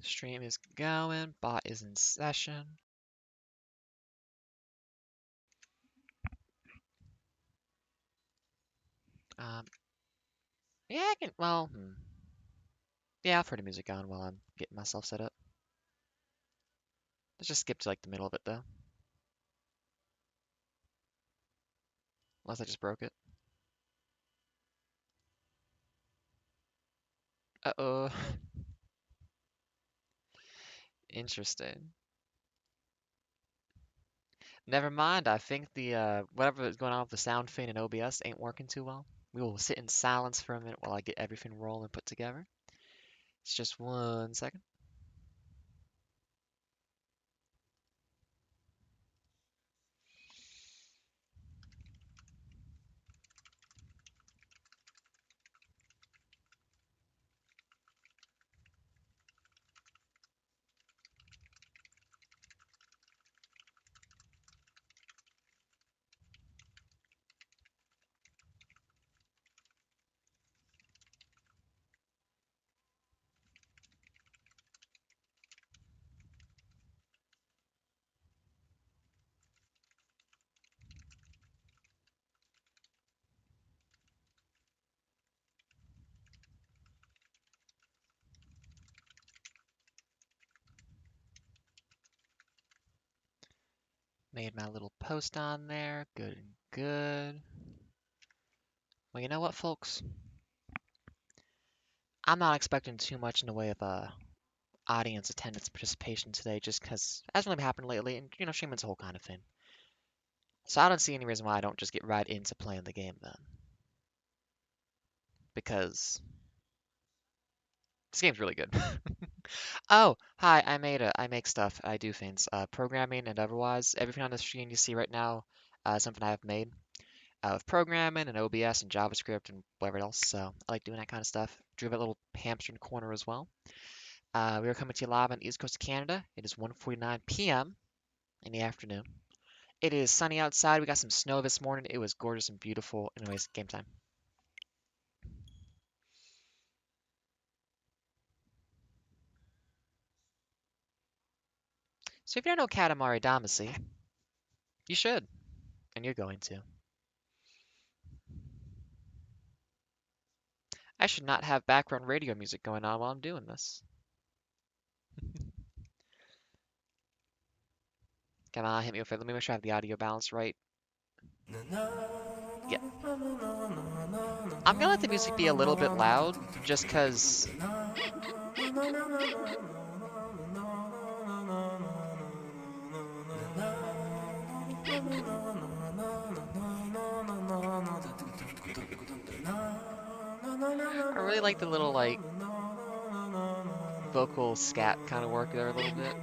Stream is going. Bot is in session. Yeah, I can. Well, yeah, I'll turn the music on while I'm getting myself set up. Let's just skip to like the middle of it though. Unless I just broke it. Uh-oh. Interesting. Never mind. I think the whatever is going on with the sound fade in OBS ain't working too well. We will sit in silence for a minute while I get everything rolling and put together. It's just 1 second. Made my little post on there. Good and good. Well, you know what, folks? I'm not expecting too much in the way of audience attendance participation today, just because it hasn't really happened lately, and streaming's a whole kind of thing. So I don't see any reason why I don't just get right into playing the game then, because this game's really good. Oh, hi, I make stuff, I do things, programming and otherwise. Everything on the screen you see right now, something I have made, with programming and OBS and JavaScript and whatever else. So I like doing that kind of stuff. Drew that little hamster in the corner as well. We are coming to you live on the East Coast of Canada. It is 1:49 p.m. in the afternoon. It is sunny outside. We got some snow this morning. It was gorgeous and beautiful. Anyways, game time. So if you don't know Katamari Damacy, you should, and you're going to. I should not have background radio music going on while I'm doing this. Come on, hit me with it. Let me make sure I have the audio balance right. Yeah. I'm gonna let the music be a little bit loud, just because. I really like the little, like, vocal scat kind of work there a little bit.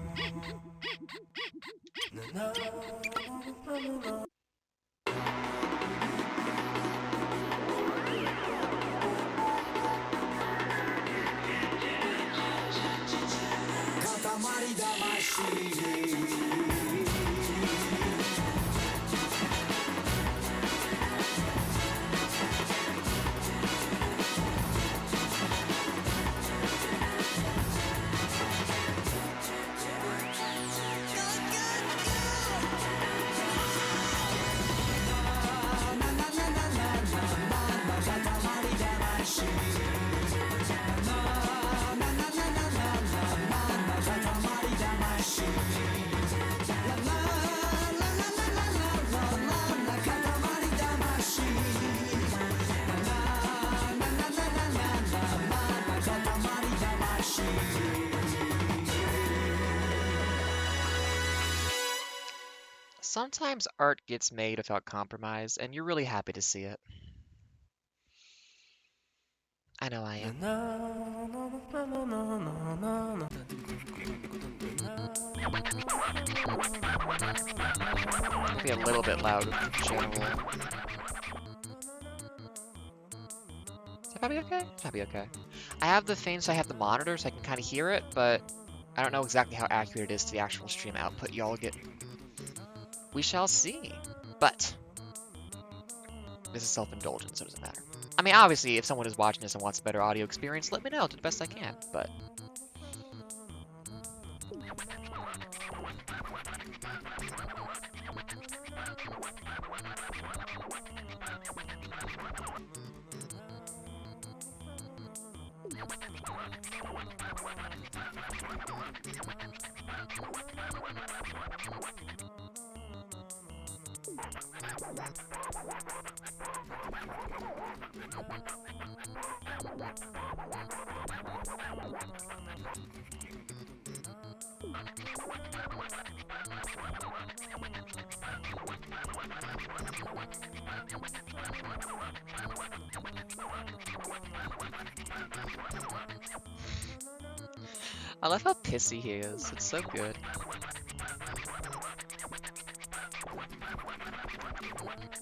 Katamari Damacy. Sometimes art gets made without compromise, and you're really happy to see it. I know I am. Be a little bit loud in general. Is that probably okay? Probably okay. I have the thing, so I have the monitor, so I can kind of hear it, but I don't know exactly how accurate it is to the actual stream output y'all get. We shall see. But this is self-indulgent, so it doesn't matter. I mean, obviously, if someone is watching this and wants a better audio experience, let me know. I'll do the best I can, but I love how pissy he is. It's so good.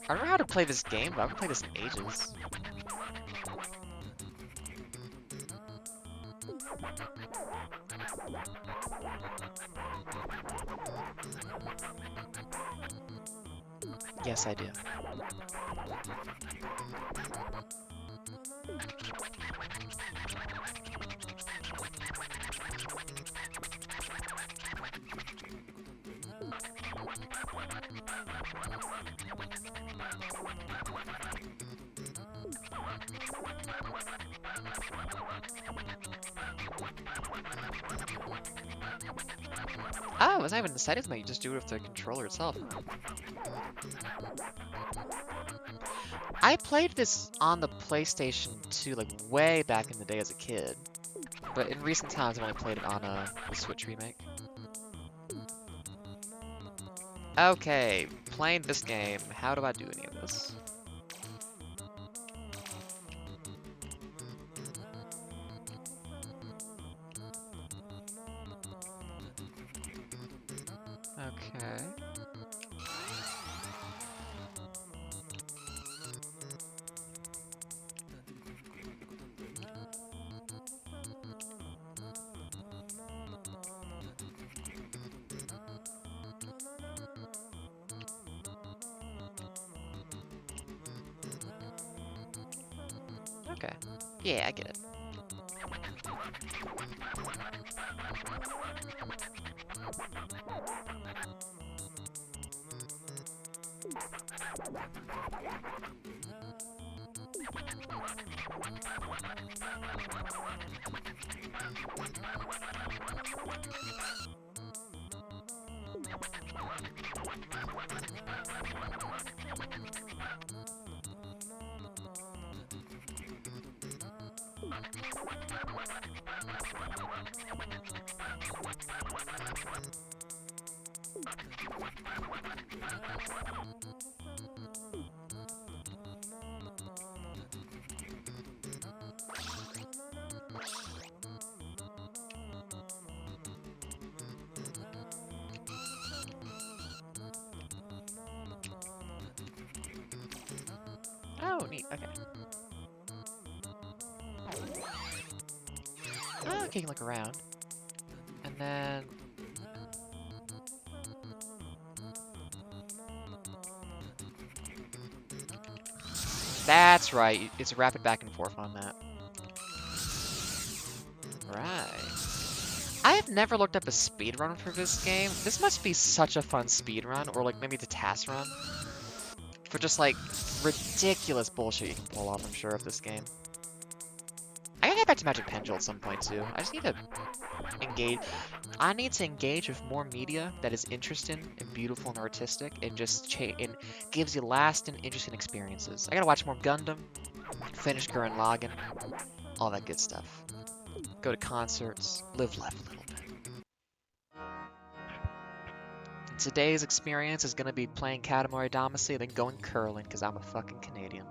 I don't know how to play this game, but I haven't played this in ages. Yes, I do. Oh, it's not even the settings mode, you just do it with the controller itself. I played this on the PlayStation 2, like, way back in the day as a kid. But in recent times, I've only played it on the Switch remake. Okay, playing this game, how do I do any of this? Okay. Okay. Yeah, I get it. Oh, neat. Okay. Oh, okay, you can look around. And then... That's right, it's rapid back and forth on that. Right. I have never looked up a speedrun for this game. This must be such a fun speedrun, or like maybe the task run. For just like ridiculous bullshit you can pull off, I'm sure, of this game. I gotta get back to Magic Pendule at some point too. I just need to engage. I need to engage with more media that is interesting and beautiful and artistic, and just and gives you lasting, interesting experiences. I gotta watch more Gundam, finish Gurren Lagann, all that good stuff. Go to concerts, live life a little bit. And today's experience is gonna be playing Katamari Damacy, then going curling, because I'm a fucking Canadian.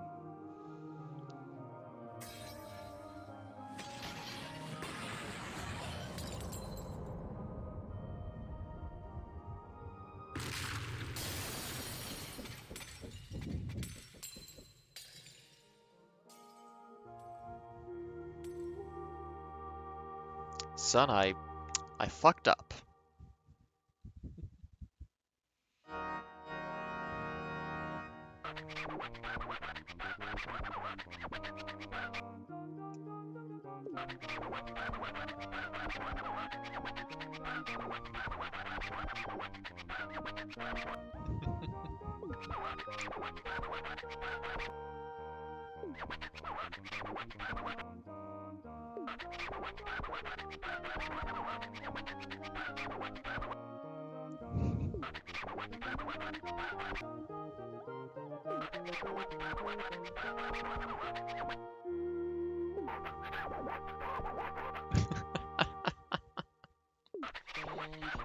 Son, I fucked up.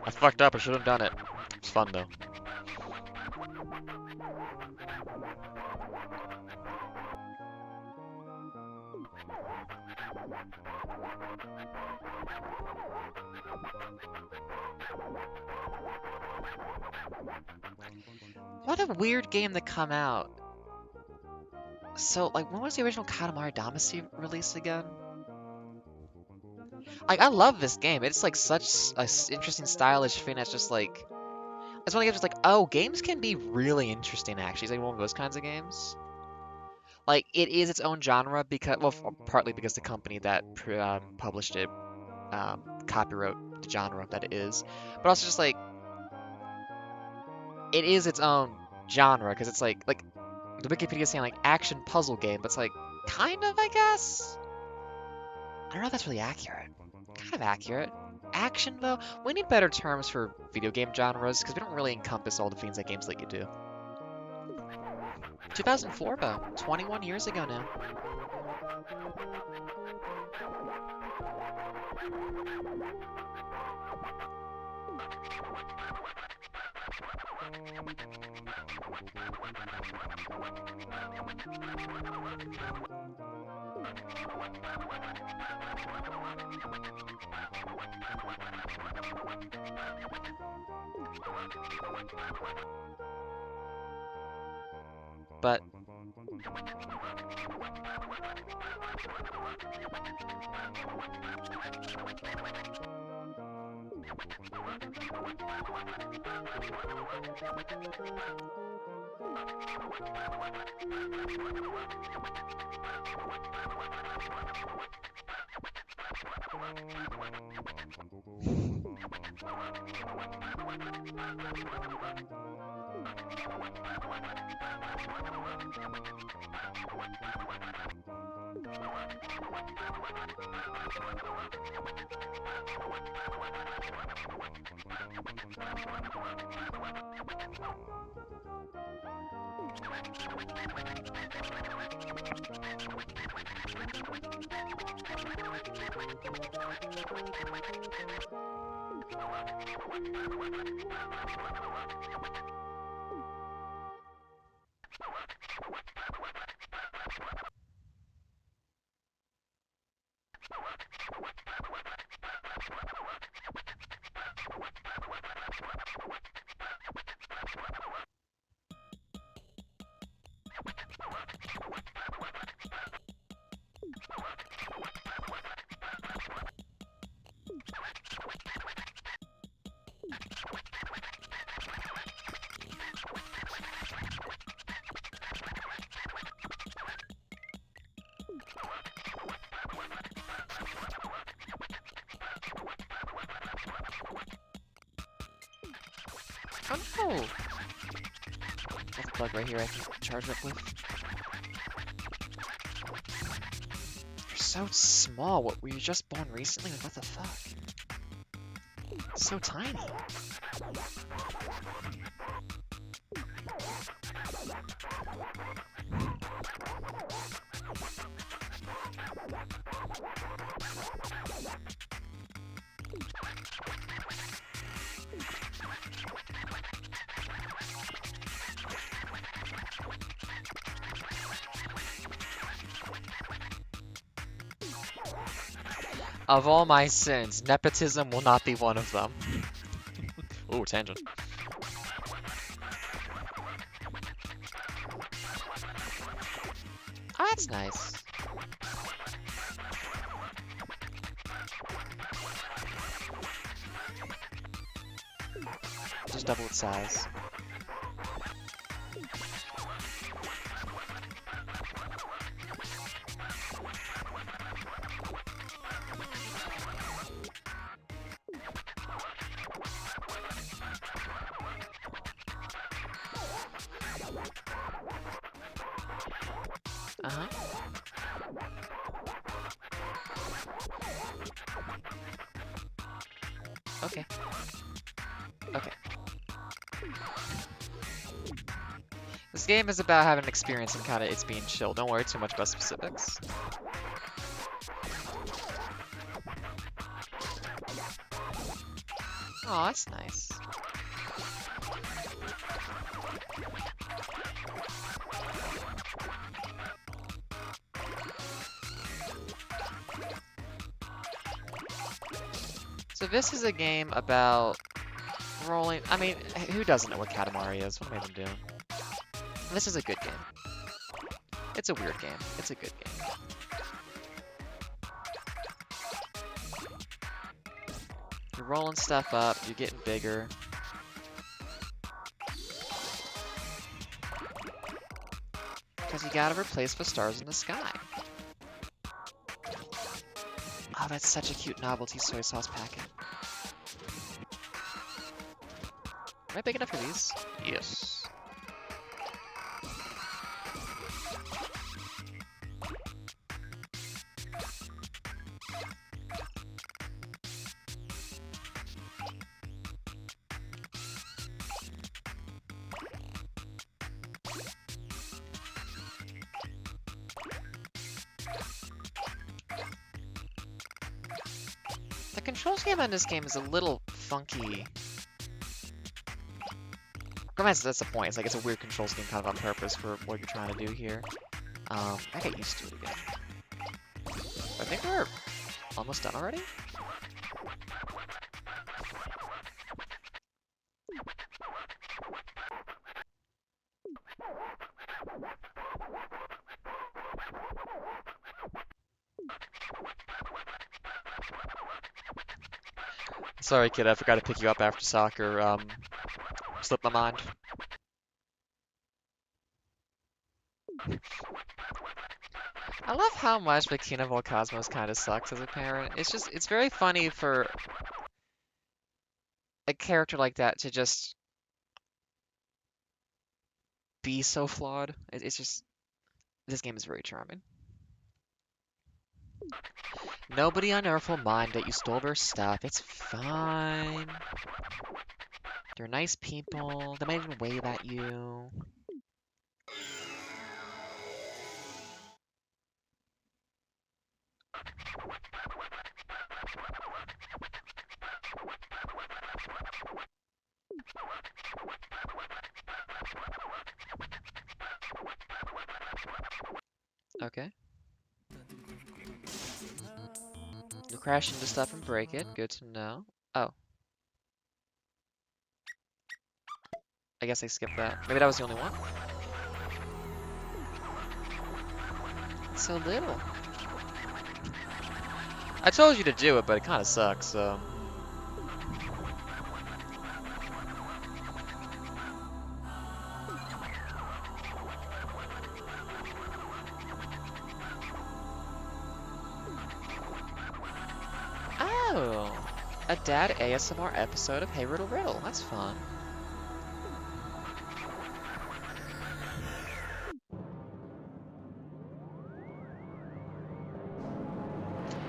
I fucked up. I should have done it. It's fun though. What a weird game to come out. So, like, when was the original Katamari Damacy released again? Like, I love this game. It's like such a interesting, stylish finish. Just like it's one of the games. Just like, oh, games can be really interesting. Actually, it's like one of those kinds of games. Like, it is its own genre because, well, partly because the company that published it copyright the genre that it is, but also just like it is its own genre because it's like the Wikipedia is saying like action puzzle game, but it's like kind of, I guess. I don't know if that's really accurate. Kind of accurate. Action, though? We need better terms for video game genres, because we don't really encompass all the things that games let you do. 2004, though. 21 years ago now. But oh no! There's a plug right here I can charge up with. You're so small. What, were you just born recently? What the fuck? So tiny. Of all my sins, nepotism will not be one of them. Ooh, tangent. Oh, that's nice. Just double its size. Uh-huh. Okay. Okay. This game is about having an experience and kind of it's being chill. Don't worry too much about specifics. Oh, that's nice. So this is a game about rolling. I mean, who doesn't know what Katamari is? What am I even doing? This is a good game. It's a weird game. It's a good game. You're rolling stuff up. You're getting bigger. Because you gotta replace the stars in the sky. Oh, that's such a cute novelty soy sauce packet. Am I big enough for these? Yes. The control scheme on this game is a little funky. That's the point. It's like it's a weird control scheme kind of on purpose for what you're trying to do here. I get used to it again. I think we're almost done already? Sorry, kid, I forgot to pick you up after soccer. Slipped my mind. I love how much Makina Volcosmos kind of sucks as a parent. It's very funny for a character like that to just be so flawed. It's just, this game is very charming. Nobody on Earth will mind that you stole their stuff. It's fine. They're nice people. They might even wave at you. Okay. You'll crash into stuff and break it. Good to know. Oh. I guess I skipped that. Maybe that was the only one? It's so little. I told you to do it, but it kind of sucks, so... Oh! A dad ASMR episode of Hey Riddle Riddle. That's fun.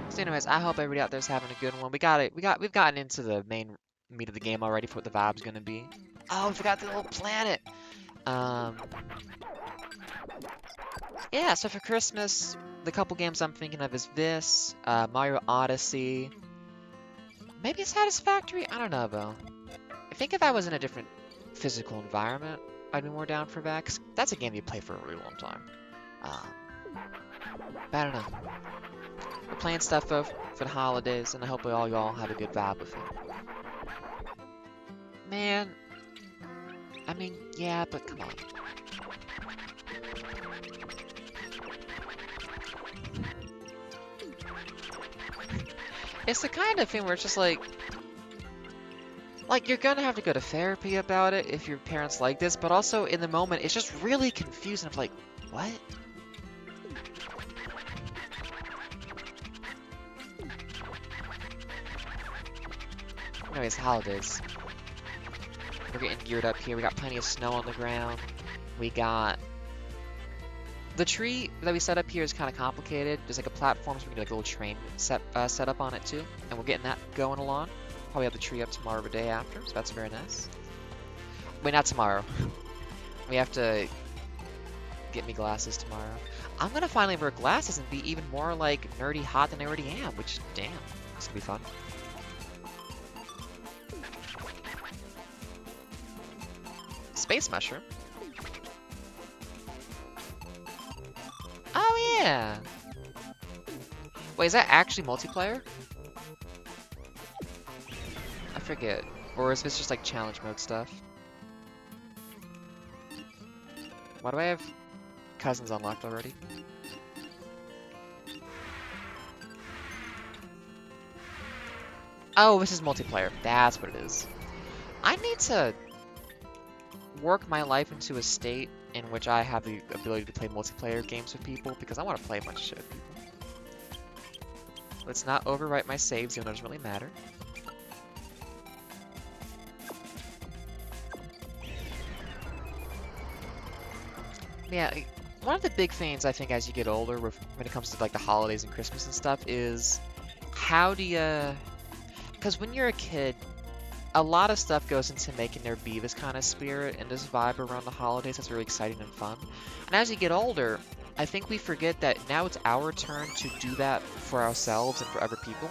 So anyways, I hope everybody out there's having a good one. We've gotten into the main meat of the game already for what the vibe's gonna be. Oh, we forgot the little planet. Yeah, so for Christmas, the couple games I'm thinking of is this, Mario Odyssey, maybe Satisfactory? I don't know, though. I think if I was in a different physical environment, I'd be more down for that, 'cause that's a game you play for a really long time. But I don't know. We're playing stuff for the holidays, and I hope y'all have a good vibe with it. Man, I mean, yeah, but come on. It's the kind of thing where it's just like you're gonna have to go to therapy about it if your parents like this, but also in the moment, it's just really confusing of like, what? Anyways, holidays. We're getting geared up here. We got plenty of snow on the ground. We got The tree that we set up here is kind of complicated. There's like a platform, so we can do like a little train set up on it too, and we're getting that going along. Probably have the tree up tomorrow or the day after, so that's very nice. Wait, not tomorrow. We have to get me glasses tomorrow. I'm gonna finally wear glasses and be even more like nerdy hot than I already am, which damn, it's gonna be fun. Space mushroom. Oh yeah. Wait, is that actually multiplayer? I forget. Or is this just like challenge mode stuff? Why do I have cousins unlocked already? Oh, this is multiplayer. That's what it is. I need to work my life into a state in which I have the ability to play multiplayer games with people because I want to play a bunch of shit with people. Let's not overwrite my saves, even though it doesn't really matter. Yeah, one of the big things I think as you get older when it comes to like the holidays and Christmas and stuff is how do you... Because when you're a kid, a lot of stuff goes into making there be this kind of spirit and this vibe around the holidays that's really exciting and fun. And as you get older, I think we forget that now it's our turn to do that for ourselves and for other people.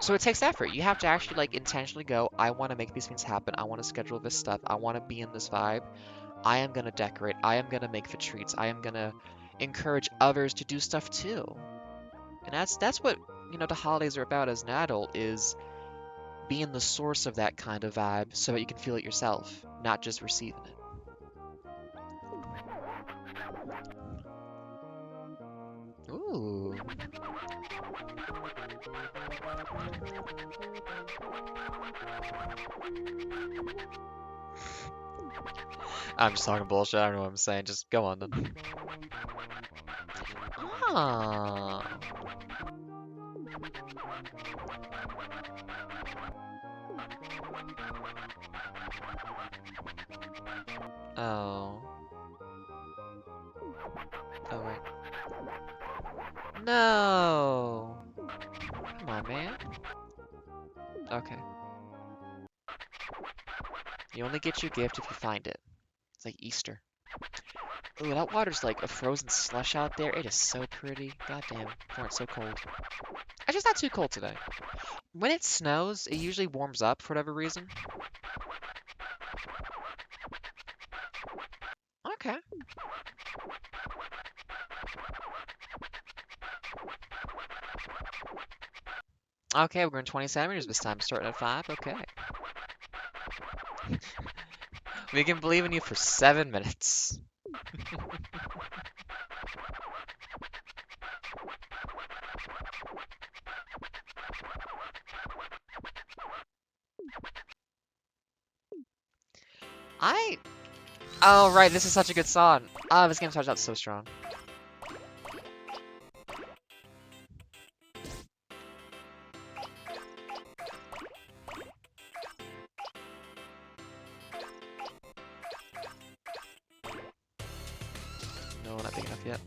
So it takes effort. You have to actually like intentionally go, I want to make these things happen. I want to schedule this stuff. I want to be in this vibe. I am going to decorate. I am going to make the treats. I am going to encourage others to do stuff too. And that's what, you know, the holidays are about as an adult, is being the source of that kind of vibe so that you can feel it yourself, not just receiving it. Ooh. I'm just talking bullshit. I don't know what I'm saying. Just go on then. Ah. Oh. Oh, wait. No! Come on, man. Okay. You only get your gift if you find it. It's like Easter. Ooh, that water's like a frozen slush out there. It is so pretty. God damn, it's so cold. It's just not too cold today. When it snows, it usually warms up for whatever reason. Okay. Okay, we're going 20 centimeters this time, starting at 5. Okay. We can believe in you for 7 minutes. I... Oh, right, this is such a good song. Ah, this game starts out so strong. No, not big enough yet.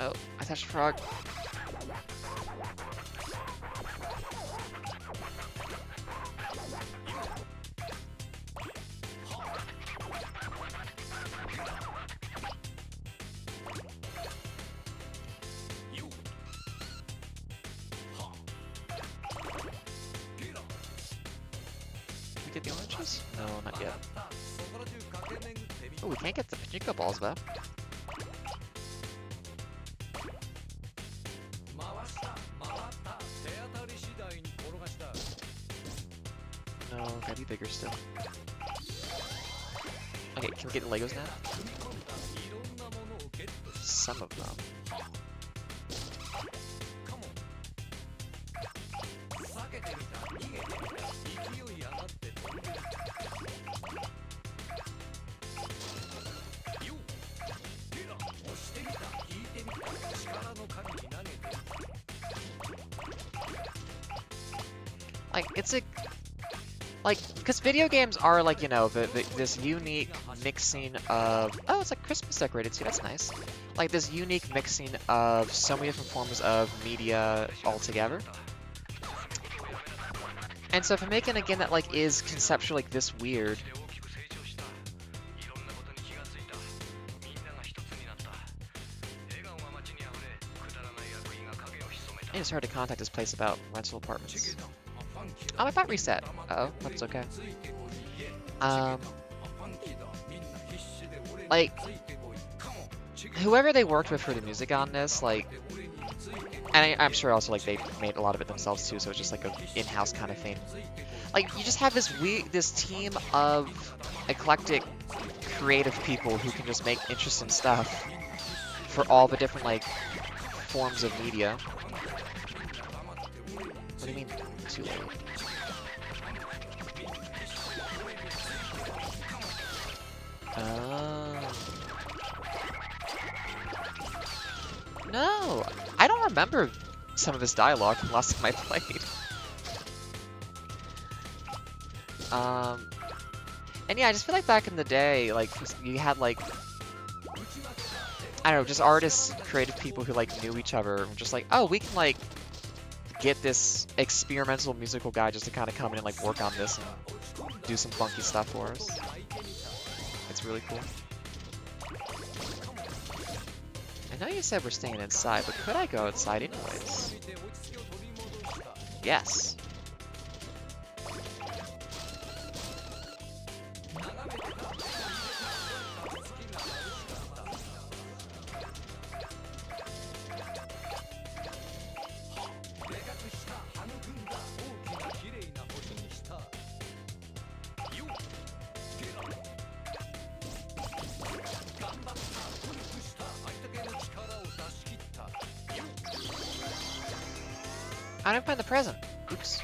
Oh, I touched a frog. Can we get the oranges? No, not yet. Oh, we can't get the pachinko balls though. No, gotta be bigger still. Okay, can we get the Legos now? Some of them. Like, it's a like, because video games are like, you know, this unique mixing of, oh, it's like Christmas decorated too, that's nice. Like this unique mixing of so many different forms of media all together. And so if I'm making a game that like is conceptually like this weird, and it's hard to contact this place about rental apartments. Oh, my bot reset. Uh-oh, that's okay. Um, like, whoever they worked with for the music on this, like, and I'm sure also like they made a lot of it themselves too, so it's just like a in-house kind of thing. Like, you just have this team of eclectic, creative people who can just make interesting stuff for all the different like forms of media. What do you mean too late? Oh. No, I don't remember some of this dialogue from last time I played. And yeah, I just feel like back in the day, like, you had, like, I don't know, just artists, creative people who, like, knew each other, and just like, oh, we can, like, get this experimental musical guy just to kind of come in and, like, work on this and do some funky stuff for us. It's really cool. I know you said we're staying inside, but could I go outside anyways? Yes. I didn't find the present. Oops.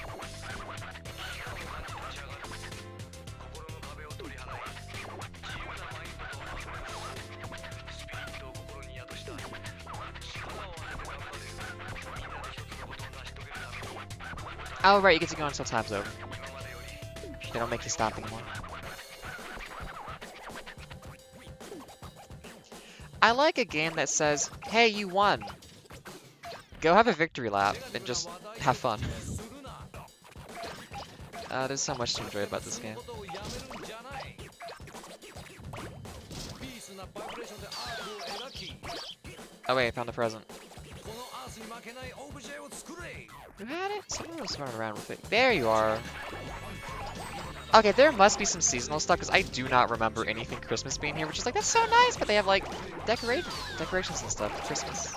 Oh, right, you get to go until time's over. They don't make you stop anymore. I like a game that says, hey, you won. Go have a victory lap and just have fun. There's so much to enjoy about this game. Oh wait, I found the present. Who had it? Someone was running around with it. There you are. Okay, there must be some seasonal stuff, because I do not remember anything Christmas being here, which is like, that's so nice, but they have like decorations and stuff for Christmas.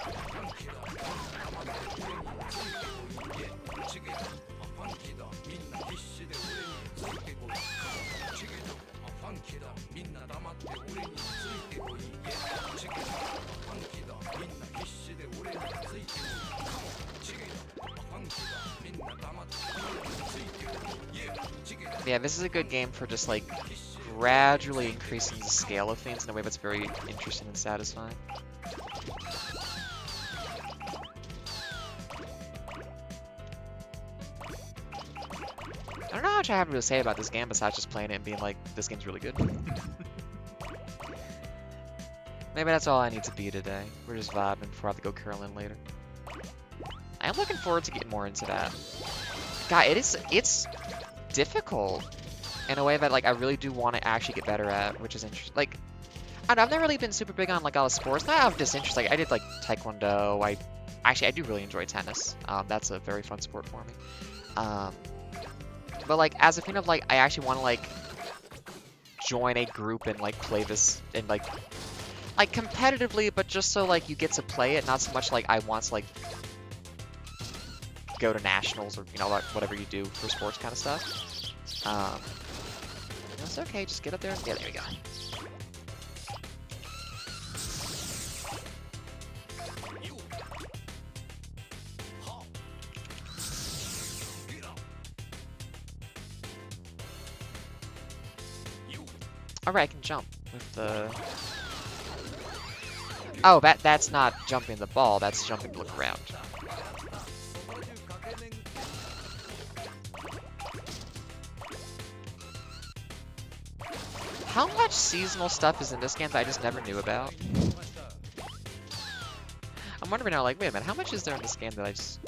Yeah, this is a good game for just like gradually increasing the scale of things in a way that's very interesting and satisfying. I don't know how much I have to say about this game besides just playing it and being like, this game's really good. Maybe that's all I need to be today. We're just vibing before I have to go curl in later. I am looking forward to getting more into that. God, it's difficult in a way that like I really do want to actually get better at, which is interesting. Like, I don't know, I've never really been super big on like all the sports. Not out of disinterest. Like I did like taekwondo. I do really enjoy tennis. That's a very fun sport for me. But like as a thing of like I actually want to like join a group and like play this and like competitively, but just so like you get to play it, not so much like I want to like go to nationals or you know like whatever you do for sports kind of stuff. It's okay, just get up there and yeah, there we go. Alright, I can jump with the... Oh, that's not jumping the ball, that's jumping to look around. How much seasonal stuff is in this game that I just never knew about? I'm wondering now, like, wait a minute, how much is there in this game that I just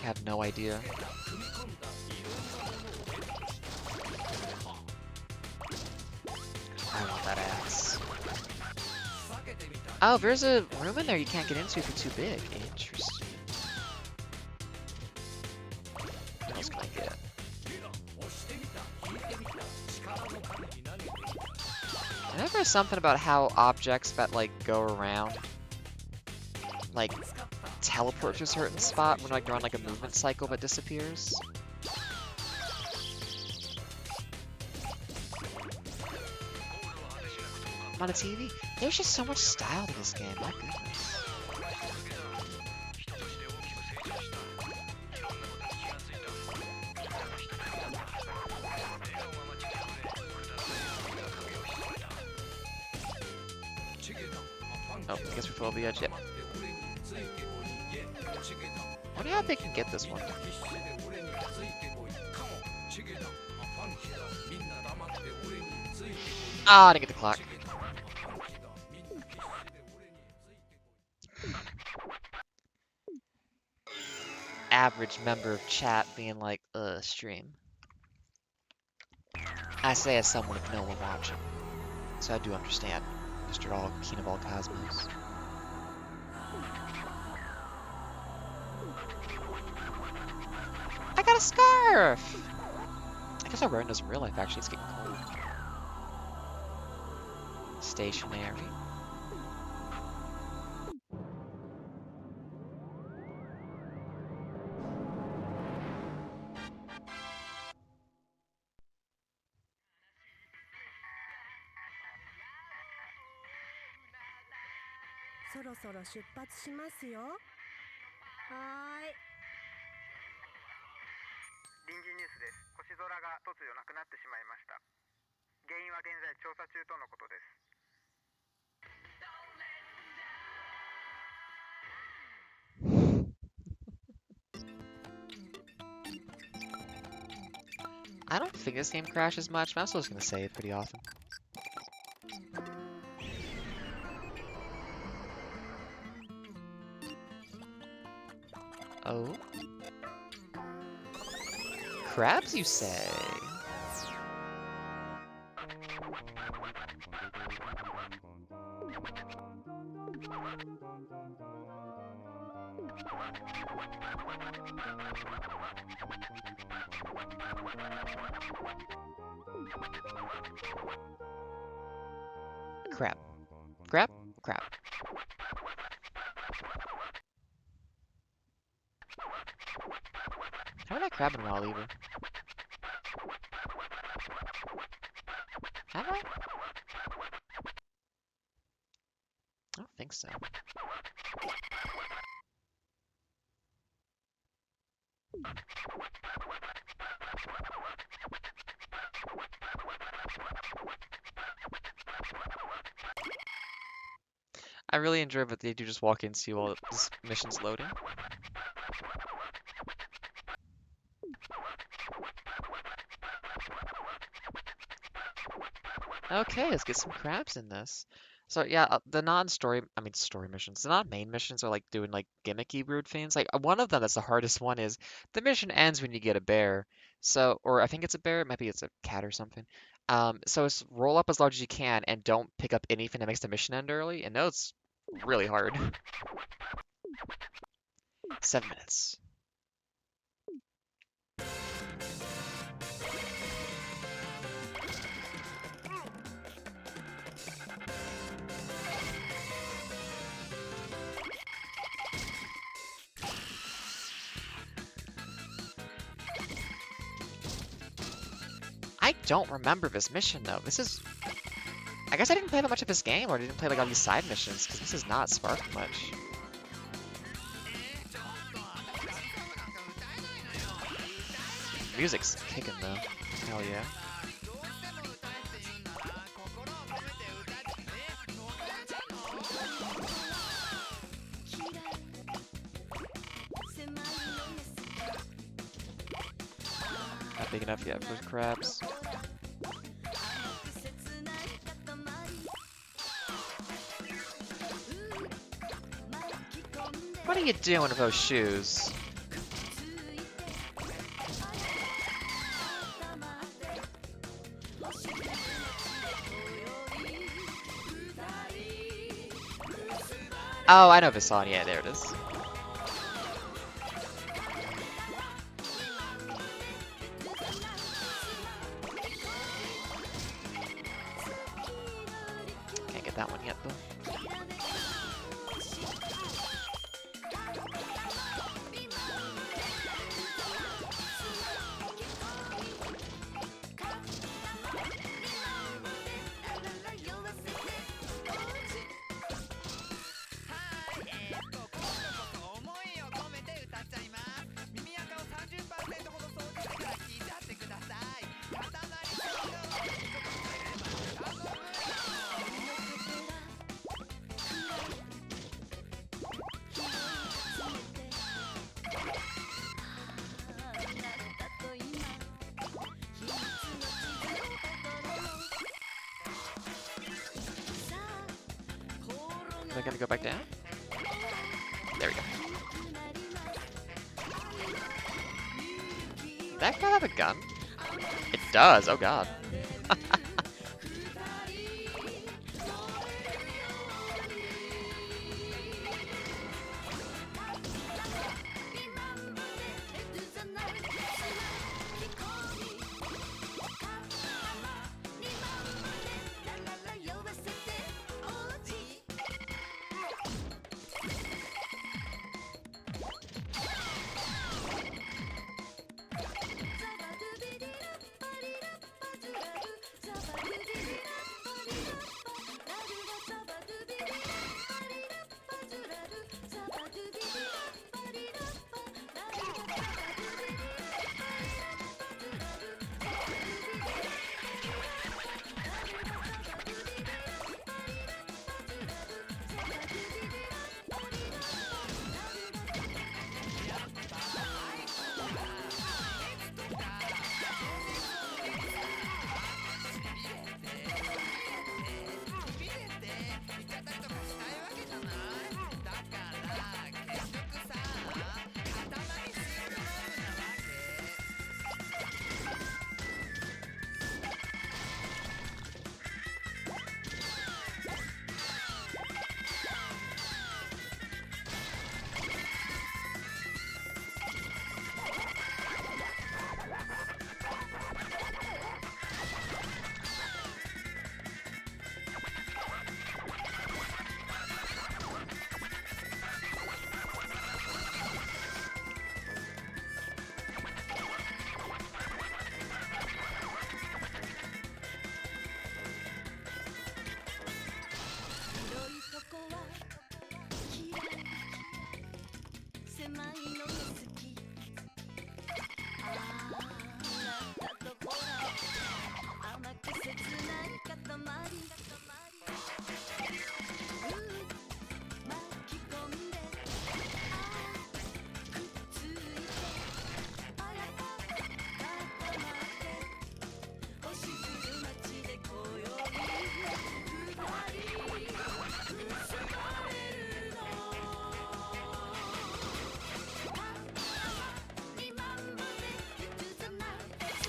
have no idea? I want that axe. Oh, there's a room in there you can't get into if you're too big. Interesting. What else can I get? I know there's something about how objects that, like, go around, like, teleport to a certain spot when, like, they're on, like, a movement cycle that disappears. I'm on a TV. There's just so much style to this game, my goodness. Oh, I guess we're full of the edge. Yep. I wonder how they can get this one. Ah, I didn't get the clock. Average member of chat being like, stream. I say as someone with no one watching. So I do understand, Mr. All King of all Cosmos. I got a scarf! I guess I'm wearing this in real life, actually. It's getting cold. Stationary. I don't think this game crashes much, but I'm still just gonna save pretty often. Oh? Crabs, you say? Crab. Crab? Crab. Haven't I crabbed in a while either? Have I? I don't think so. I really enjoy what they do just walk into while this mission's loading. Okay, let's get some crabs in this. So yeah, the non-story, I mean story missions, the non-main missions are like doing like gimmicky weird things. Like one of them that's the hardest one is the mission ends when you get a bear. So, or I think it's a bear, maybe it's a cat or something. So it's roll up as large as you can and don't pick up anything that makes the mission end early. And no, it's really hard. 7 minutes. I don't remember this mission though. This is, I guess I didn't play that much of this game, or I didn't play like all these side missions, because this is not sparked much. Music's kicking though. Hell yeah. Not big enough yet for crabs. What are you doing with those shoes? Oh, I know this song. Yeah, there it is. Can't get that one yet, though. Am I gonna go back down? There we go. Does that guy have a gun? It does. Oh god.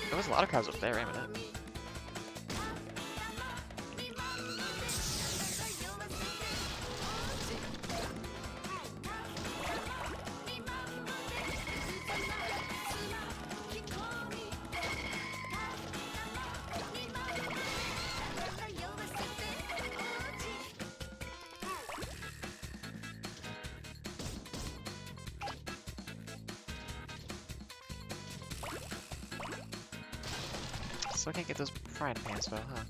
There was a lot of crowds up there aiming at. So I can't get those frying pans though, huh?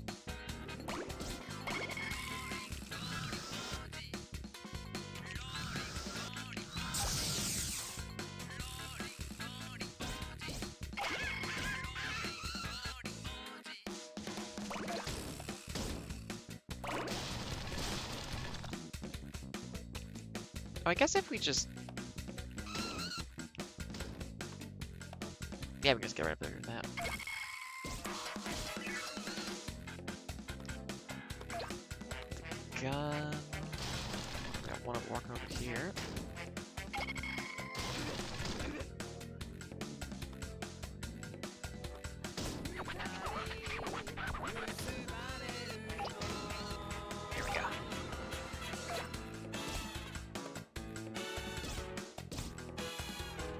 Oh, I guess if we just... Yeah, we can just get right up there with that. Gun. Got one walking over here.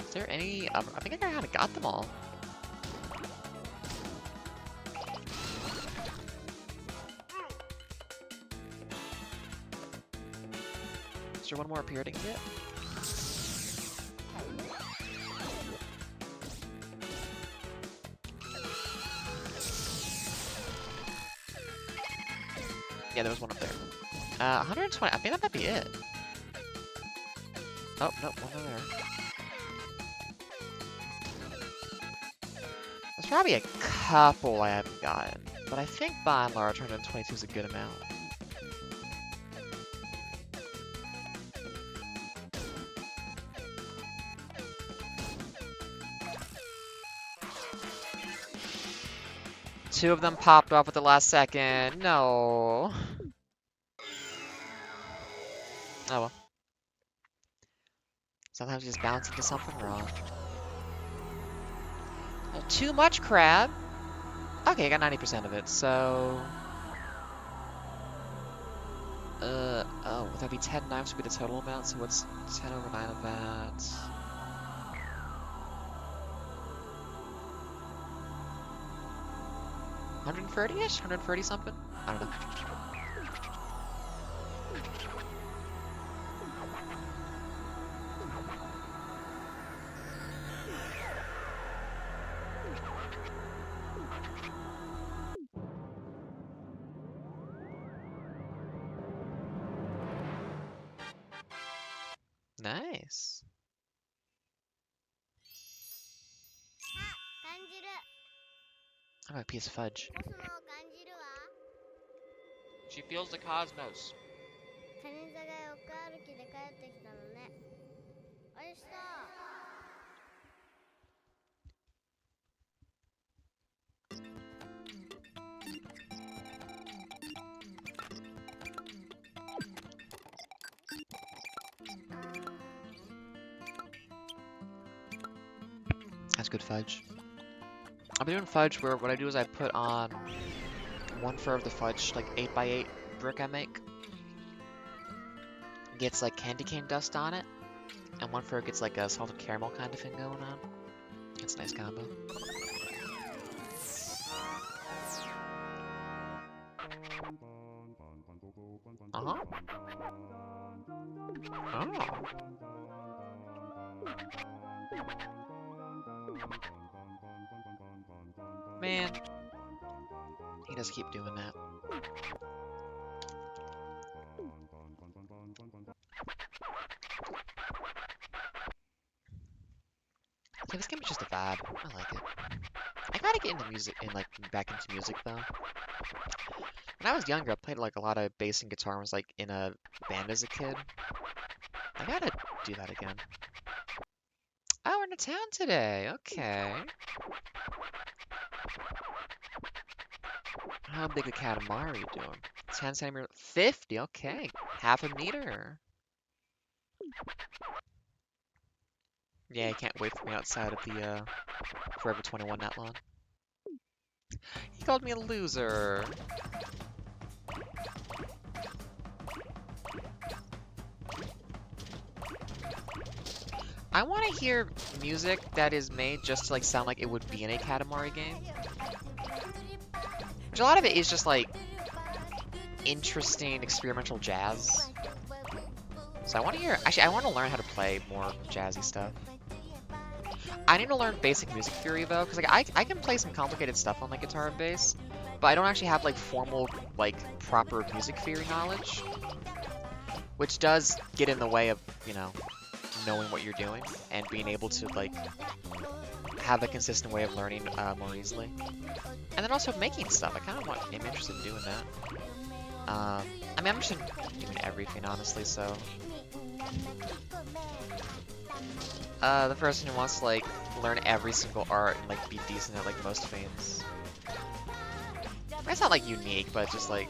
Is there any other? I think I kind of got them all. Is there one more up here to get? Yeah, there was one up there. 120. I think that might be it. Oh, nope, one over there. There's probably a couple I haven't gotten, but I think by and large 122 is a good amount. Two of them popped off at the last second. No. Oh well. Sometimes you just bounce into something wrong. Well, too much crab. Okay, I got 90% of it, so... oh, would that be 10 knives would be the total amount? So what's 10 over 9 of that? $130-ish? 130 something? I don't know. Nice. I have a piece of fudge. She feels the cosmos. That's good fudge. I've been doing fudge where what I do is I put on one fur of the fudge, like 8x8 brick I make. Gets like candy cane dust on it, and one fur gets like a salted caramel kind of thing going on. It's a nice combo. Uh-huh. Oh. Man. He does keep doing that. Yeah, this game is just a vibe. I like it. I gotta get into music, back into music though. When I was younger, I played like a lot of bass and guitar and was like in a band as a kid. I gotta do that again. Oh, we're in a town today. Okay. How big a Katamari are you doing? 10 centimeter, 50. Okay, half a meter. Yeah, I can't wait for me outside of the Forever 21 that long. He called me a loser. I want to hear music that is made just to like sound like it would be in a Katamari game. Which a lot of it is just like interesting experimental jazz. So I want to hear. Actually, I want to learn how to play more jazzy stuff. I need to learn basic music theory though, because like I can play some complicated stuff on like guitar and bass, but I don't actually have like formal like proper music theory knowledge, which does get in the way of, you know, knowing what you're doing and being able to like have a consistent way of learning more easily. And then also making stuff. I kind of am interested in doing that. I mean, I'm interested in doing everything honestly. So the person who wants to like learn every single art and like be decent at like most things. It's not like unique, but just like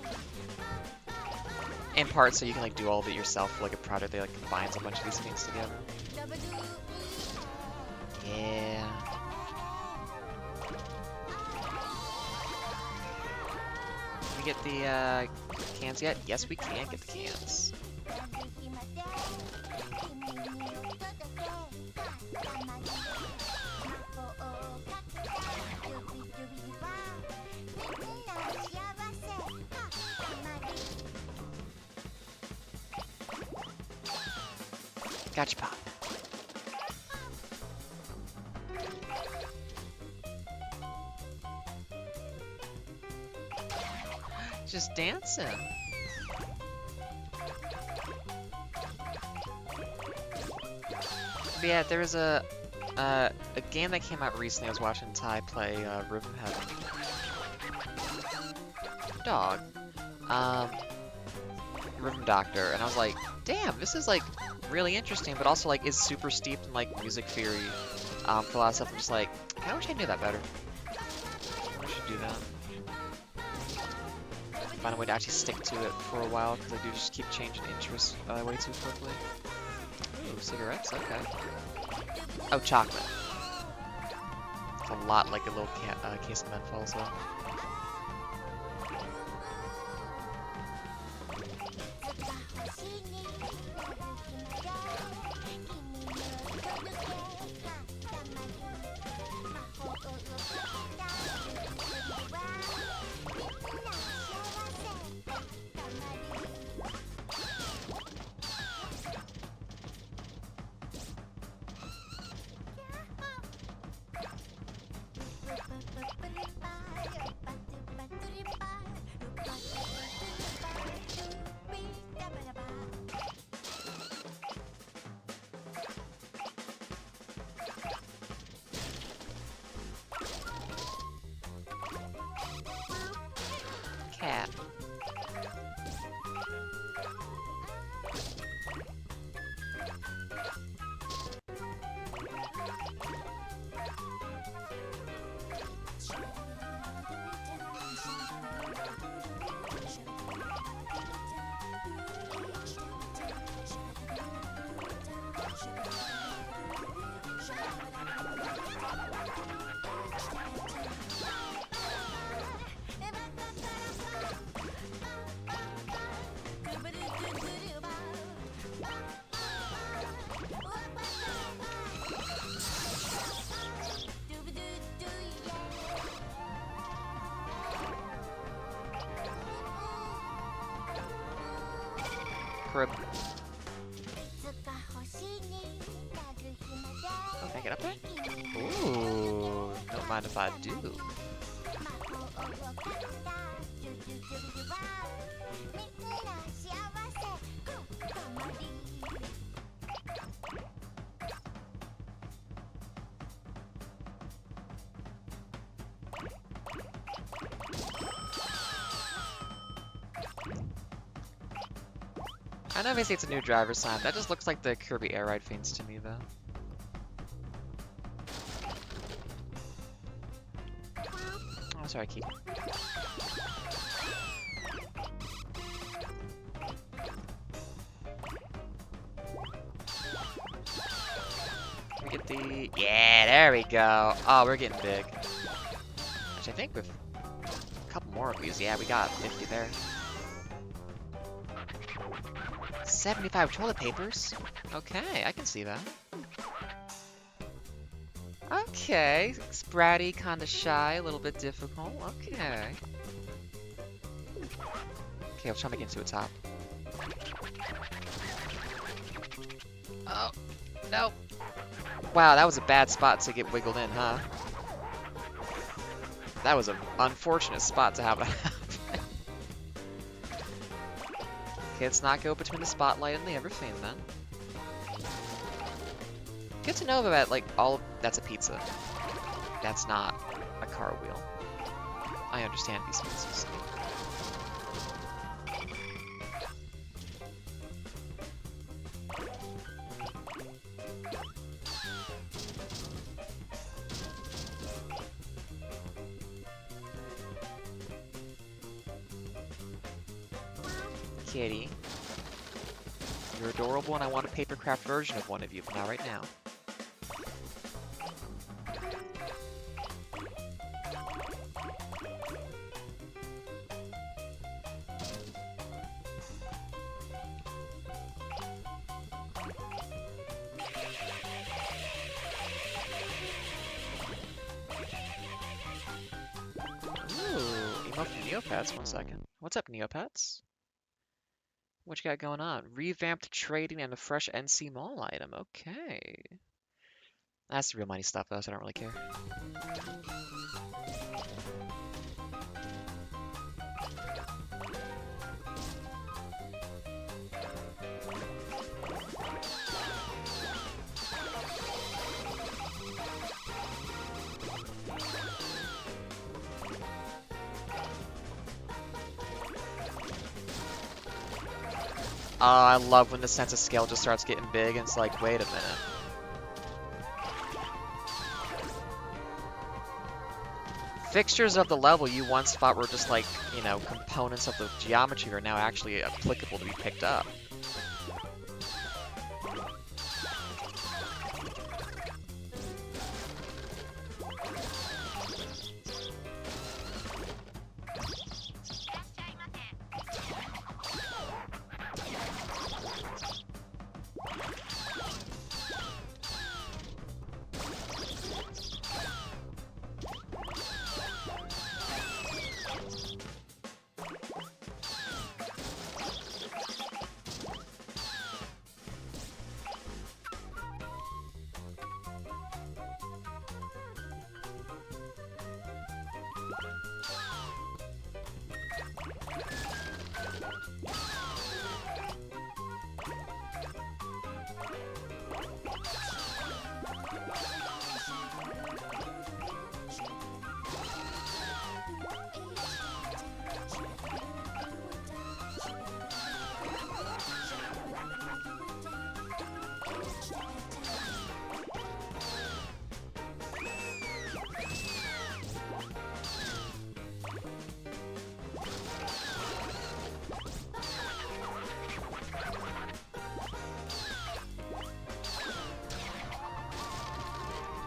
in part so you can like do all of it yourself for like a project that like combines a bunch of these things together. Yeah. Can we get the cans yet? Yes, we can get the cans. Gotcha pop. Just dancing. But yeah, there was a game that came out recently. I was watching Ty play Rhythm Heaven. Dog. Um, Rhythm Doctor, and I was like, damn, this is like really interesting, but also like is super steeped in like music theory. For a lot of stuff, I'm just like, I wish I knew that better. I should do that. Find a way to actually stick to it for a while, because I do just keep changing interests way too quickly. Ooh, cigarettes, okay. Oh, chocolate. It's a lot like a little case of menthol, so. Cat. Crib. Oh, can I get up there? Ooh, don't mind if I do. I know obviously it's a new driver sign. That just looks like the Kirby Air Ride fiends to me, though. Oh, sorry, Keith. We get the... Yeah, there we go. Oh, we're getting big. Which I think with a couple more of these, yeah, we got 50 there. 75 toilet papers? Okay, I can see that. Okay, spratty, kinda shy, a little bit difficult. Okay. Okay, I'll try to get into a top. Oh, no. Wow, that was a bad spot to get wiggled in, huh? That was an unfortunate spot to have it happen. Okay, let's not go between the spotlight and the everything then. Good to know that, like, that's a pizza. That's not a car wheel. I understand these pizzas. Kitty. You're adorable and I want a papercraft version of one of you, not right now. Oh, Neopets, 1 second. What's up, Neopets? What you got going on? Revamped trading and a fresh NC Mall item. Okay. That's the real money stuff, though, so I don't really care. I love when the sense of scale just starts getting big and it's like, wait a minute. Fixtures of the level you once thought were just like, you know, components of the geometry are now actually applicable to be picked up.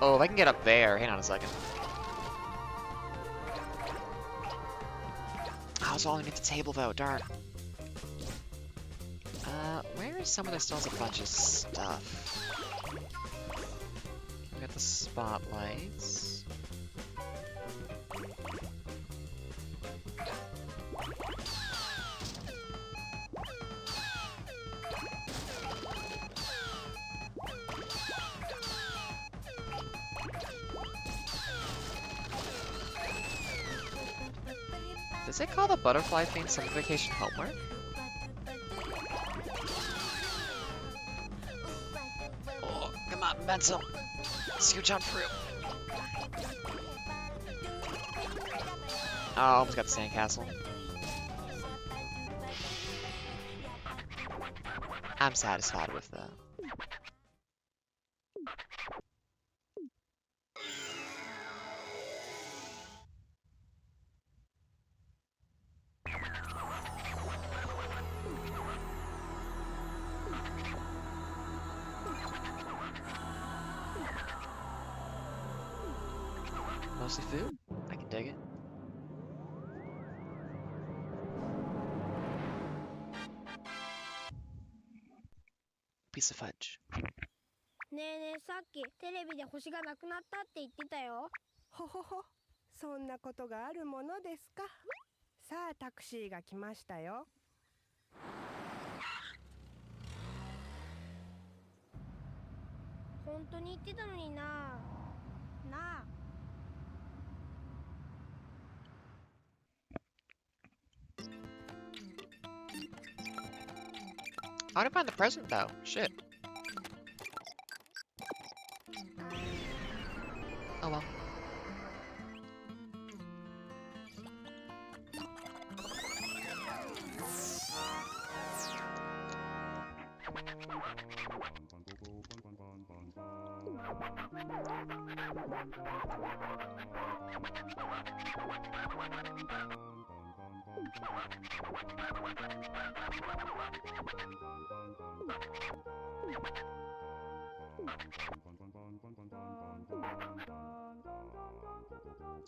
Oh, if I can get up there. Hang on a second. I was all underneath the table, though. Darn. Where is someone that still has a bunch of stuff? We got the spotlights. Does it call the butterfly thing simplification homework? Oh, come on, Mental. See you jump through. Oh, almost got the sandcastle. I'm satisfied with that. Mostly food? I can dig it. Piece of fudge. ねえねえ、さっきテレビで星がなくなったって言ってたよ。ほほほ、そんなことがあるものですか。さあタクシーが来ましたよ。本当に言ってたのにな。なあ。How to find the present, though? Shit. Oh well.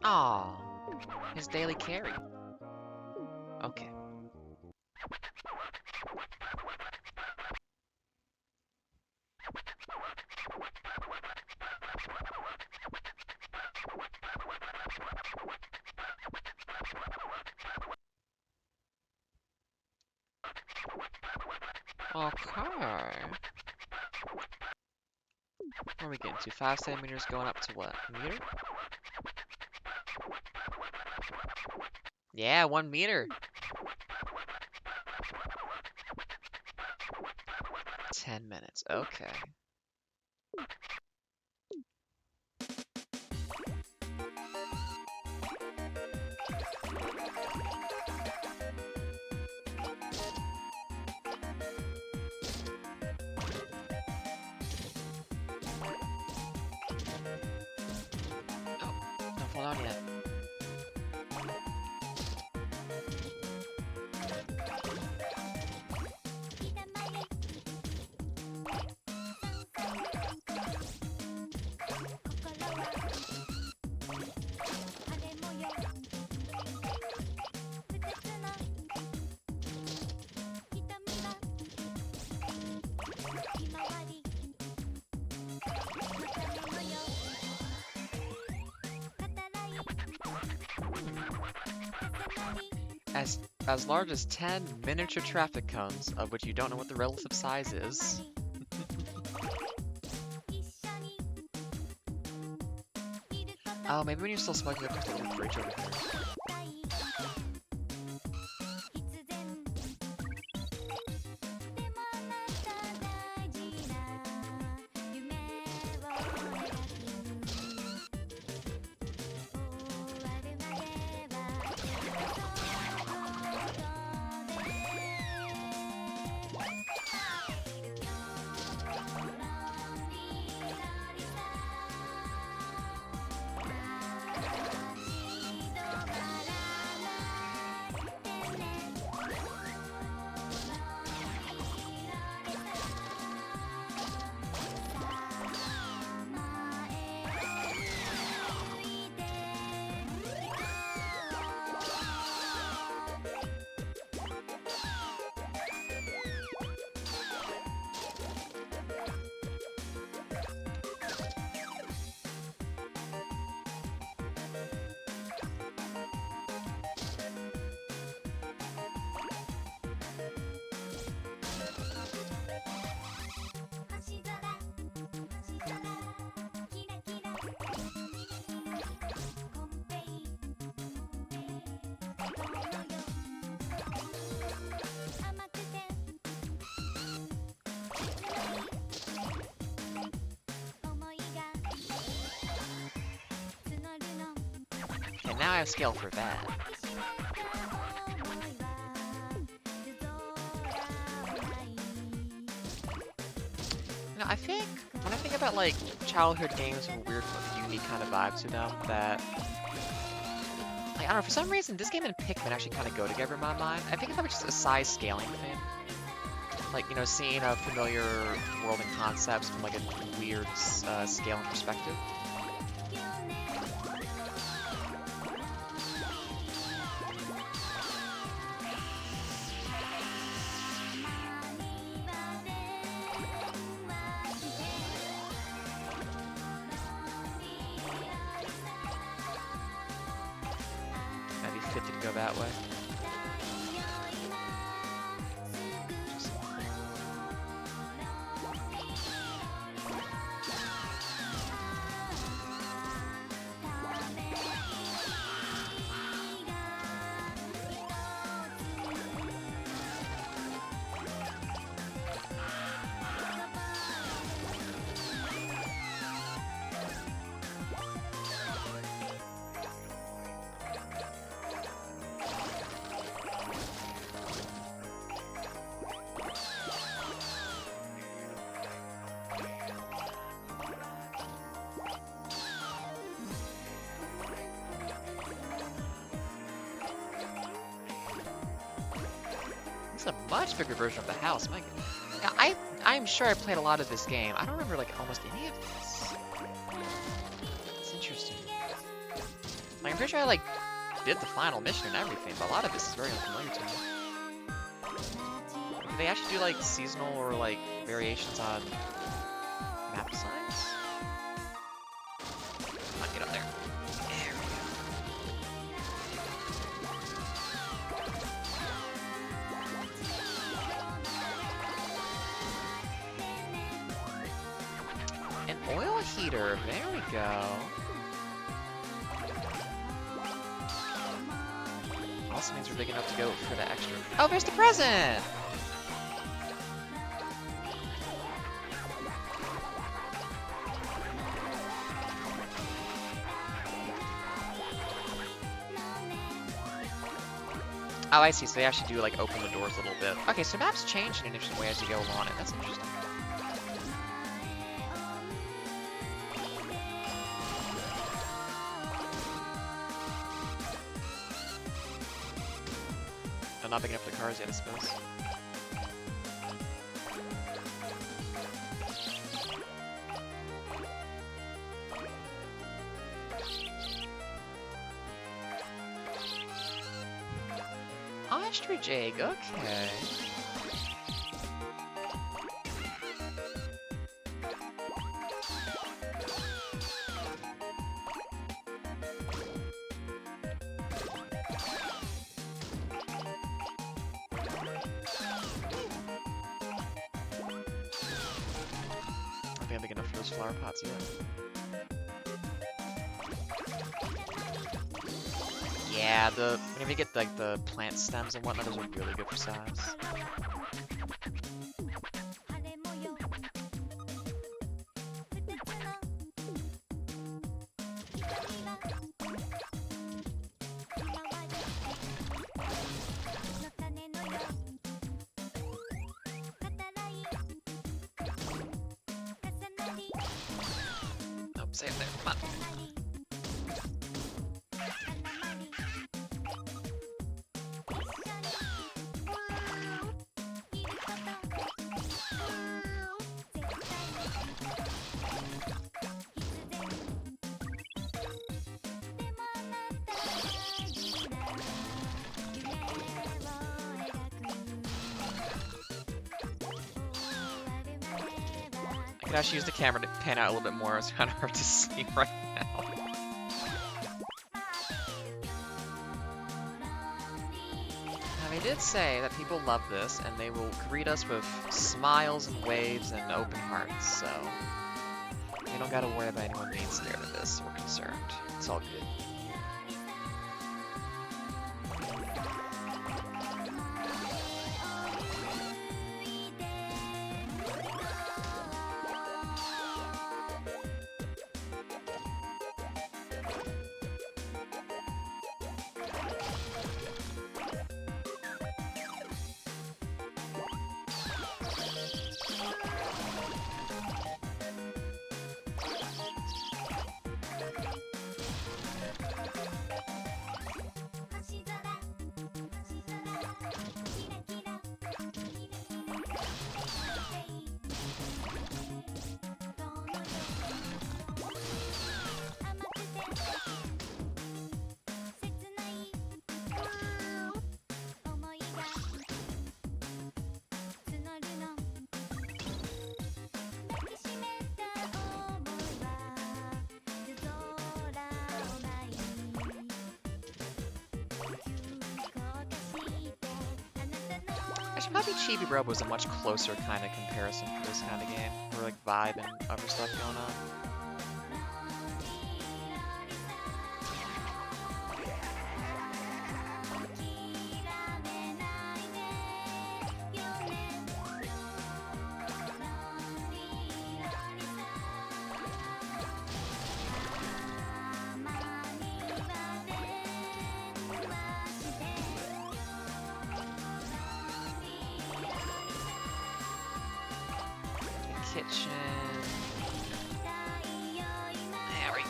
Aw, his daily carry. Okay. Okay. What are we getting to? 5 centimeters going up to what? A meter? Yeah, 1 meter. 10 minutes. Okay. Oh, don't fall down yet. As large as 10 miniature traffic cones, of which you don't know what the relative size is. Oh, maybe when you're still smoking up there's a little fridge over here. And now I have scale for that. You know, I think, when I think about like childhood games with weird, unique kind of vibes to them, that, like, I don't know, for some reason, this game and Pikmin actually kind of go together in my mind. I think it's probably just a size scaling thing. Like, you know, seeing a familiar world and concepts from like a weird scaling perspective. Maybe 50 to go that way. It's a much bigger version of the house. My goodness. Yeah, I'm sure I played a lot of this game. I don't remember like almost any of this. It's interesting. Like, I'm pretty sure I like did the final mission and everything, but a lot of this is very unfamiliar to me. Do they actually do like seasonal or like variations on map designs? Come on, get up there. There we go. An oil heater. There we go. Also means we're big enough to go for the extra. Oh, there's the present! Oh, I see. So they actually do like open the doors a little bit. Okay, so maps change in an interesting way as you go along it. That's interesting. I'm not big enough for the cars yet, I suppose. Ostrich egg, okay. I think I'm big enough for those flower pots yet. Yeah, whenever you get like the plant stems and whatnot, those are really good for size. Nope, save there. Come on. I could actually use the camera to pan out a little bit more. It's kind of hard to see right now. Now, they did say that people love this, and they will greet us with smiles and waves and open hearts, so you don't gotta worry about anyone being scared of this or concerned. It's all good. Actually, probably Chibi Robo was a much closer kind of comparison for this kind of game. Or like vibe and other stuff going on. Kitchen. There we go.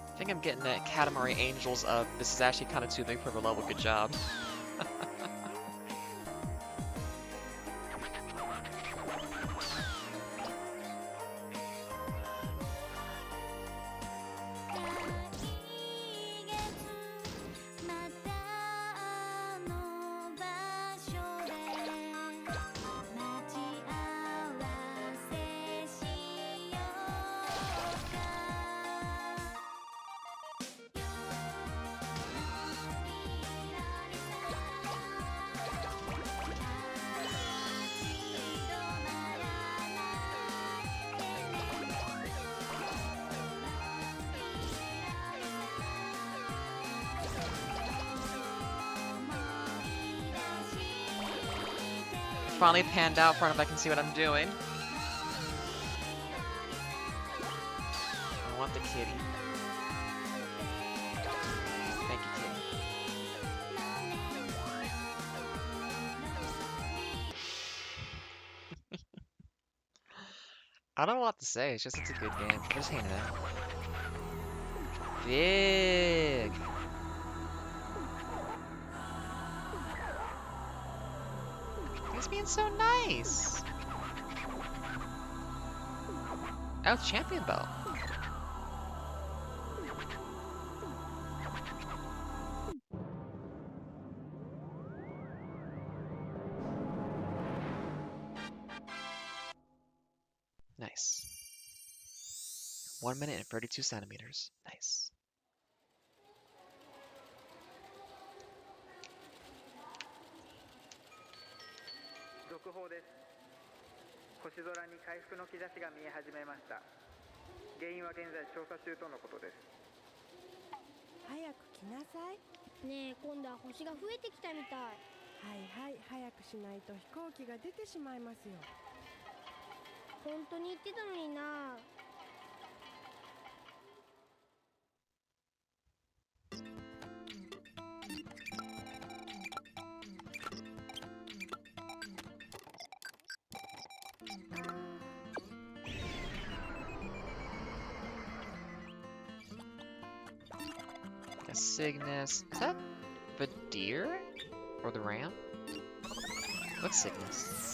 I think I'm getting that Katamari Angels of this is actually kind of too big for the level. Good job. finally panned out front if I can see what I'm doing. I want the kitty. Thank you, kitty. I don't know what to say. It's just it's a good game. I'm just hanging out. Big. He's being so nice. Oh, champion belt. Nice. 1 minute and 32 centimeters. Nice. A Cygnus. Is that the deer? Or the ram? What's Cygnus?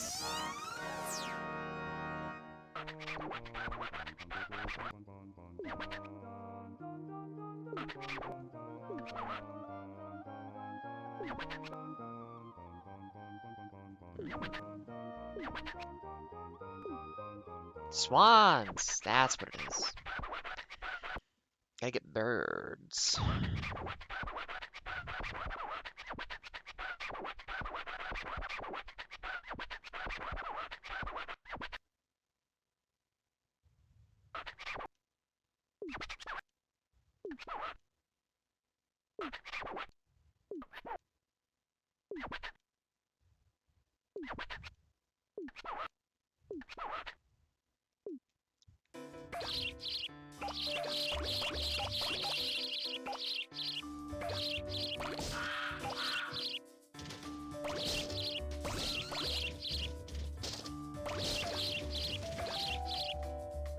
Swans! That's what it is. Gotta get birds.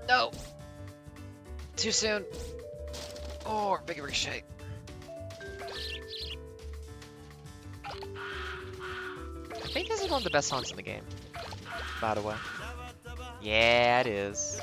No! Too soon. Oh, big ricochet. I think this is one of the best songs in the game, by the way. Yeah, it is.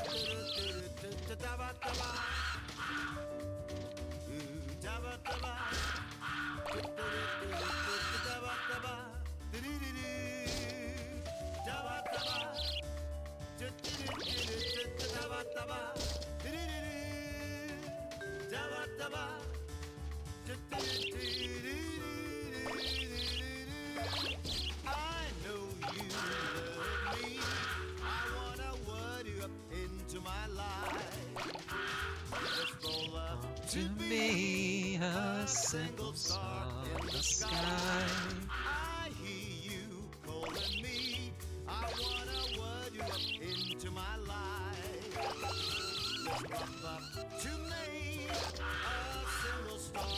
To me, a simple star in the sky. I hear you calling me. I wanna word you up into my life. Just pop up to me, a single star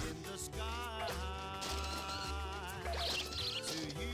in the sky. To you,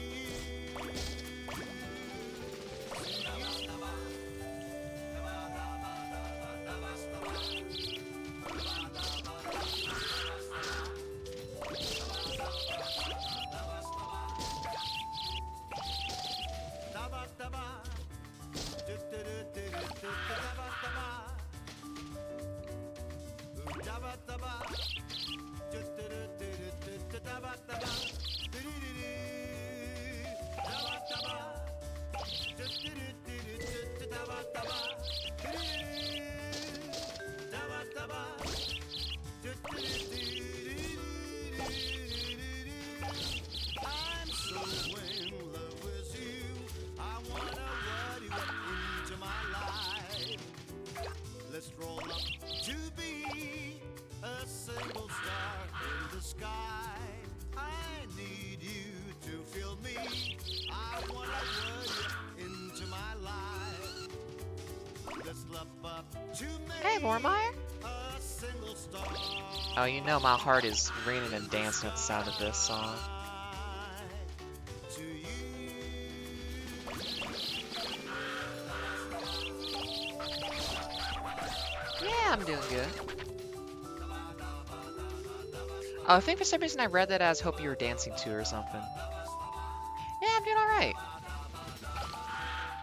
I'm so in love with you. I wanna word you into my life. Let's roll up to be a single star in the sky. I need you to feel me. Hey, Vormeyer. Oh, you know my heart is ringing and dancing at the sound of this song. Yeah, I'm doing good. Oh, I think for some reason I read that as hope you were dancing too or something. Yeah, I'm doing alright.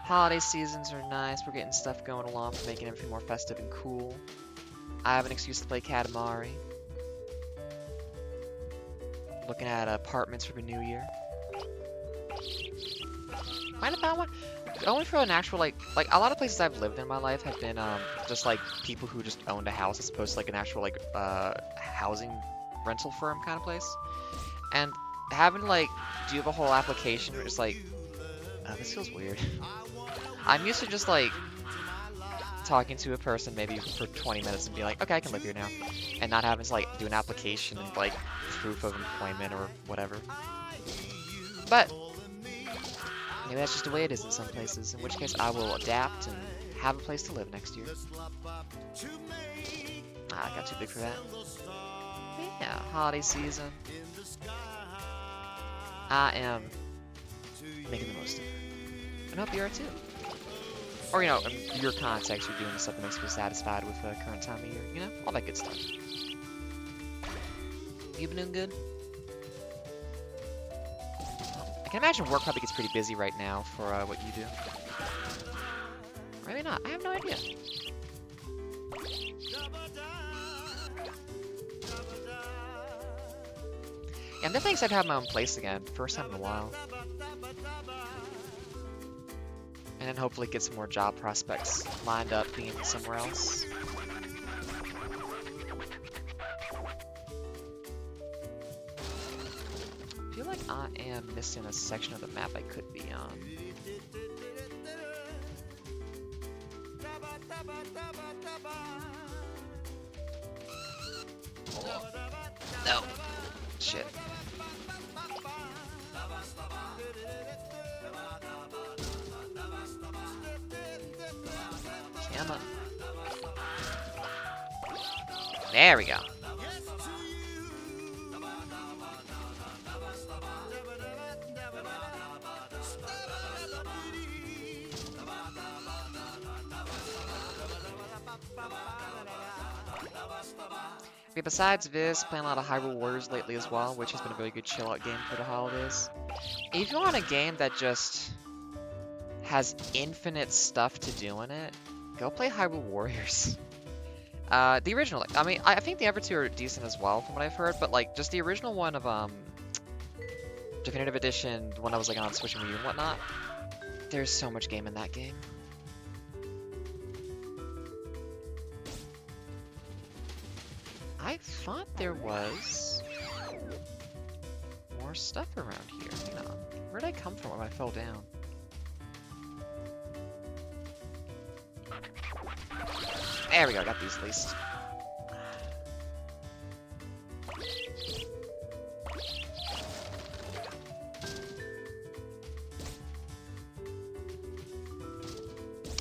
Holiday seasons are nice. We're getting stuff going along for making everything more festive and cool. I have an excuse to play Katamari. Looking at apartments for the new year. Might have found one. Only for an actual, like a lot of places I've lived in my life have been, just, like, people who just owned a house as opposed to, like, an actual, like, housing rental firm kind of place. And having, like, do the whole application, it's like, this feels weird. I'm used to just, like, talking to a person maybe for 20 minutes and be like, okay, I can live here now. And not having to, like, do an application and, like, proof of employment or whatever. But maybe that's just the way it is in some places, in which case I will adapt and have a place to live next year. Ah, I got too big for that. But yeah, holiday season. I am making the most of it. And I hope you are too. Or, you know, in your context, you're doing stuff that makes you satisfied with the current time of year. You know, all that good stuff. You been doing good? I can imagine work probably gets pretty busy right now for what you do. Maybe not. I have no idea. Yeah, I'm definitely excited to have my own place again. First time in a while. And then hopefully get some more job prospects lined up being somewhere else. I feel like I am missing a section of the map I could be on. No. Shit. Come on. There we go. Okay, besides this, playing a lot of Hyrule Warriors lately as well, which has been a really good chill-out game for the holidays. If you want a game that just has infinite stuff to do in it, go play Hyrule Warriors. The original, I mean, I think the other two are decent as well from what I've heard, but like, just the original one of, Definitive Edition, the one that was like on Switch and Wii U and whatnot, there's so much game in that game. I thought there was more stuff around here. Hang on. Where'd I come from when I fell down? There we go, got these at least.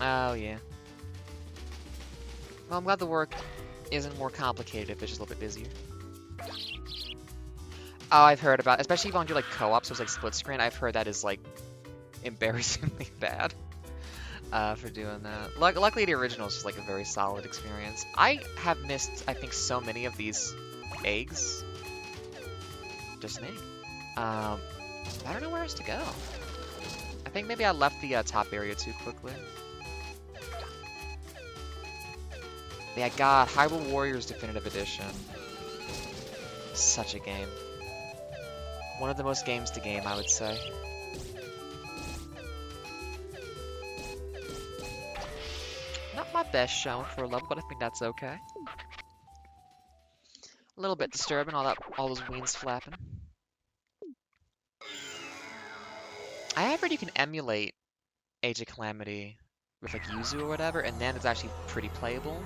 Oh, yeah. Well, I'm glad the work isn't more complicated if it's just a little bit busier. Oh, I've heard about, especially if you want to do like co-op, so it's like split screen, I've heard that is like embarrassingly bad for doing that. Luckily the original is just like a very solid experience. I have missed, I think, so many of these eggs. Just me. I don't know where else to go. I think maybe I left the top area too quickly. Yeah, God, Hyrule Warriors Definitive Edition. Such a game. One of the most games to game, I would say. Not my best showing for a level, but I think that's okay. A little bit disturbing, all those wings flapping. I have heard you can emulate Age of Calamity with like Yuzu or whatever, and then it's actually prety playable.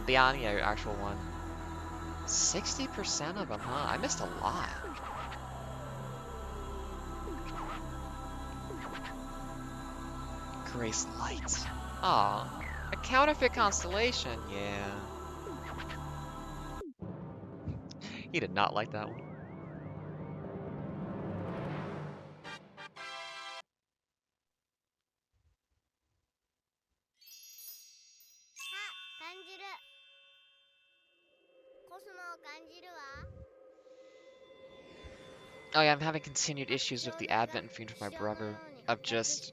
Beyond the actual one. 60% of them, huh? I missed a lot. Grace Light. Aw. A counterfeit constellation, yeah. He did not like that one. 感じるコスモを感じるわ Oh yeah, I'm having continued issues with the advent feed from my brother of just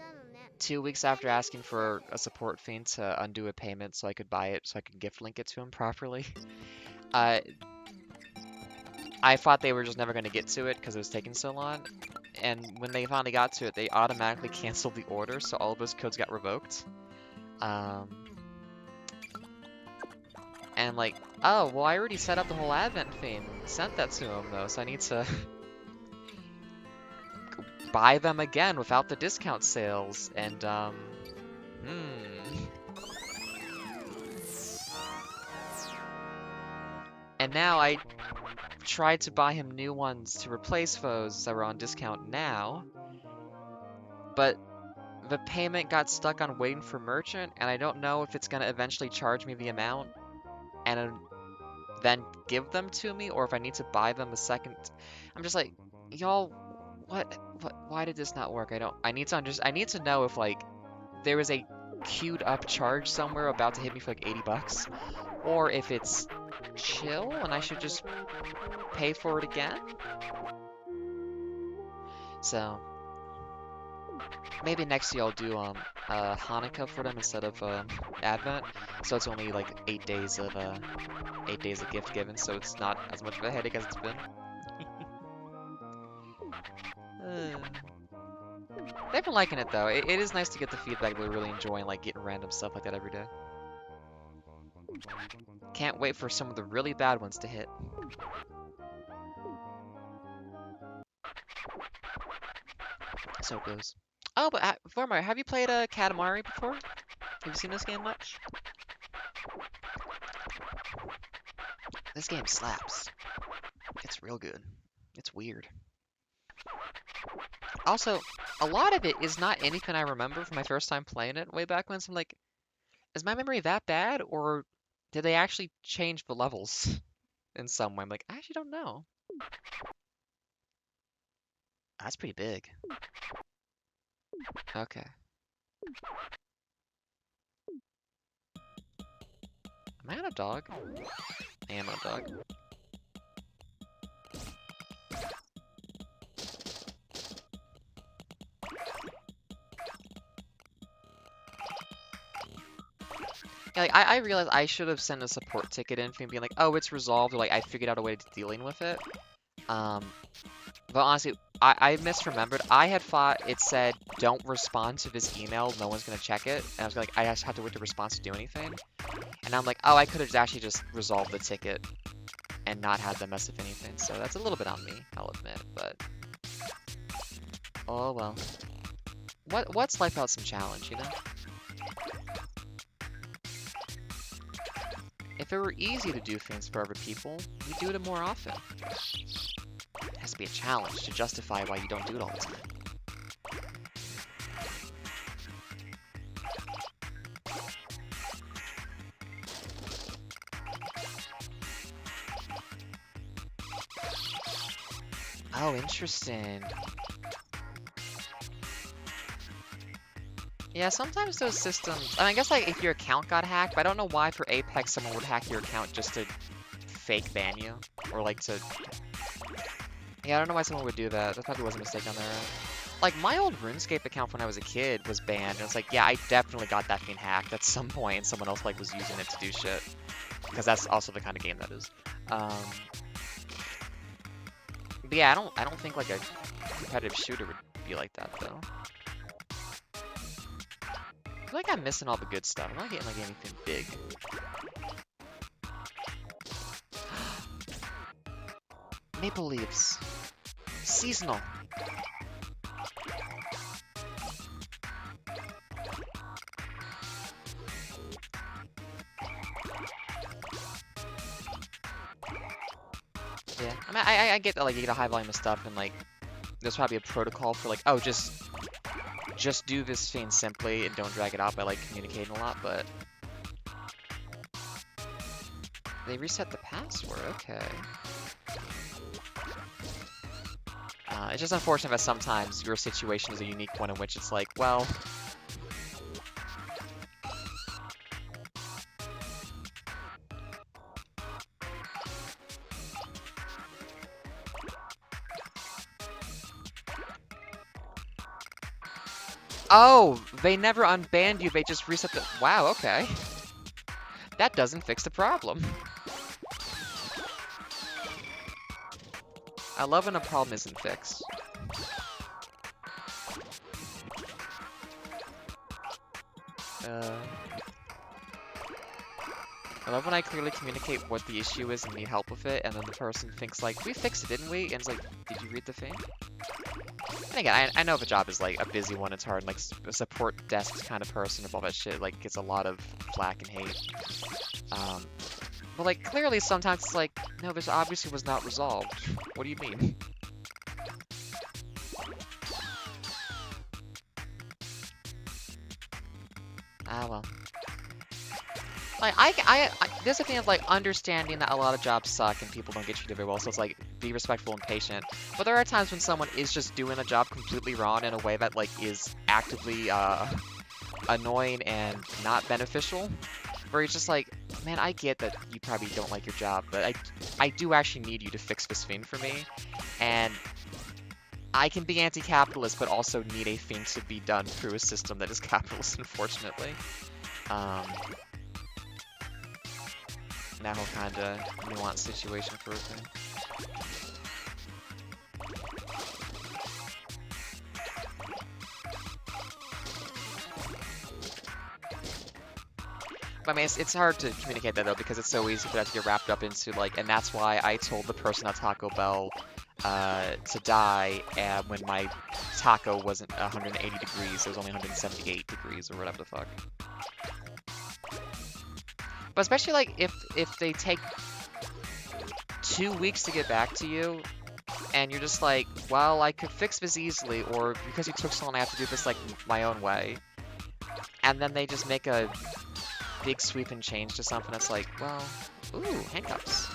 2 weeks after asking for a support fiend to undo a payment so I could buy it so I could gift link it to him properly. Uh, I thought they were just never going to get to it because it was taking so long. And when they finally got to it, they automatically canceled the order, so all of those codes got revoked. And like, oh, well, I already set up the whole advent thing. Sent that to him though, so I need to buy them again without the discount sales. And And now I tried to buy him new ones to replace those that were on discount now, but the payment got stuck on waiting for merchant, and I don't know if it's gonna eventually charge me the amount and then give them to me, or if I need to buy them a second. I'm just like, y'all, why did this not work? I need to know if like there is a queued up charge somewhere about to hit me for like 80 bucks, or if it's chill and I should just pay for it again. So maybe next year I'll do Hanukkah for them instead of Advent. So it's only like 8 days of gift giving, so it's not as much of a headache as it's been. They've been liking it though. It is nice to get the feedback they're really enjoying like getting random stuff like that every day. Can't wait for some of the really bad ones to hit. So it goes. Oh, but Vormar, have you played Katamari before? Have you seen this game much? This game slaps. It's real good. It's weird. Also, a lot of it is not anything I remember from my first time playing it way back when, so I'm like, is my memory that bad, or did they actually change the levels in some way? I'm like, I actually don't know. That's pretty big. Okay. Am I on a dog? I am on a dog. Yeah, like, I realized I should have sent a support ticket in for being like, oh, it's resolved, or like I figured out a way to dealing with it. But honestly, I misremembered. I had thought it said, don't respond to this email, no one's gonna check it. And I was like, I just have to wait the response to do anything. And I'm like, oh, I could have actually just resolved the ticket and not had them mess with anything. So that's a little bit on me, I'll admit, but oh well. What's life without some challenge, you know? If it were easy to do things for other people, we'd do it more often. It has to be a challenge to justify why you don't do it all the time. Oh, interesting. Yeah, sometimes those systems, I guess like if your account got hacked, but I don't know why for Apex someone would hack your account just to fake ban you, or like to, yeah, I don't know why someone would do that. That probably was a mistake on their end. Like my old RuneScape account when I was a kid was banned, and it's like, yeah, I definitely got that thing hacked at some point, and someone else like was using it to do shit, because that's also the kind of game that is. But yeah, I don't think like a competitive shooter would be like that though. I feel like I'm missing all the good stuff. I'm not getting like anything big. Maple leaves. Seasonal. Yeah, I mean, I get that like you get a high volume of stuff and like there's probably a protocol for like, oh, just do this thing simply and don't drag it out by like communicating a lot, but They reset the password, okay. It's just unfortunate that sometimes your situation is a unique one in which it's like, well... Oh! They never unbanned you, they just reset the... Wow, okay. That doesn't fix the problem. I love when a problem isn't fixed. I love when I clearly communicate what the issue is and need help with it, and then the person thinks like, we fixed it, didn't we? And it's like, did you read the thing? And again, I know if a job is like a busy one, it's hard, like a support desk kind of person with all that shit, like gets a lot of flack and hate. But like clearly sometimes it's like, no, this obviously was not resolved. What do you mean? Ah, well. Like, there's a thing of, like, understanding that a lot of jobs suck and people don't get treated very well, so it's like, be respectful and patient. But there are times when someone is just doing a job completely wrong in a way that, like, is actively, annoying and not beneficial. Where you're just like, man, I get that you probably don't like your job, but I do actually need you to fix this thing for me. And I can be anti-capitalist, but also need a thing to be done through a system that is capitalist, unfortunately. That whole kind of nuanced situation for a thing. But I mean, it's hard to communicate that though, because it's so easy for that to get wrapped up into like, and that's why I told the person at Taco Bell to die when my taco wasn't 180 degrees, it was only 178 degrees or whatever the fuck. But especially like if they take 2 weeks to get back to you, and you're just like, well, I could fix this easily, or because you took so long, I have to do this like my own way. And then they just make a big sweep and change to something that's like, well, ooh, handcuffs.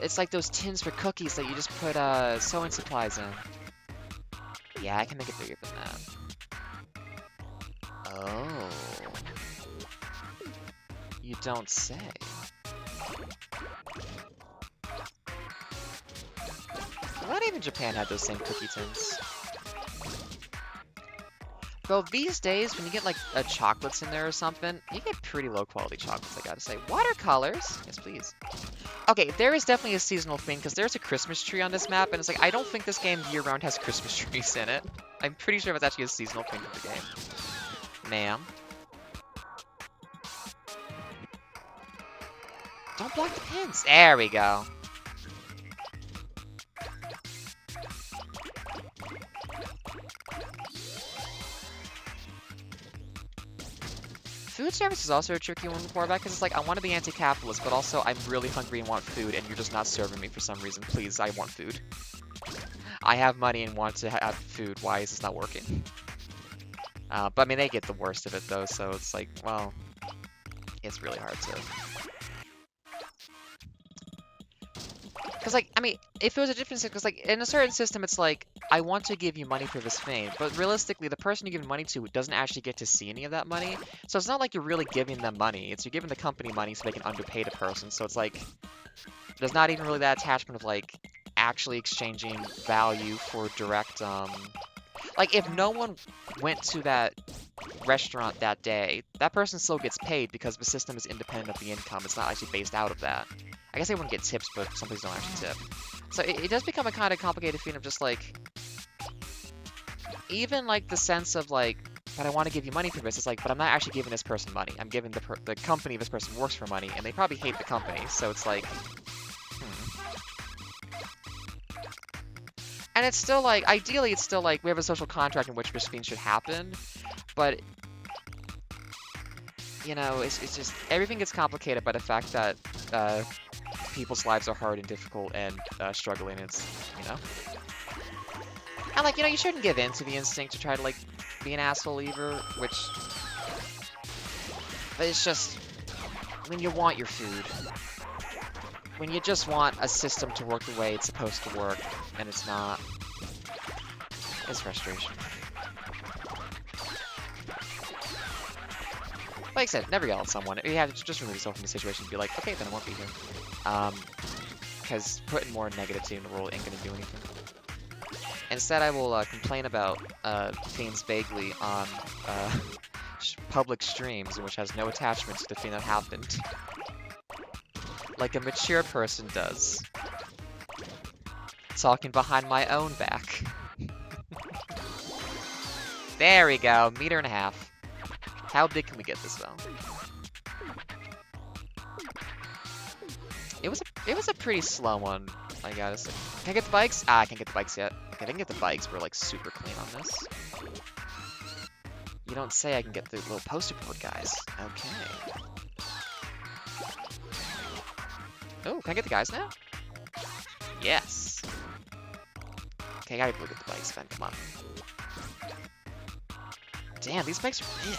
It's like those tins for cookies that you just put sewing supplies in. Yeah, I can make it bigger than that. Oh. You don't say. Not even Japan had those same cookie tins. Though these days, when you get like chocolates in there or something, you get pretty low quality chocolates, I gotta say. Watercolors? Yes, please. Okay, there is definitely a seasonal thing, because there's a Christmas tree on this map, and it's like, I don't think this game year-round has Christmas trees in it. I'm pretty sure it's actually a seasonal thing for the game. Ma'am. Don't block the pins. There we go. Food service is also a tricky one for that, because it's like, I want to be anti-capitalist, but also I'm really hungry and want food, and you're just not serving me for some reason. Please, I want food. I have money and want to have food. Why is this not working? But I mean, they get the worst of it though, so it's like, well, it's really hard to... Because, like, I mean, if it was a different system, because, like, in a certain system, it's like, I want to give you money for this thing, but realistically, the person you give money to doesn't actually get to see any of that money, so it's not like you're really giving them money, it's you're giving the company money so they can underpay the person, so it's like, there's not even really that attachment of, like, actually exchanging value for direct, like, if no one went to that restaurant that day, that person still gets paid because the system is independent of the income, it's not actually based out of that. I guess they wouldn't get tips, but some places don't actually tip. So it does become a kind of complicated feeling of just like, even like the sense of like, but I want to give you money for this. It's like, but I'm not actually giving this person money. I'm giving the company this person works for money, and they probably hate the company. So it's like, And it's still like, ideally, it's still like we have a social contract in which this thing should happen, but you know, it's just everything gets complicated by the fact that people's lives are hard and difficult and struggling. It's, you know, and like, you know, you shouldn't give in to the instinct to try to like be an asshole either, which But it's just when you want your food, when you just want a system to work the way it's supposed to work, and it's not, it's frustration. Like I said, never yell at someone. You have to just remove yourself from the situation and be like, okay, then I won't be here. Because putting more negativity in the world ain't gonna do anything. Instead, I will complain about things vaguely on public streams, which has no attachment to the thing that happened. Like a mature person does. Talking behind my own back. There we go, 1.5 meters. How big can we get this though? It was a pretty slow one, I gotta say. Can I get the bikes? Ah, I can't get the bikes yet. Okay, if I can get the bikes, we're like super clean on this. You don't say. I can get the little poster board guys. Okay. Oh, can I get the guys now? Yes. Okay, I gotta go get the bikes then, come on. Damn, these bikes are big.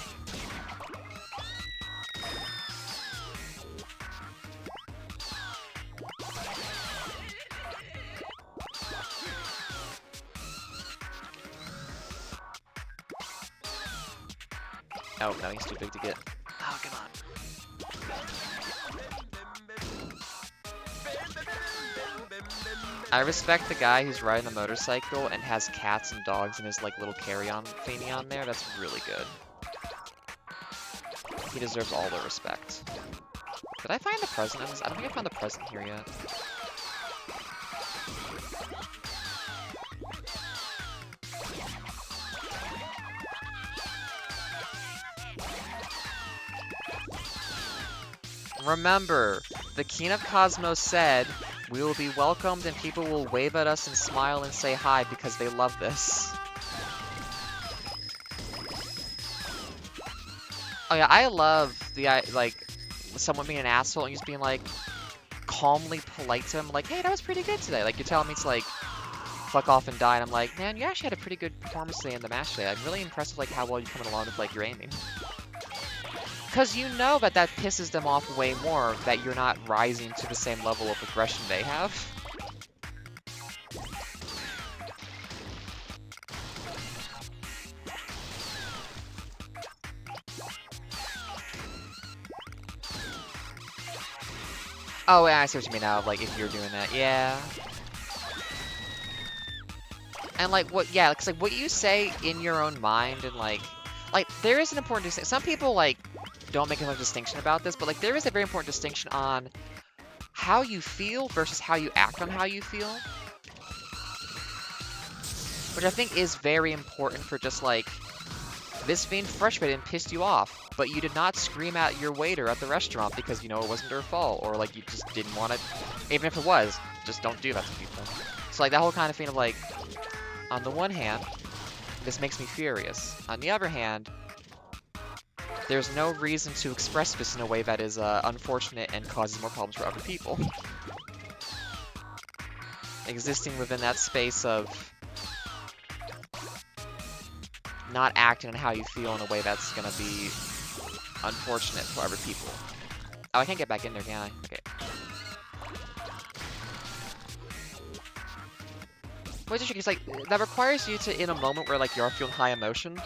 Oh, no, he's too big to get. Oh, come on. I respect the guy who's riding a motorcycle and has cats and dogs in his like little carry-on thingy on there. That's really good. He deserves all the respect. Did I find the present in this? I don't think I found the present here yet. Remember, the King of Cosmos said, we will be welcomed and people will wave at us and smile and say hi because they love this. Oh yeah, I love the, like, someone being an asshole and just being like, calmly polite to him, like, hey, that was pretty good today. Like, you're telling me to, like, fuck off and die, and I'm like, man, you actually had a pretty good performance today in the match today. I'm really impressed with, like, how well you're coming along with, like, your aiming. Because you know that that pisses them off way more, that you're not rising to the same level of aggression they have. Oh, yeah, I see what you mean now, like, if you're doing that, yeah. And, like, what, yeah, because, like, what you say in your own mind, and, like, there is an important distinction. Some people, like, don't make enough distinction about this, but, like, there is a very important distinction on how you feel versus how you act on how you feel. Which I think is very important for just, like, this being frustrated and pissed you off, but you did not scream at your waiter at the restaurant because, you know, it wasn't their fault, or, like, you just didn't want it. Even if it was, just don't do that to people. So, like, that whole kind of thing of, like, on the one hand, this makes me furious. On the other hand, there's no reason to express this in a way that is unfortunate and causes more problems for other people. Existing within that space of not acting on how you feel in a way that's gonna be unfortunate for other people. Oh, I can't get back in there, can I? Okay. Which is tricky, it's like, that requires you to, in a moment where, like, you're feeling high emotion,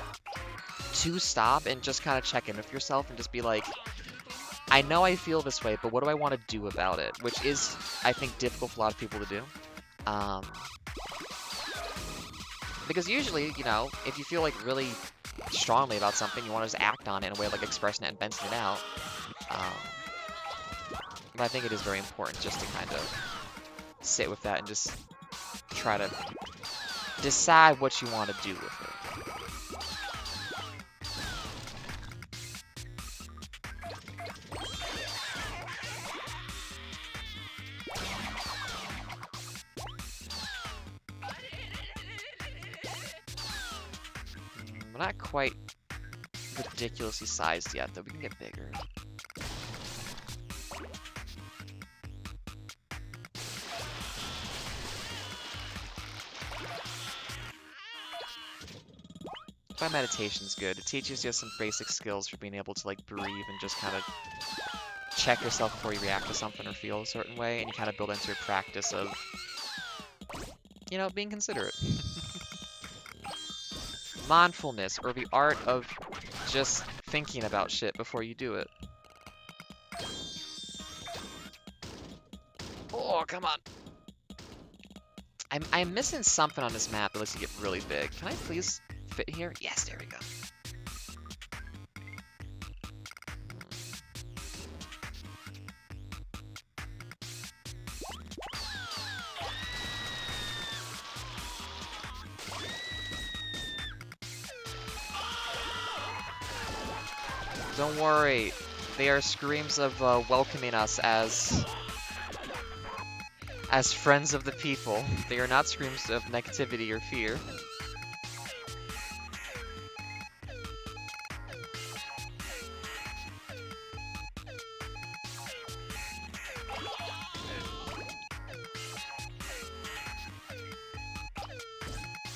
to stop and just kind of check in with yourself and just be like, I know I feel this way, but what do I want to do about it? Which is, I think, difficult for a lot of people to do. Because usually, you know, if you feel, like, really strongly about something, you want to just act on it in a way of, like, expressing it and venting it out. But I think it is very important just to kind of sit with that and just try to decide what you want to do with it. We're not quite ridiculously sized yet, though. We can get bigger. By meditation's good. It teaches you some basic skills for being able to like breathe and just kind of check yourself before you react to something or feel a certain way, and you kind of build into your practice of, being considerate. Mindfulness, or the art of just thinking about shit before you do it. Oh, come on. I'm missing something on this map that lets you get really big. Can I please fit here? Yes, there we go. Don't worry. They are screams of welcoming us as friends of the people. They are not screams of negativity or fear.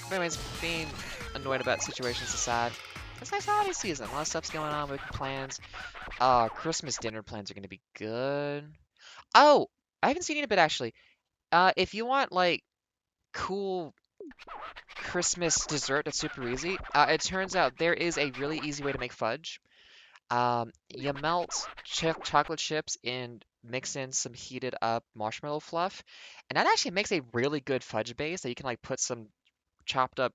But anyways, being annoyed about situations aside, it's a nice holiday season. A lot of stuff's going on with plans. Christmas dinner plans are gonna be good. Oh, I haven't seen it in a bit actually. If you want like cool Christmas dessert that's super easy, it turns out there is a really easy way to make fudge. You melt chocolate chips and mix in some heated up marshmallow fluff, and that actually makes a really good fudge base that you can like put some chopped up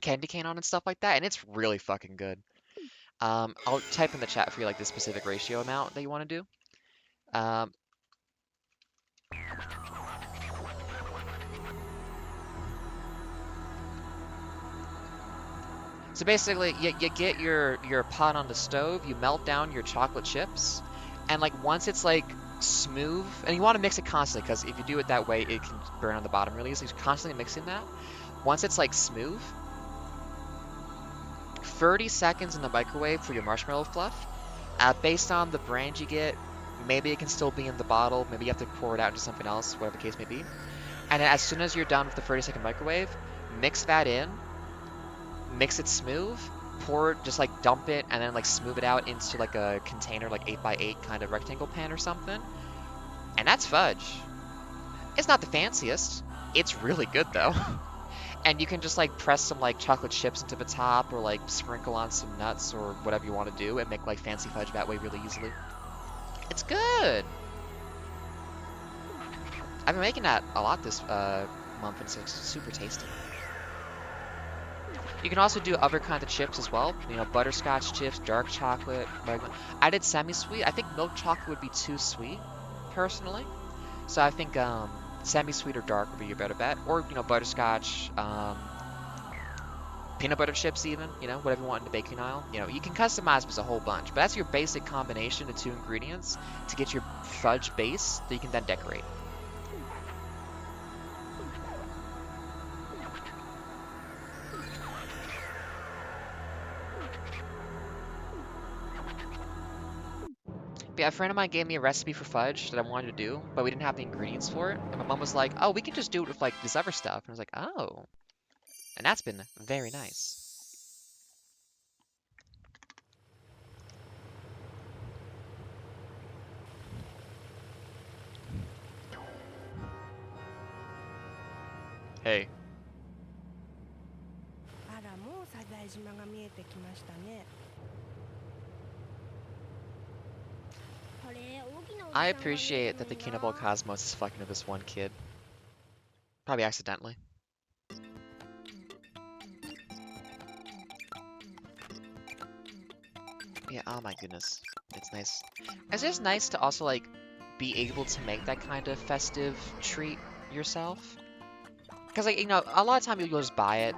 candy cane on and stuff like that, and it's really fucking good. I'll type in the chat for you like the specific ratio amount that you want to do. Um, so basically, you get your pot on the stove, you melt down your chocolate chips, and like once it's like smooth, and you want to mix it constantly because if you do it that way, it can burn on the bottom really easily. So you're constantly mixing that. Once it's like smooth, 30 seconds in the microwave for your marshmallow fluff. Based on the brand you get, maybe it can still be in the bottle. Maybe you have to pour it out into something else, whatever the case may be. And then as soon as you're done with the 30-second microwave, mix that in, mix it smooth, pour it, just like dump it, and then like smooth it out into like a container, like 8x8 kind of rectangle pan or something. And that's fudge. It's not the fanciest. It's really good though. And you can just like press some like chocolate chips into the top or like sprinkle on some nuts or whatever you want to do and make like fancy fudge that way really easily. It's good. I've been making that a lot this month and it's super tasty. You can also do other kinds of chips as well. Butterscotch chips, dark chocolate, regular. I did semi-sweet. I think milk chocolate would be too sweet, personally. So I think semi-sweet or dark would be your better bet. Or, butterscotch, peanut butter chips even, whatever you want in the baking aisle. You can customize as a whole bunch. But that's your basic combination of 2 ingredients to get your fudge base that you can then decorate. But yeah, a friend of mine gave me a recipe for fudge that I wanted to do, but we didn't have the ingredients for it. And my mom was like, "Oh, we can just do it with like this other stuff." And I was like, "Oh," and that's been very nice. Hey, あら、もうサザエ島が見えてきましたね。あれ大きなおじ I さんが見え appreciate た that の the に King of all な。 Cosmos is fucking with this one kid. Probably accidentally. Yeah, oh my goodness. It's nice. It's just nice to also, like, be able to make that kind of festive treat yourself. Because, like, a lot of time you'll just buy it,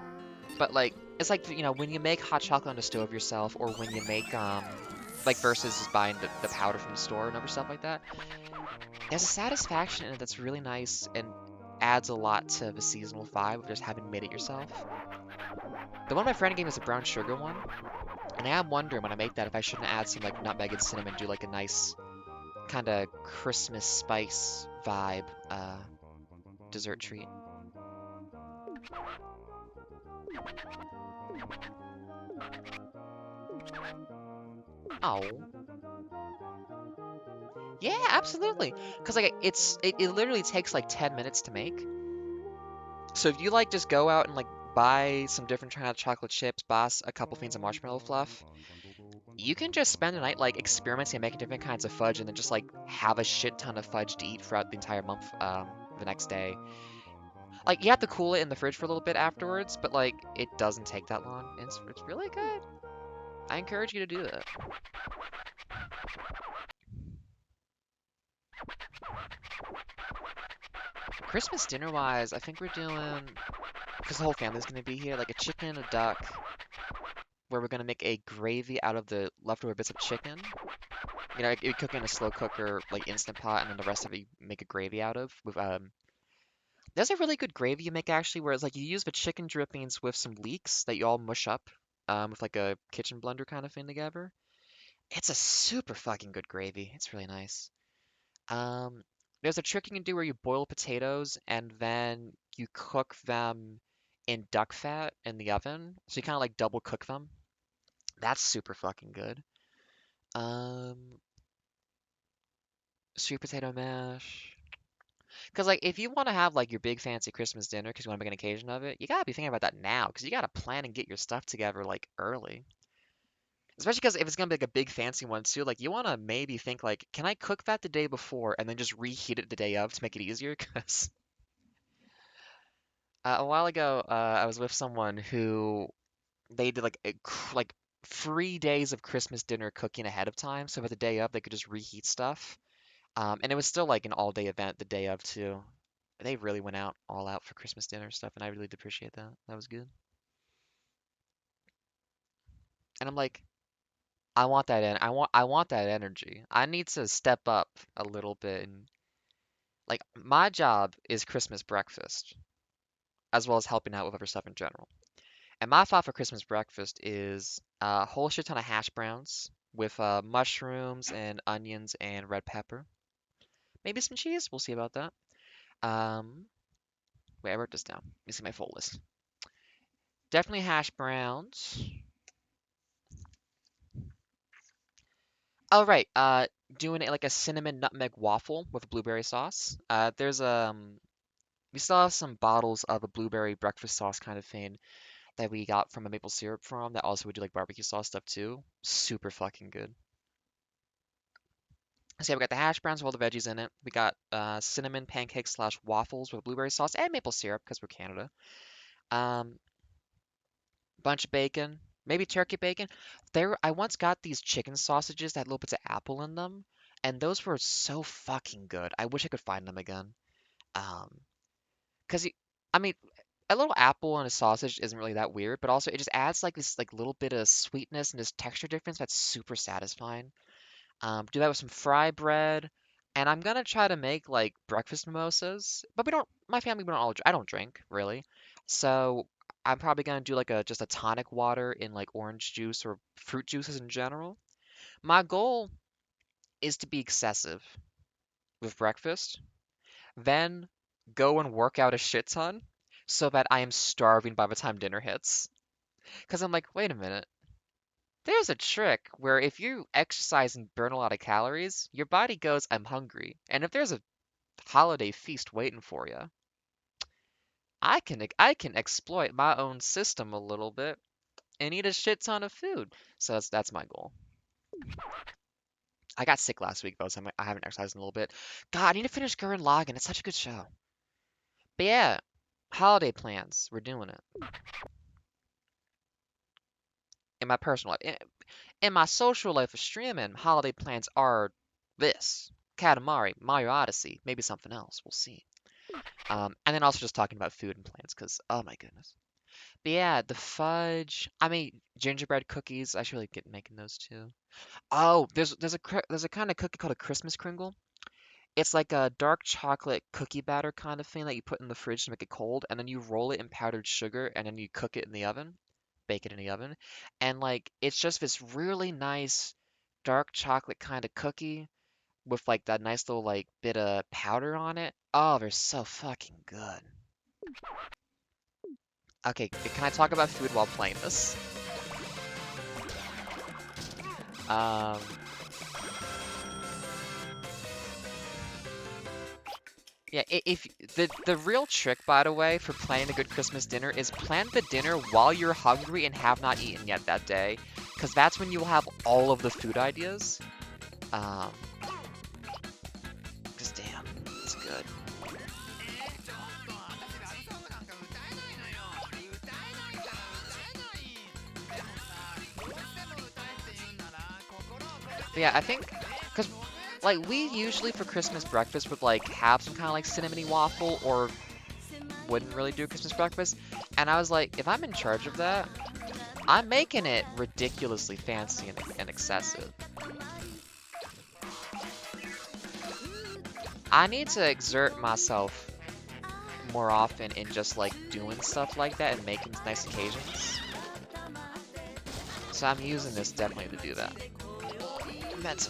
but, like, it's like, when you make hot chocolate on the stove yourself, or when you make, like, versus just buying the powder from the store and other stuff like that, there's a satisfaction in it that's really nice and adds a lot to the seasonal vibe of just having made it yourself. The one my friend gave me is a brown sugar one, and I am wondering when I make that if I shouldn't add some like nutmeg and cinnamon, do like a nice kind of Christmas spice vibe dessert treat. Oh, yeah, absolutely. Because like it literally takes like 10 minutes to make. So if you like just go out and like buy some different kind of chocolate chips, buy a couple things of marshmallow fluff, you can just spend a night like experimenting and making different kinds of fudge and then just like have a shit ton of fudge to eat throughout the entire month the next day. Like you have to cool it in the fridge for a little bit afterwards, but like it doesn't take that long. It's really good. I encourage you to do that. Christmas dinner wise, I think we're doing because the whole family's gonna be here, like a chicken, a duck, where we're gonna make a gravy out of the leftover bits of chicken. You know, you cook in a slow cooker, like instant pot, and then the rest of it you make a gravy out of. With there's a really good gravy you make actually, where it's like you use the chicken drippings with some leeks that you all mush up, with like a kitchen blender kind of thing together. It's a super fucking good gravy. It's really nice. Um, there's a trick you can do where you boil potatoes and then you cook them in duck fat in the oven. So you kind of like double cook them. That's super fucking good. Um, sweet potato mash. Because like if you want to have like your big fancy Christmas dinner because you want to make an occasion of it, you gotta be thinking about that now because you gotta plan and get your stuff together like early. Especially because if it's gonna be like a big fancy one too, like you wanna maybe think like, can I cook that the day before and then just reheat it the day of to make it easier? Because a while ago, I was with someone who they did like like 3 days of Christmas dinner cooking ahead of time, so for the day of they could just reheat stuff. And it was still like an all-day event the day of too. They really went out all out for Christmas dinner stuff, and I really did appreciate that. That was good. And I'm like, I want that energy. I need to step up a little bit and like my job is Christmas breakfast as well as helping out with other stuff in general. And my thought for Christmas breakfast is a whole shit ton of hash browns with mushrooms and onions and red pepper. Maybe some cheese. We'll see about that. Um, wait, I wrote this down. Let me see my full list. Definitely hash browns. Oh right, doing it like a cinnamon nutmeg waffle with blueberry sauce. We still have some bottles of a blueberry breakfast sauce kind of thing that we got from a maple syrup farm that also would do like barbecue sauce stuff too. Super fucking good. So yeah, we got the hash browns with all the veggies in it. We got cinnamon pancakes slash waffles with blueberry sauce and maple syrup because we're Canada. Um, bunch of bacon, maybe turkey bacon. I once got these chicken sausages that had little bits of apple in them, and those were so fucking good. I wish I could find them again. Um, because I mean, a little apple on a sausage isn't really that weird, but also it just adds like this like little bit of sweetness and this texture difference that's super satisfying. Do that with some fry bread, and I'm gonna try to make like breakfast mimosas. But we don't. My family we don't all. I don't drink really, so I'm probably gonna do like a just a tonic water in like orange juice or fruit juices in general. My goal is to be excessive with breakfast, then go and work out a shit ton so that I am starving by the time dinner hits. Because I'm like, wait a minute. There's a trick where if you exercise and burn a lot of calories, your body goes, I'm hungry. And if there's a holiday feast waiting for you, I can exploit my own system a little bit and eat a shit ton of food. So that's my goal. I got sick last week though, so I haven't exercised in a little bit. God, I need to finish Gurren Lagann. It's such a good show. But yeah, holiday plans. We're doing it. In my personal life. In my social life of streaming, holiday plans are this. Katamari, Mario Odyssey, maybe something else. We'll see. And then also just talking about food and plans, because oh my goodness. But yeah, the fudge. I mean, gingerbread cookies. I should really get making those too. Oh, there's a kind of cookie called a Christmas Kringle. It's like a dark chocolate cookie batter kind of thing that you put in the fridge to make it cold, and then you roll it in powdered sugar, and then you cook it in the oven, bake it in the oven, and like it's just this really nice dark chocolate kind of cookie with like that nice little like bit of powder on it. Oh, they're so fucking good. Okay, can I talk about food while playing this? Um, yeah, if the real trick, by the way, for planning a good Christmas dinner is plan the dinner while you're hungry and have not eaten yet that day, because that's when you will have all of the food ideas. Um, Just damn, it's good. But yeah, I think, because like we usually for Christmas breakfast would like have some kind of like cinnamony waffle or wouldn't really do Christmas breakfast. And I was like, if I'm in charge of that, I'm making it ridiculously fancy and excessive. I need to exert myself more often in just like doing stuff like that and making nice occasions. So I'm using this definitely to do that. That's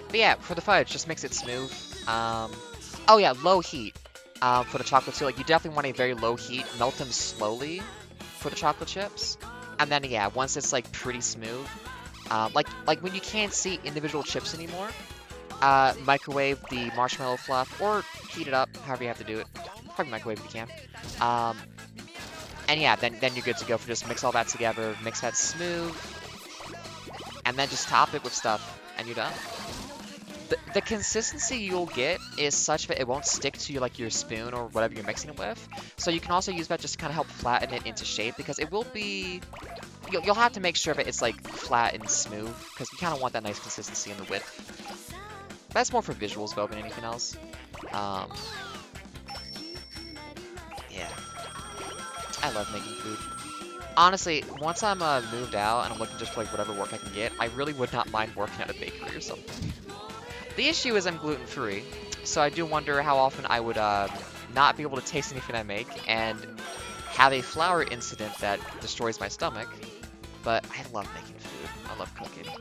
But yeah, for the fudge, just makes it smooth. Oh yeah, low heat for the chocolate too. Like you definitely want a very low heat. Melt them slowly for the chocolate chips, and then yeah, once it's like pretty smooth, like when you can't see individual chips anymore, microwave the marshmallow fluff or heat it up, however you have to do it. Probably microwave if you can. Um, and yeah, then you're good to go for just mix all that together, mix that smooth, and then just top it with stuff, and you're done. The consistency you'll get is such that it won't stick to like your spoon or whatever you're mixing it with. So you can also use that just to kind of help flatten it into shape because it will be. You'll have to make sure that it's like flat and smooth because you kind of want that nice consistency in the width. That's more for visuals though than anything else. Yeah, I love making food. Honestly, once I'm moved out and I'm looking just for like whatever work I can get, I really would not mind working at a bakery or something. The issue is I'm gluten-free, so I do wonder how often I would not be able to taste anything I make and have a flour incident that destroys my stomach. But I love making food. I love cooking.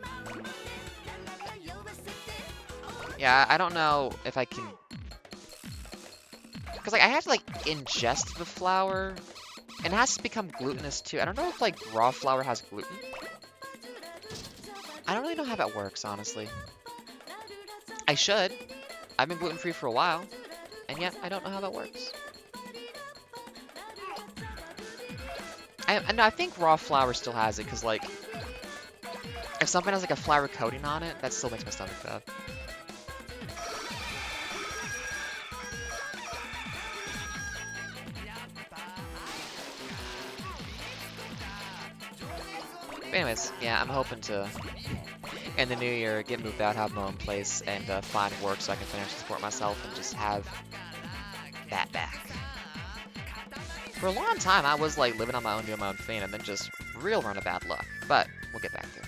Yeah, I don't know if I can... Because like I have to like ingest the flour, and it has to become glutinous too. I don't know if like raw flour has gluten. I don't really know how that works, honestly. I should. I've been gluten-free for a while, and yet I don't know how that works. I think raw flour still has it, because, like, if something has, like, a flour coating on it, that still makes my stomach bad. But anyways, yeah, I'm hoping to, in the new year, get moved out, have my own place, and find work so I can financially support myself and just have that back. For a long time, I was like living on my own, doing my own thing, and then just real run of bad luck. But we'll get back there.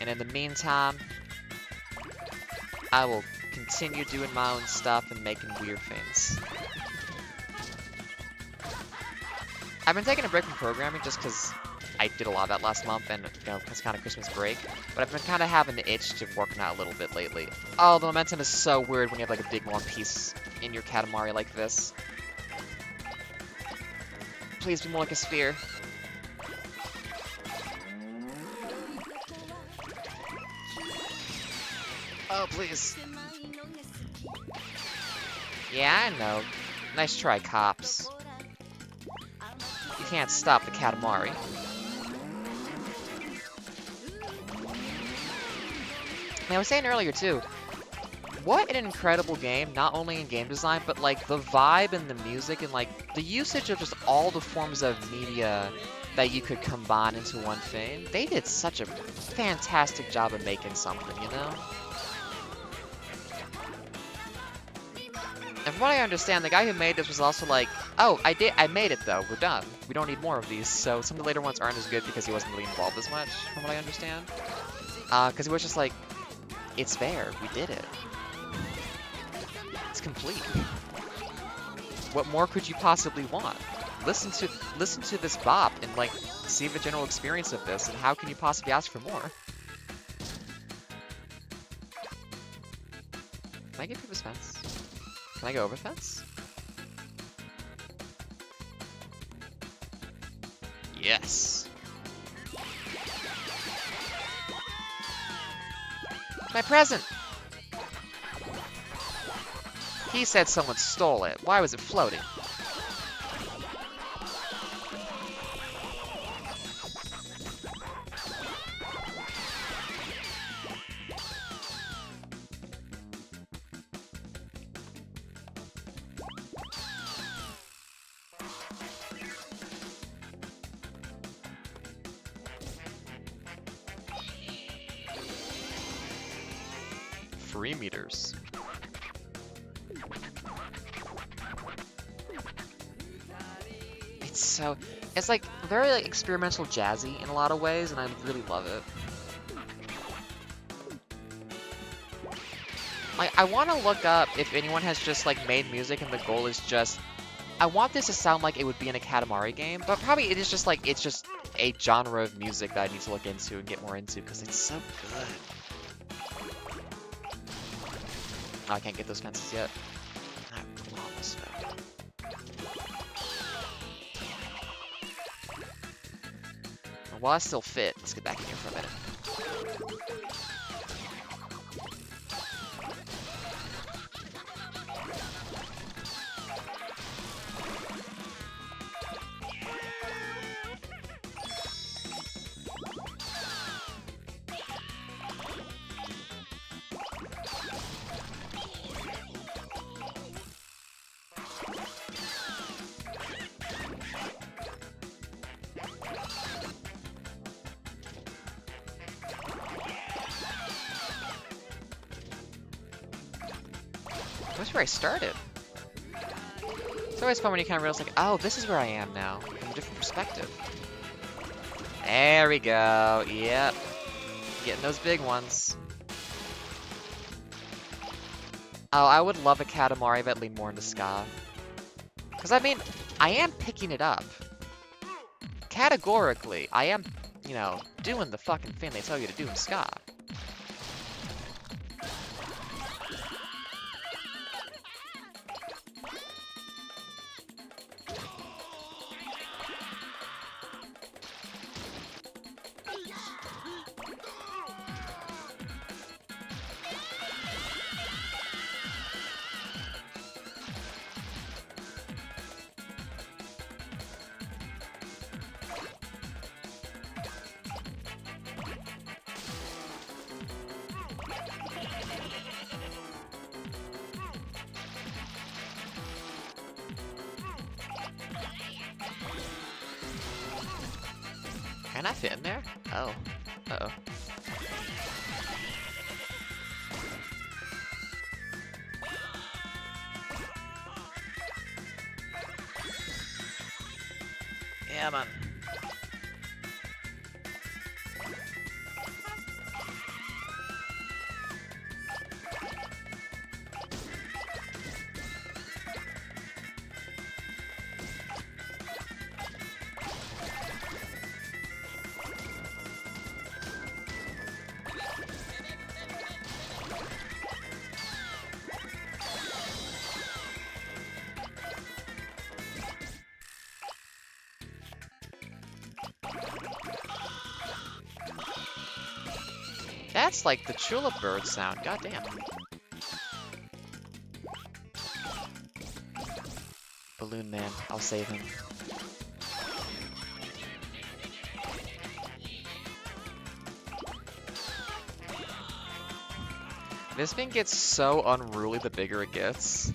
And in the meantime, I will continue doing my own stuff and making weird things. I've been taking a break from programming just because I did a lot of that last month and, you know, it's kind of Christmas break. But I've been kind of having the itch to working out a little bit lately. Oh, the momentum is so weird when you have like a big long piece in your Katamari like this. Please be more like a sphere. Oh, please. Yeah, I know. Nice try, cops. You can't stop the Katamari. And I was saying earlier, too, what an incredible game, not only in game design, but, like, the vibe and the music and, like, the usage of just all the forms of media that you could combine into one thing. They did such a fantastic job of making something, you know? And from what I understand, the guy who made this was also like, oh, I made it though, we're done. We don't need more of these. So some of the later ones aren't as good because he wasn't really involved as much, from what I understand. Because he was just like, it's there, we did it. It's complete. What more could you possibly want? Listen to this bop and like see the general experience of this, and how can you possibly ask for more? Can I get through this fence? Can I go over the fence? Yes. My present! He said someone stole it. Why was it floating? Free meters. It's like very like experimental jazzy in a lot of ways, and I really love it. Like, I want to look up if anyone has just like made music and the goal is just, I want this to sound like it would be in a Katamari game, but probably it is just like, it's just a genre of music that I need to look into and get more into because it's so good. Oh, I can't get those fences yet. I'm almost there. While I still fit, let's get back in here for a minute. That's where I started. It's always fun when you kind of realize, like, oh, this is where I am now, from a different perspective. There we go. Yep. Getting those big ones. Oh, I would love a Katamari that leaned more into ska. Because, I mean, I am picking it up. Categorically, I am, you know, doing the fucking thing they tell you to do in ska. Can I fit in there? Oh. Uh-oh. Yeah, man. That's like the tulip bird sound, goddamn. Balloon Man, I'll save him. This thing gets so unruly the bigger it gets.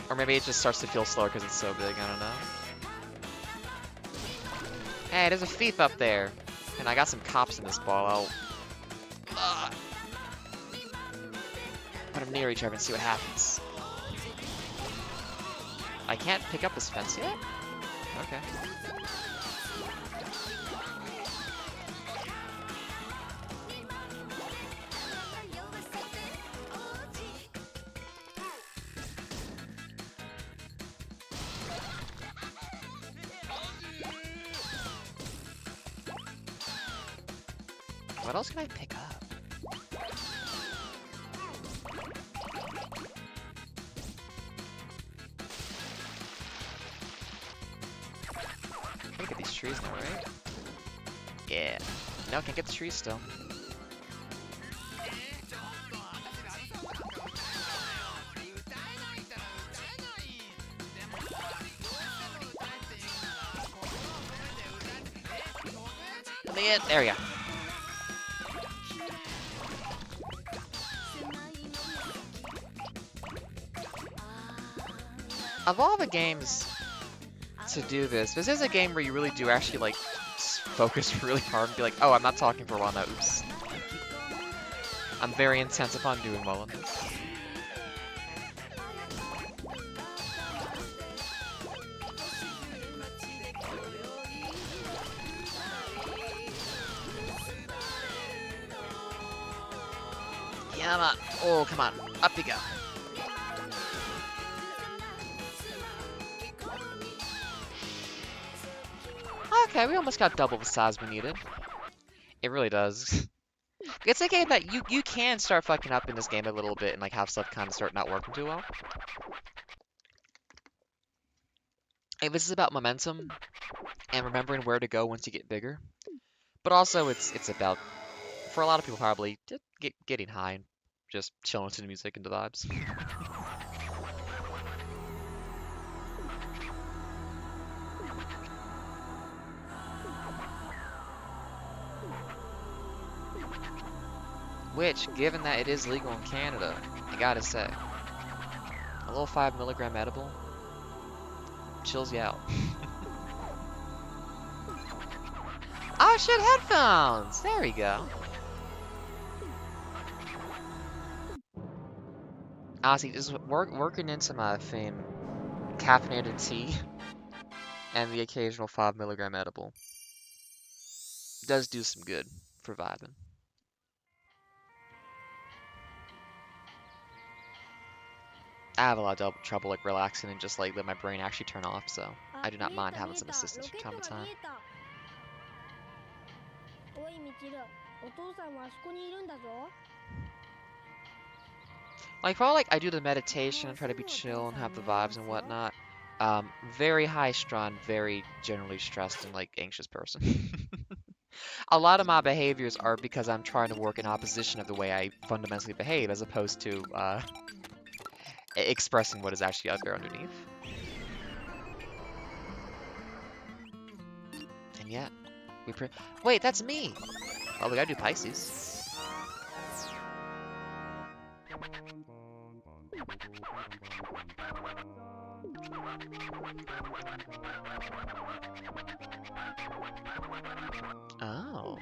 Or maybe it just starts to feel slower because it's so big, I don't know. Hey, there's a thief up there. And I got some cops in this ball. I'll put them near each other and see what happens. I can't pick up this fence yet? Okay. What else can I pick up? I can get these trees now, right? Yeah. No, can't get the trees still. There we go. Of all the games to do this is a game where you really do actually like focus really hard and be like, oh, I'm not talking for a while now. Oops. I'm very intent upon doing well on this. Come on. Oh, come on. Up you go. Okay, we almost got double the size we needed. It really does. It's a game that you can start fucking up in this game a little bit and like have stuff kind of start not working too well. And this is about momentum and remembering where to go once you get bigger. But also it's about, for a lot of people probably, just getting high and just chilling to the music and the vibes. Which, given that it is legal in Canada, I gotta say, a little 5 milligram edible chills you out. Oh shit, headphones! There we go. Honestly, just working into my theme, caffeinated tea and the occasional 5 milligram edible does do some good for vibing. I have a lot of trouble like relaxing and just like let my brain actually turn off, so I do not mind having some assistance from time to time. おいみちる、お父さんはあそこにいるんだぞ。 Like while like I do the meditation and try to be chill and have the vibes and whatnot, very high strung, very generally stressed and like anxious person. A lot of my behaviors are because I'm trying to work in opposition of the way I fundamentally behave, as opposed to expressing what is actually out there underneath. And yet, wait, that's me! Oh, we gotta do Pisces. Oh.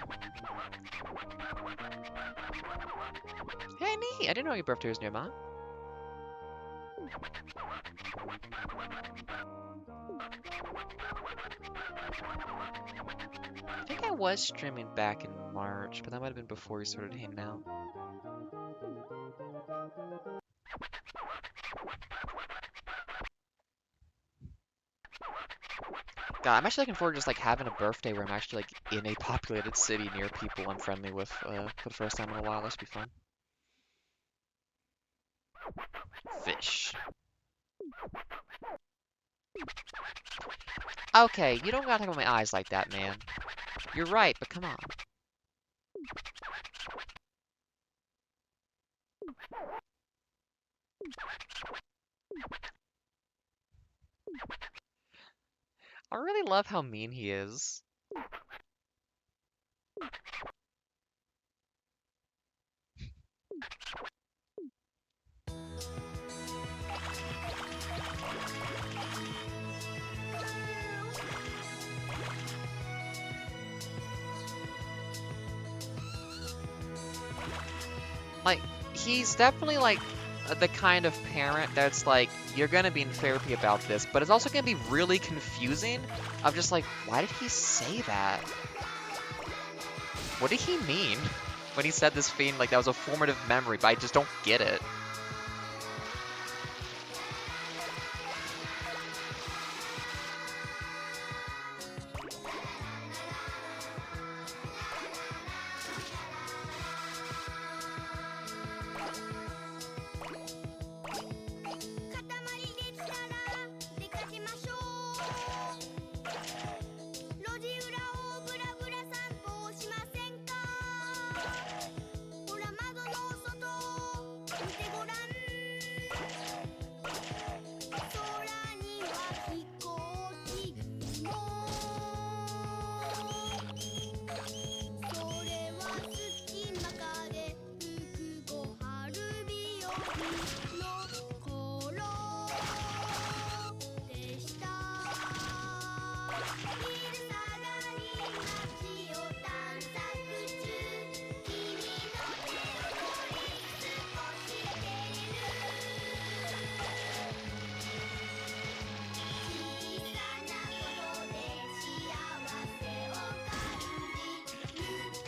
Hey, neat! I didn't know your birthday was nearby. I think I was streaming back in March, but that might have been before you started hanging out. God, I'm actually looking forward to just like having a birthday where I'm actually like in a populated city near people I'm friendly with for the first time in a while. That should be fun. Fish. Okay, you don't gotta talk about my eyes like that, man. You're right, but come on. I really love how mean he is. Like, he's definitely like the kind of parent that's like, you're gonna be in therapy about this, but it's also gonna be really confusing of just like, why did he say that? What did he mean when he said this thing like that was a formative memory, but I just don't get it.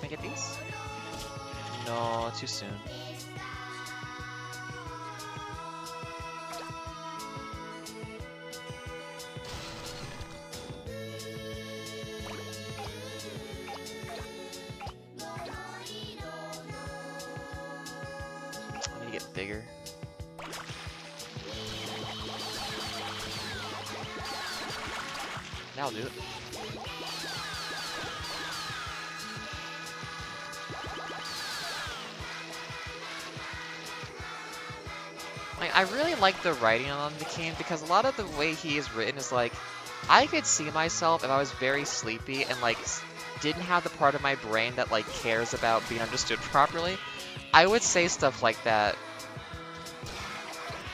Can I get these? No, too soon. I need to get bigger. That'll do it. Like, I really like the writing on the game because a lot of the way he is written is like, I could see myself if I was very sleepy and like didn't have the part of my brain that like cares about being understood properly. I would say stuff like that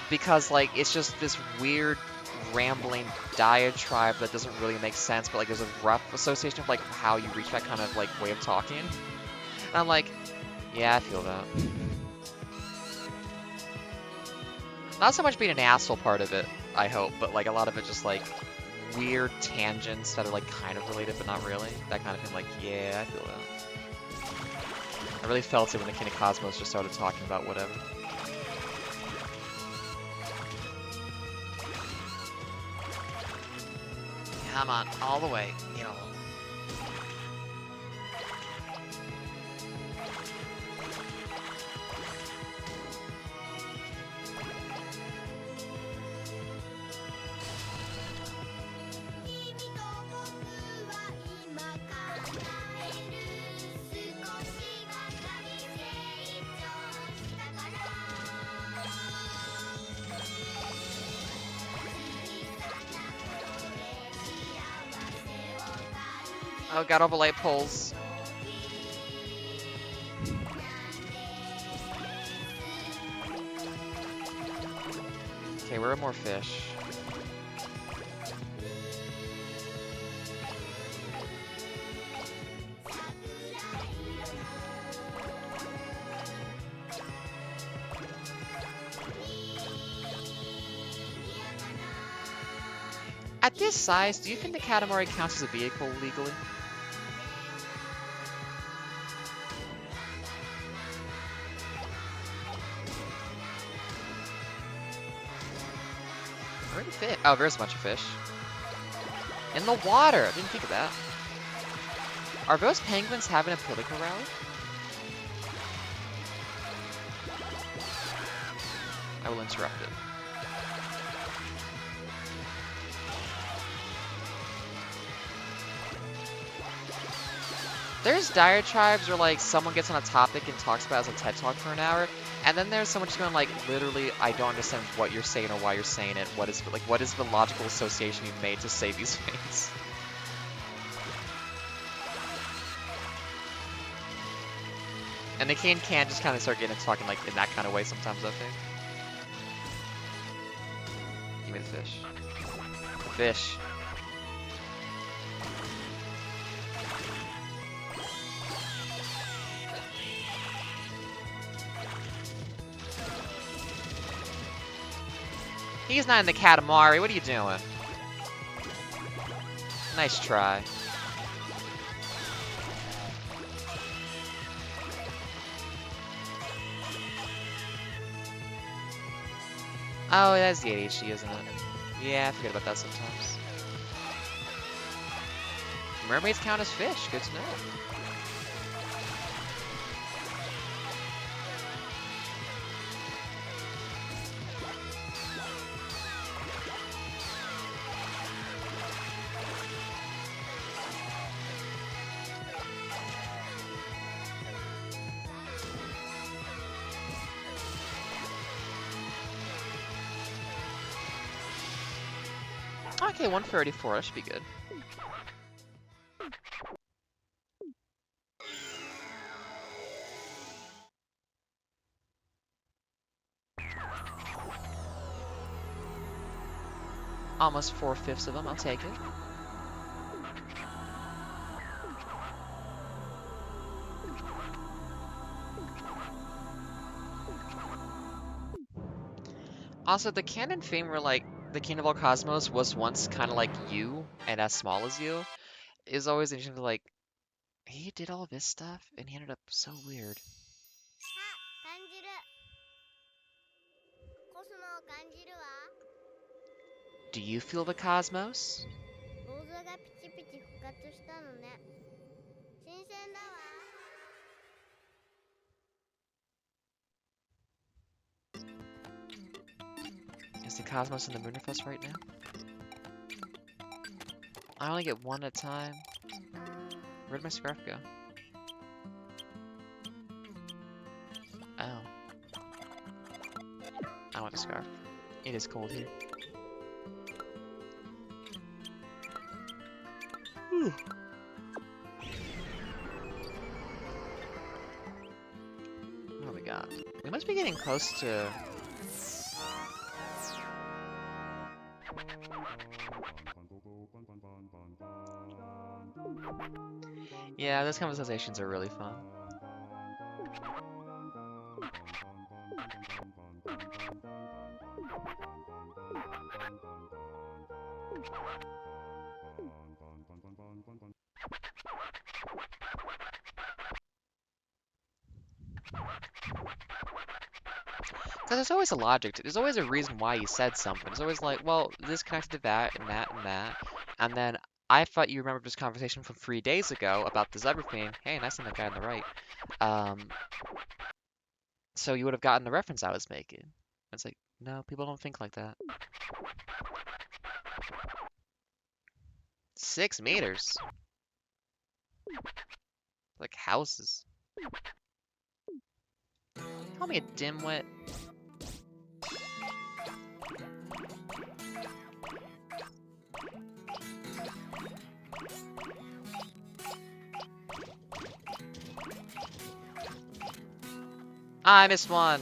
because like it's just this weird rambling diatribe that doesn't really make sense, but like there's a rough association of like how you reach that kind of like way of talking. And I'm like, yeah, I feel that. Not so much being an asshole part of it, I hope, but like a lot of it just like weird tangents that are like kind of related but not really. That kind of thing, like, yeah, I feel that. I really felt it when the King of Cosmos just started talking about whatever. Come on, all the way, you know. Oh, got all the light poles. Okay, where are more fish? At this size, do you think the Katamari counts as a vehicle legally? Where did fit? Oh, there's a bunch of fish. In the water! I didn't think of that. Are those penguins having a political rally? I will interrupt it. There's diatribes where like someone gets on a topic and talks about it as a TED talk for an hour, and then there's someone just going like, literally, I don't understand what you're saying or why you're saying it. What is the logical association you've made to say these things? And the king can just kind of start getting talking like in that kind of way sometimes, I think. Give me the fish. Fish. He's not in the Katamari. What are you doing? Nice try. Oh, that's the ADHD, isn't it? Yeah, I forget about that sometimes. Mermaids count as fish. Good to know. Okay, 134. That should be good. Almost 4/5 of them. I'll take it. Also, the canon theme where like the King of all Cosmos was once kind of like you and as small as you is always interesting. To, like He did all this stuff, and he ended up so weird. 感じるコスモを感じるわ Do you feel the cosmos? 銅像がピチピチ復活したのね新鮮だわ Is the cosmos in the moon with us right now? I only get one at a time. Where'd my scarf go? Oh. I want the scarf. It is cold here. Whew. What do we got? We must be getting close to... Yeah, those conversations are really fun. Because there's always a logic to, there's always a reason why you said something. It's always like, well, this connected to that and that and that. And then I thought you remembered this conversation from 3 days ago about this other thing. Hey, nice on the guy on the right. So you would have gotten the reference I was making. It's like, no, people don't think like that. 6 meters. Like houses. Call me a dimwit. I missed one.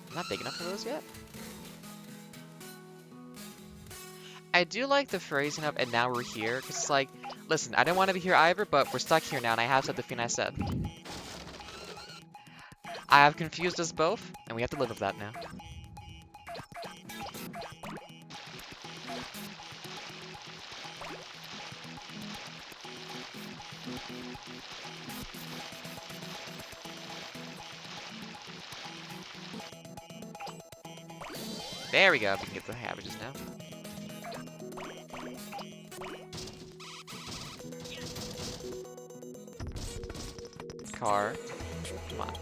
I'm not big enough for those yet. I do like the phrasing of, and now we're here, because it's like, listen, I didn't want to be here either, but we're stuck here now, and I have said the thing I said. I have confused us both, and we have to live with that now. There we go, we can get the averages now. Car. Come on.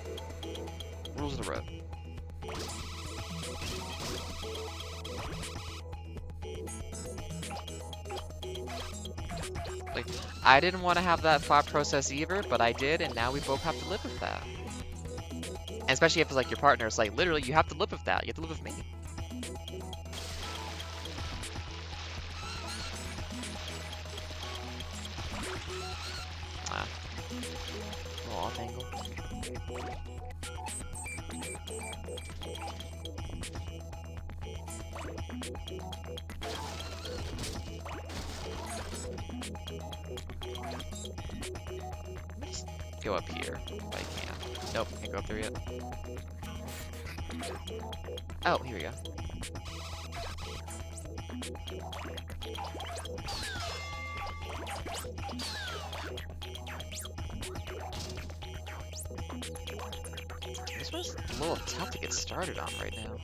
Rules of the road. Like, I didn't want to have that thought process either, but I did, and now we both have to live with that. And especially if it's like your partner, it's like, literally, you have to live with that. You have to live with me. Ah. A little off angle. Let's go up here if I can. Nope, can't go up there yet. Oh, here we go. This was a little tough to get started on right now.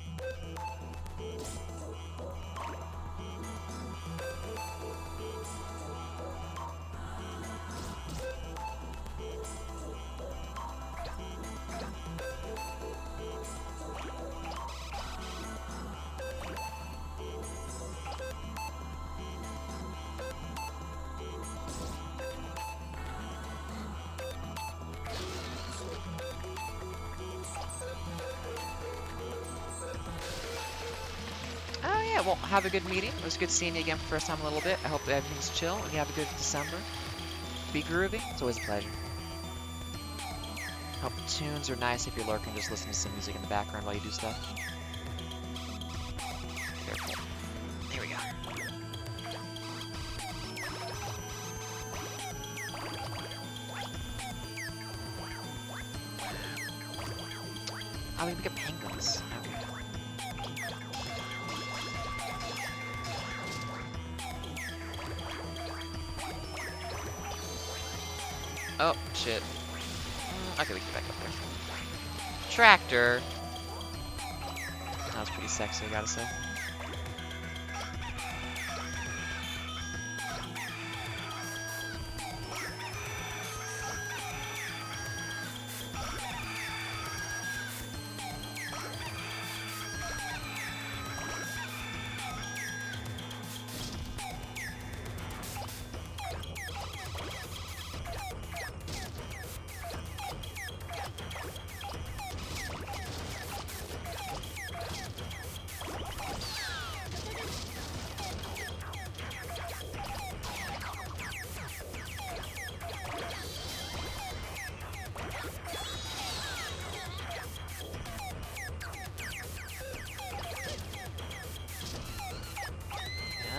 Oh yeah, well, have a good meeting. It was good seeing you again for the first time in a little bit. I hope everything's chill and you have a good December. Be groovy. It's always a pleasure. Hope the tunes are nice if you're lurking, just listening to some music in the background while you do stuff. Careful. Here we go. Oh, we can get penguins. Okay. Oh, shit. Okay, we can get back up there. Tractor. That was pretty sexy, I gotta say.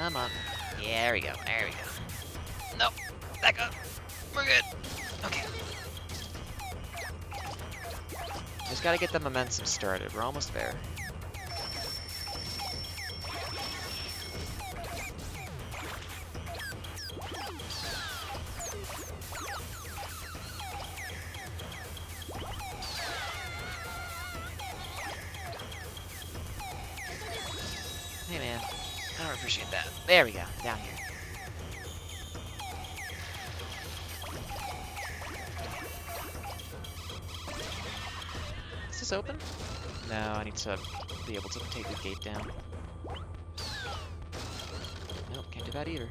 Come on. Yeah, there we go. There we go. Nope. Back up. We're good. Okay. Just gotta get the momentum started. We're almost there. Hey, man. I don't appreciate that. There we go. Down here. Is this open? No, I need to be able to take the gate down. Nope, can't do that either.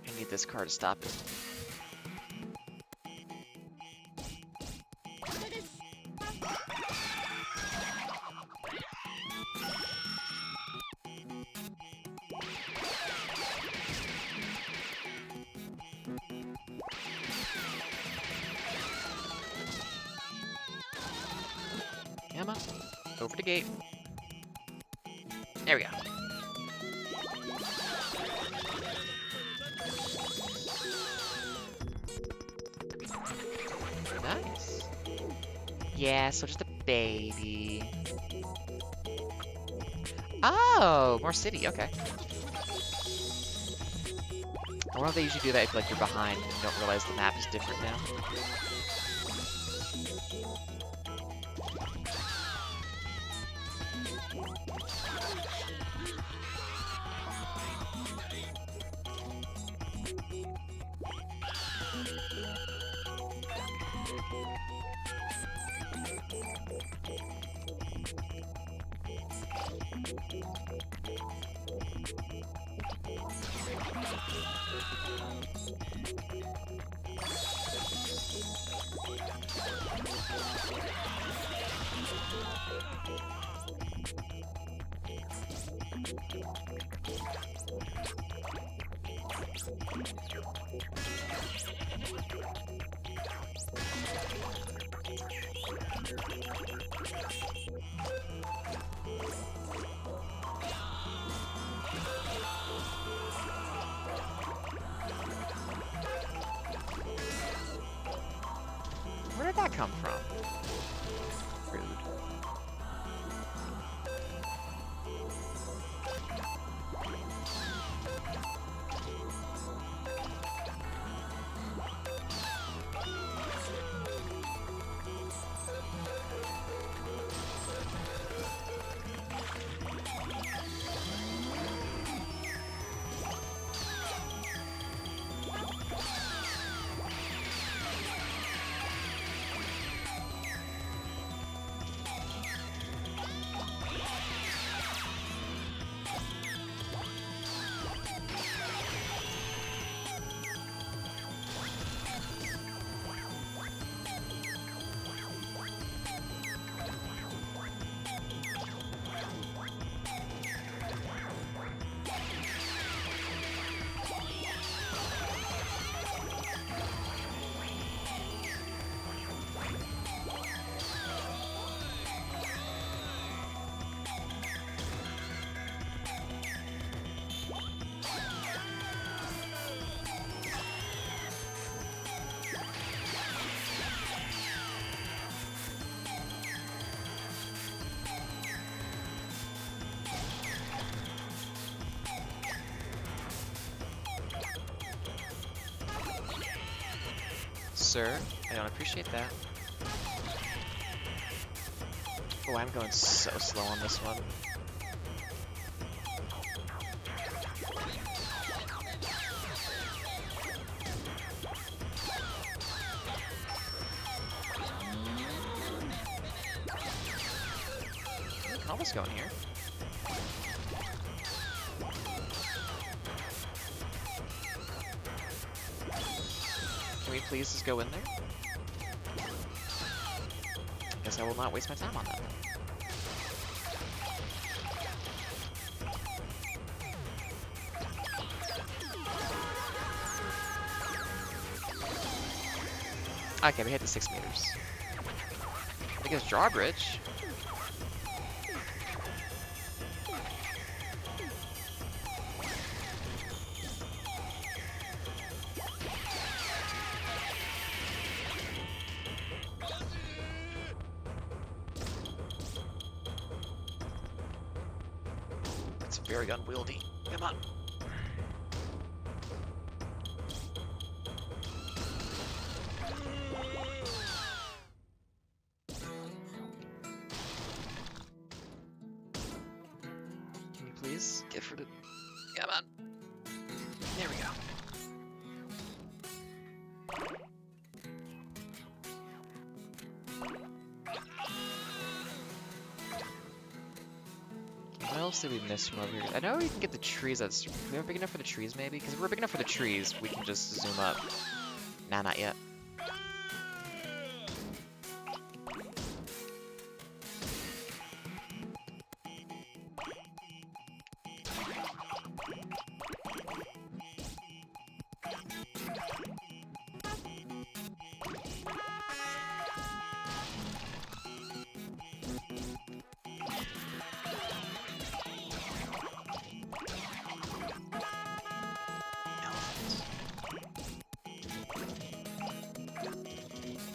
I need this car to stop it. Come on. Over the gate. There we go. Nice. Yeah, so just a baby. Oh, more city, okay. I wonder if they usually do that if like you're behind and you don't realize the map is different now. Where did that come from? Rude. sir. I don't appreciate that. Oh, I'm going so slow on this one. We can almost go in here. Can we please just go in there? Guess I will not waste my time on that. Okay, we hit the 6 meters. I guess drawbridge. It's very unwieldy. Come on. Can you please get for the... Come on. There we go. What else did we miss from over here? I know we can get the trees. That's... We are big enough for the trees, maybe? Because if we're big enough for the trees, we can just zoom up. Nah, not yet.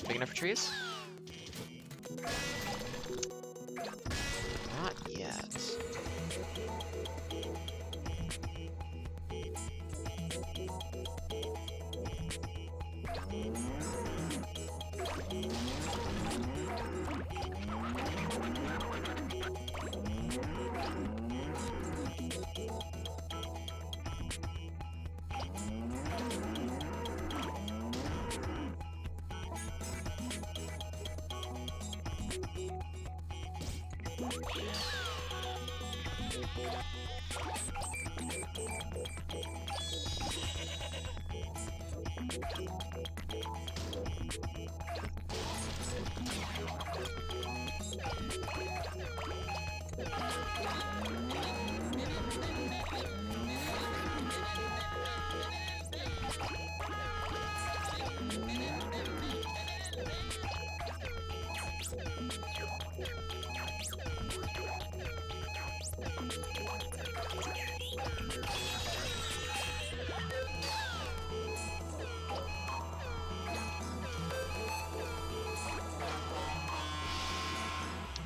Big enough for trees? Not yet.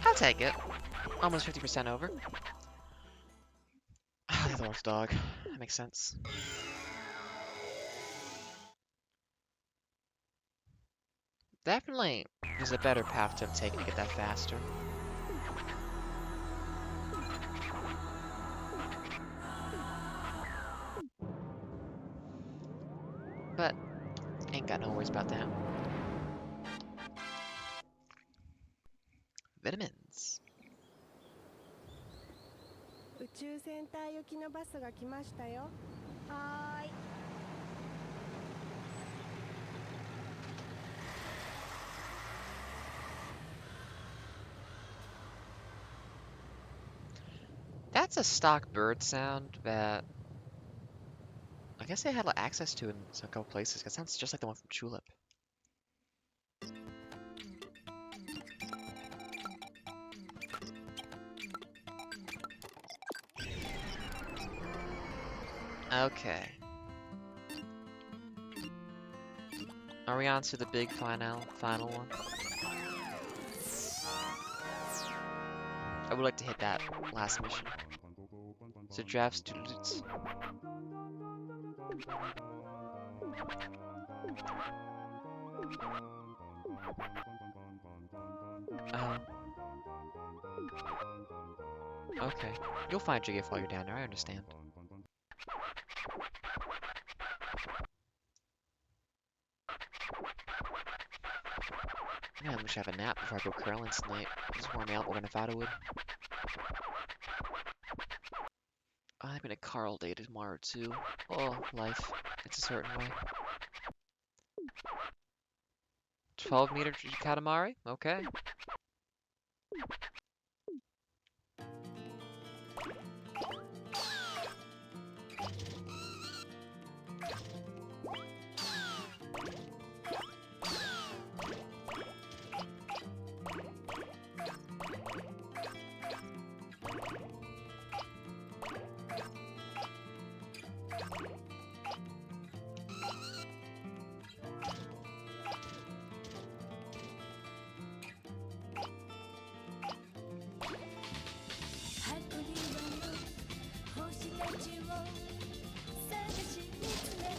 I'll take it. Almost 50% over. Ah, the dwarf dog. That makes sense. Definitely there's a better path to have taken to get that faster. But ain't got no worries about that. Vitamins. 宇宙センター行きのバスが来ましたよ。はーい。That's a stock bird sound that I guess they had access to in a couple places. It sounds just like the one from Tulip. Okay. Are we on to the big final one? I would like to hit that last mission. So draft students. Oh, okay. You'll find your gift while you're down there, I understand. Man, I wish I have a nap before I go curling tonight. Just warm me out more than if I would. I'm in a car all day tomorrow too. Oh, life. It's a certain way. 12-meter Katamari? Okay.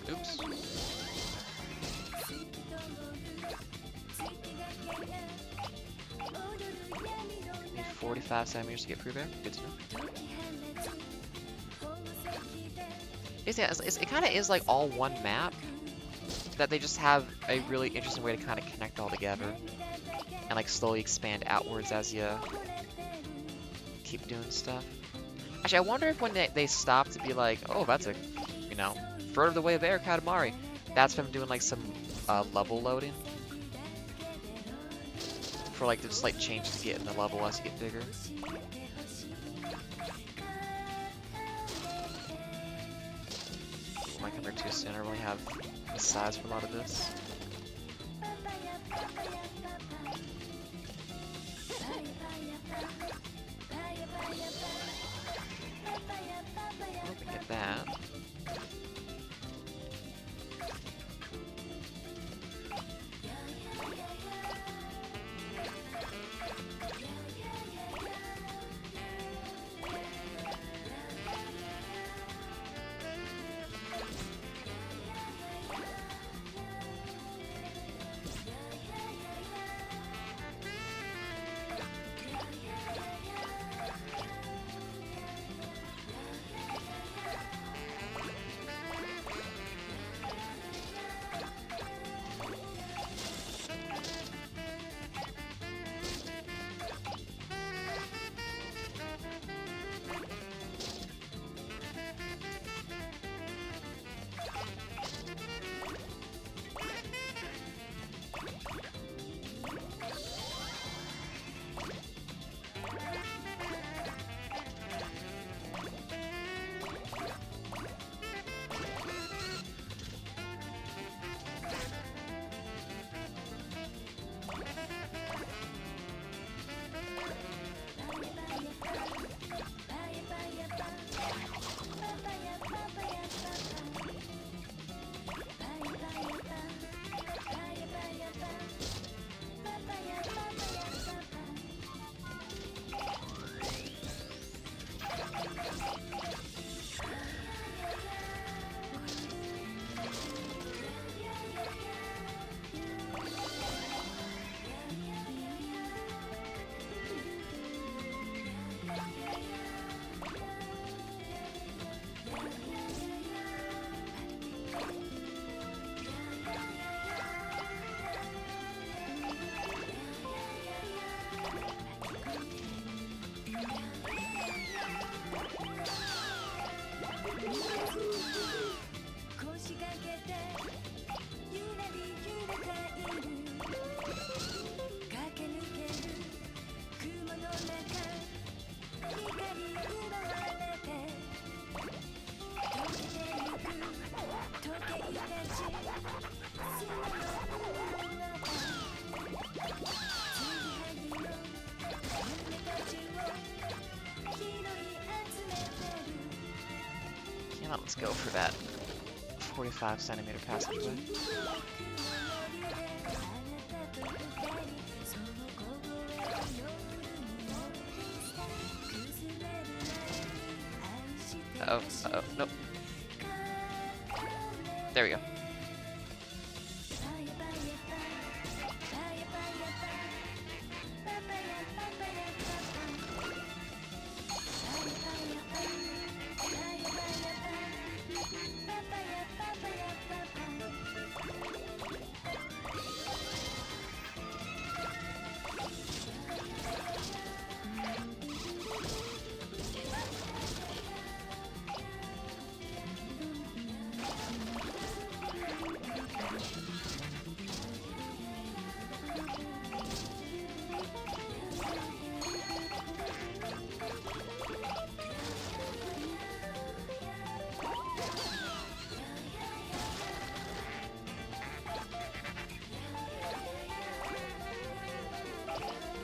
Oops. 45 centimeters to get through there. Good to know. It kind of is like all one map. That they just have a really interesting way to kind of connect all together. And like slowly expand outwards as you keep doing stuff. Actually, I wonder if when they stop to be like, oh, that's a, you know, further away there, Katamari. That's them doing like some level loading. For like the slight change to get in the level as you get bigger. Ooh, might come there too soon. I really have the size for a lot of this. Hope we get that. Yeah, let's go for that 45 centimeter passageway. Uh-oh, uh-oh, nope. There we go.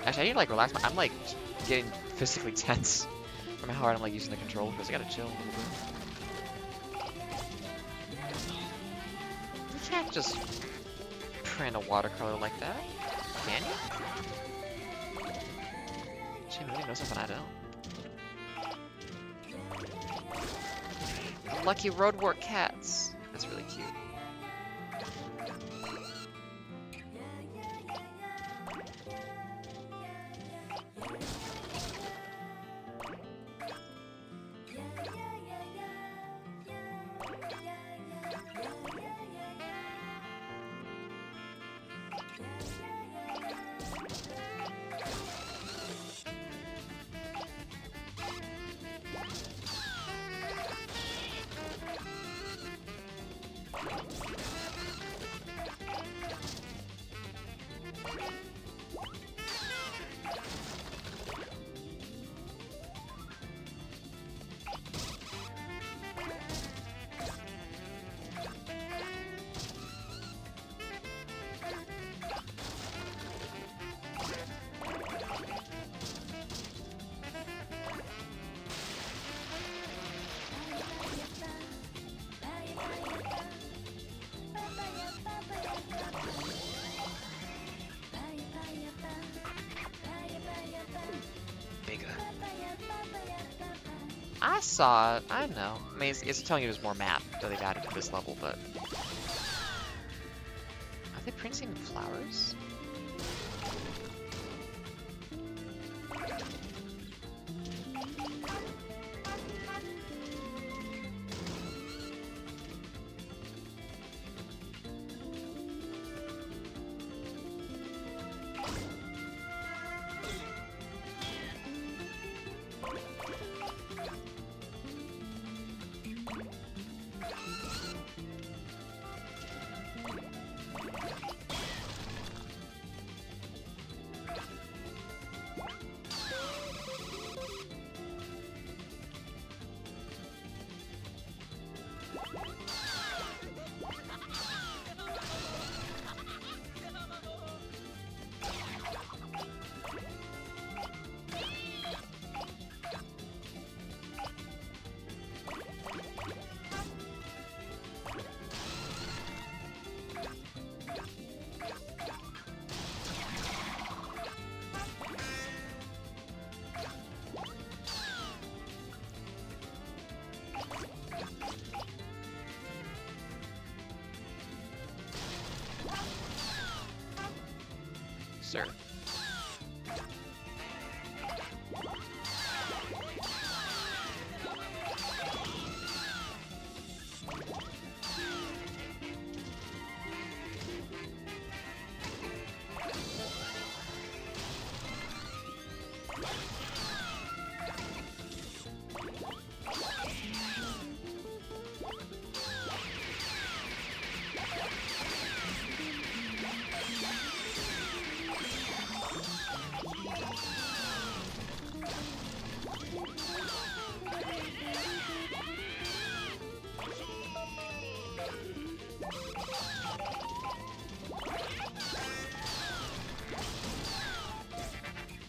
Actually, I need to like relax. I'm like getting physically tense from how hard I'm like using the controller because I gotta chill a little bit. You can't just print a watercolor like that, can you? She really knows something I don't. Lucky roadwork cats. That's really cute. Bigger. I saw it. I know. I mean, it's telling you there's more map that they've added to this level, but are they printing flowers? Sir.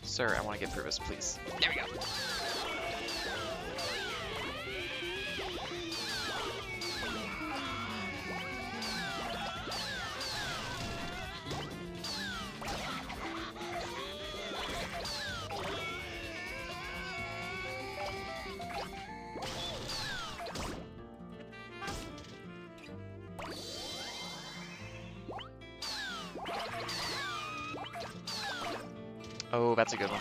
Sir, I want to get through this, please. There we go. Oh, that's a good one.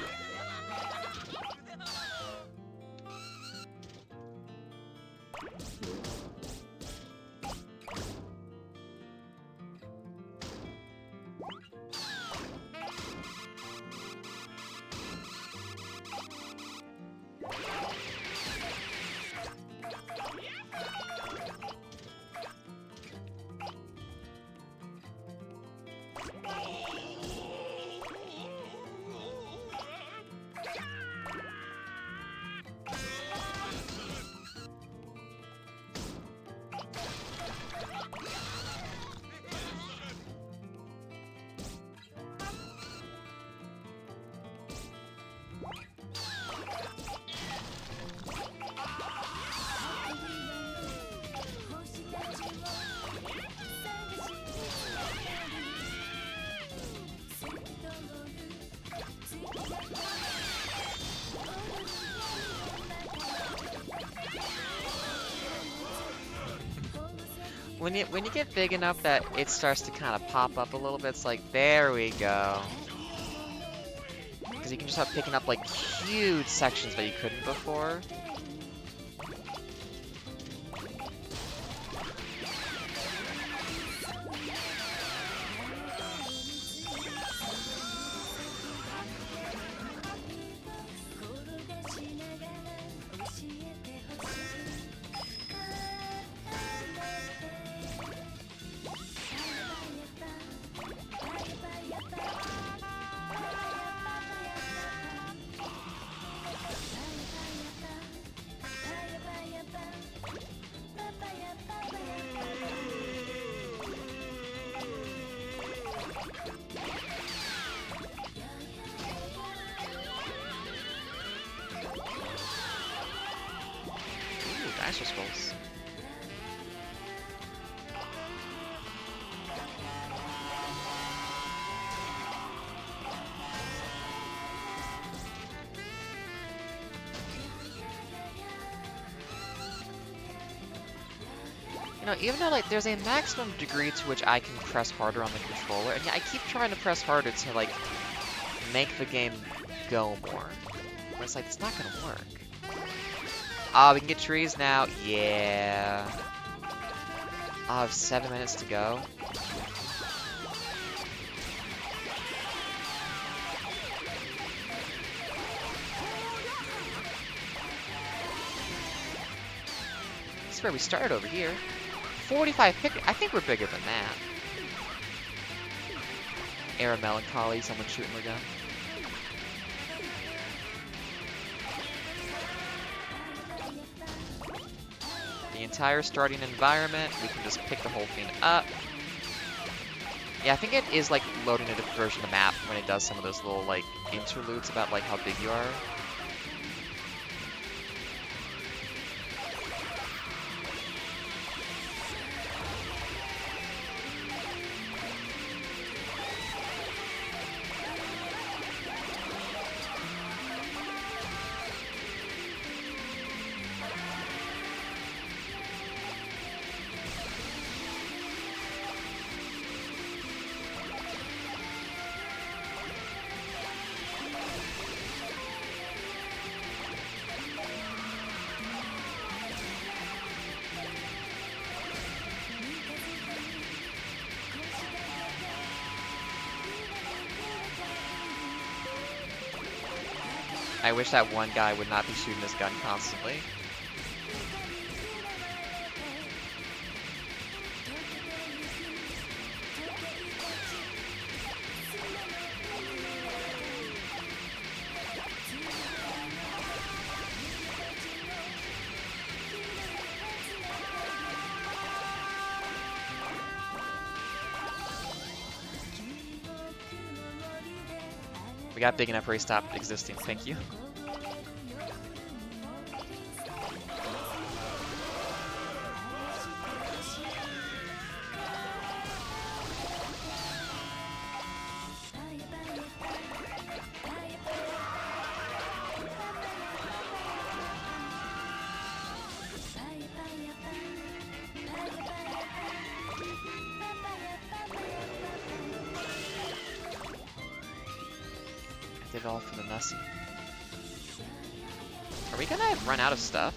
when you get big enough that it starts to kind of pop up a little bit, it's like, there we go. Because you can just start picking up like huge sections that you couldn't before. Ooh, dinosaur skulls. You know, even though like there's a maximum degree to which I can press harder on the controller, and yeah, I keep trying to press harder to like make the game go more. But it's like it's not gonna work. Ah, we can get trees now. Yeah. I have 7 minutes to go. This is where we started over here. 45 pick. I think we're bigger than that. Air of melancholy. Someone shooting their gun. The entire starting environment. We can just pick the whole thing up. Yeah, I think it is like loading a different version of the map when it does some of those little like interludes about like how big you are. I wish that one guy would not be shooting his gun constantly. We got big enough where he stopped existing, thank you. Did it all for the Naaa. Are we gonna run out of stuff?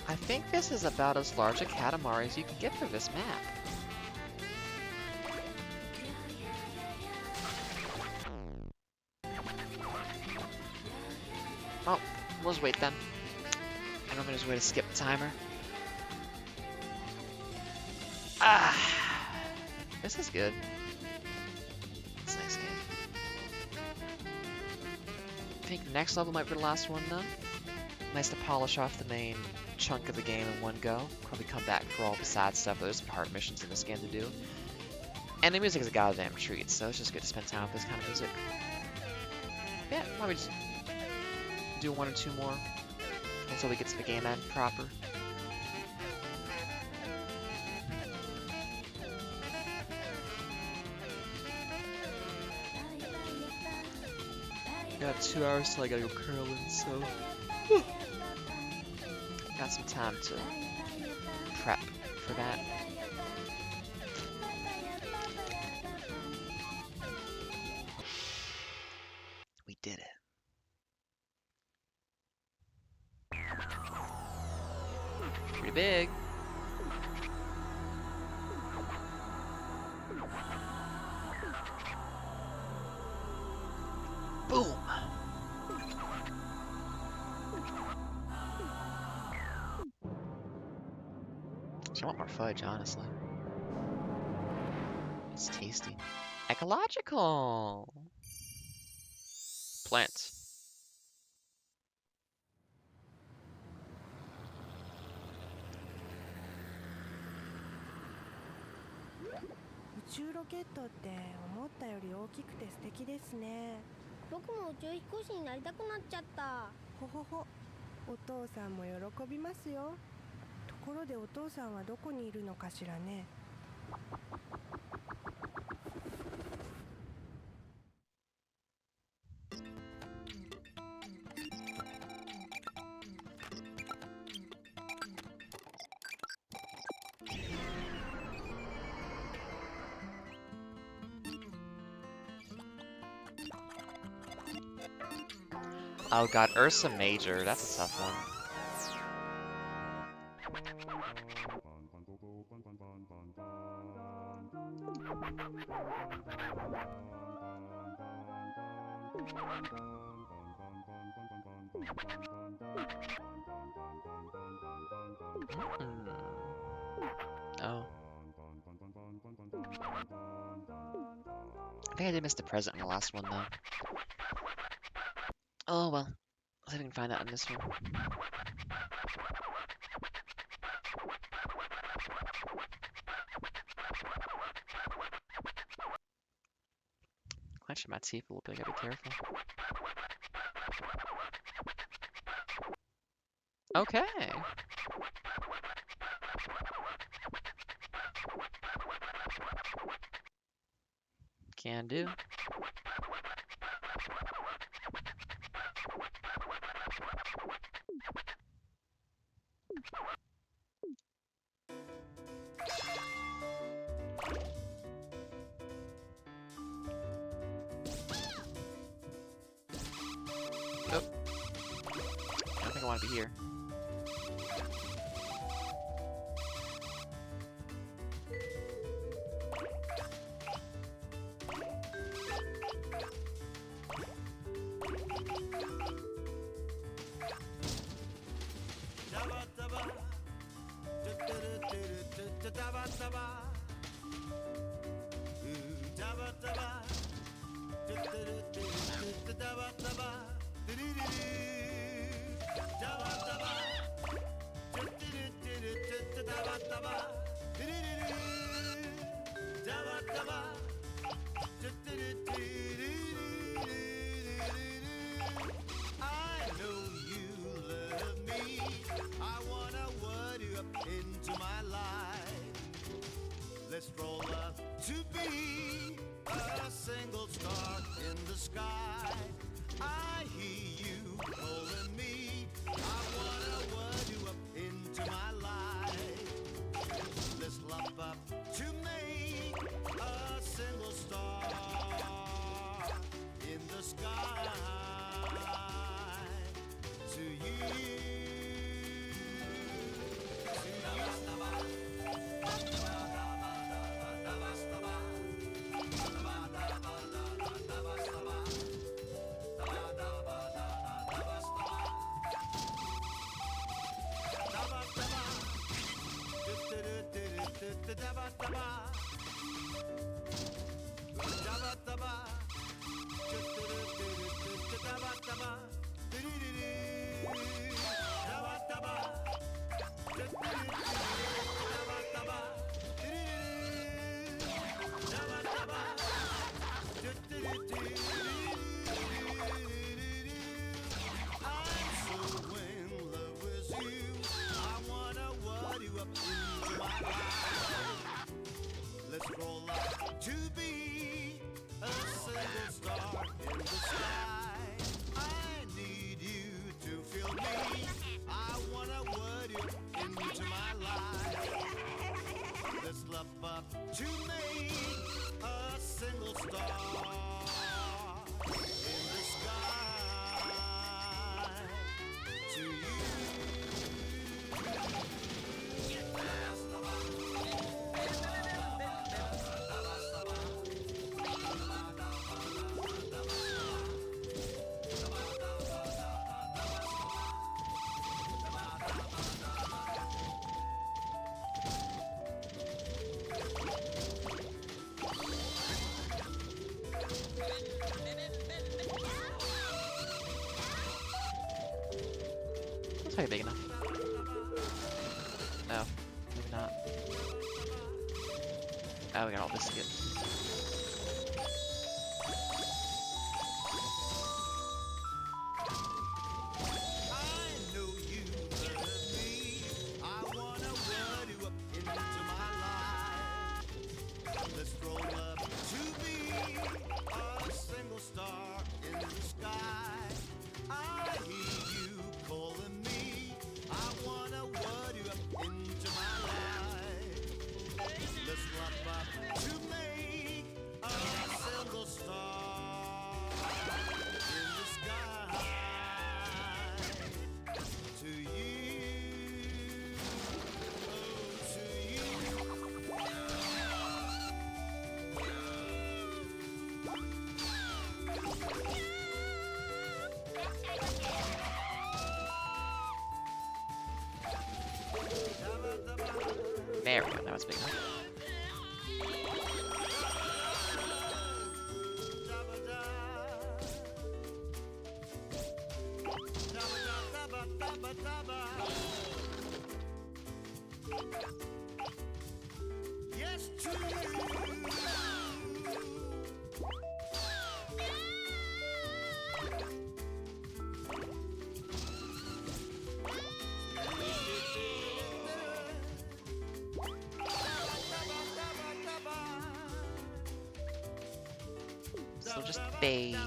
I think this is about as large a Katamari as you can get for this map. Oh, we'll just wait then. I don't think there's a way to skip the timer. Ah, this is good. It's a nice game. I think next level might be the last one though. Nice to polish off the main chunk of the game in one go. Probably come back for all the sad stuff. There's some hard missions in this game to do. And the music is a goddamn treat, so it's just good to spend time with this kind of music. Yeah, why don't we just do one or two more until we get to the game end proper. Got 2 hours till I gotta go curling, so got some time to prep for that. We did it. Pretty big. Boom! I want more fudge, honestly. It's tasty. Ecological! Plants. 宇宙ロケットって思ったより大きくて素敵ですね。僕も宇宙飛行士になりたくなっちゃった。ほほほ、お父さんも喜びますよ。ところでお父さんはどこにいるのかしらね。Oh god, Ursa Major, that's a tough one. Oh. I think I did miss the present in the last one, though. Oh well. Let's see if we can find that in this one. Clenching my teeth a little bit, I gotta be careful. Okay. Can do. Oh. I don't think I want to be here. I know you love me. I wanna word you up into my life. Let's roll up to be a single star in the sky. I hear you calling me. I wanna word you up into my life. Let's love up to make a single star in the sky. To you, let's roll up to be a single star in the sky. I need you to feel me. I wanna word you into my life. Let's love up to make a single star in the sky. To you. Looks like big enough. No, maybe not. Oh, we got all this skip. I know you love me. I wanna word you up into my life. Let's roll up to be a single star in the sky. I hear you calling me. I wanna word you up into my life. Let's love up to make a single star in the sky. To you, oh, to you. There we go, that was big enough. Yes, to you. So just baby.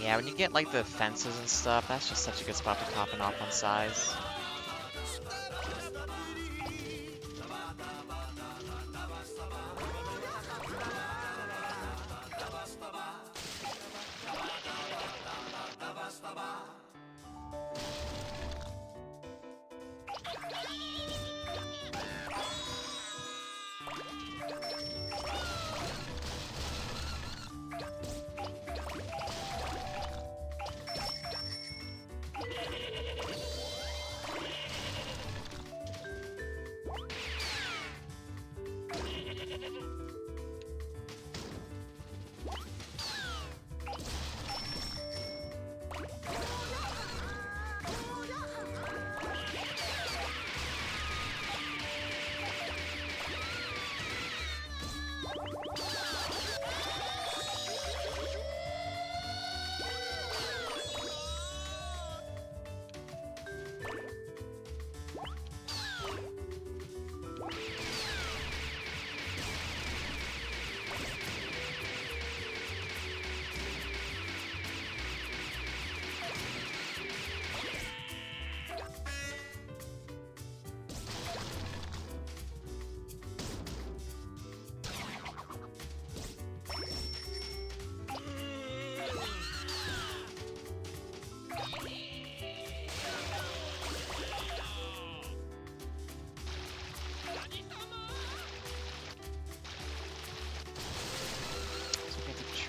Yeah, when you get like the fences and stuff, that's just such a good spot for popping off on size.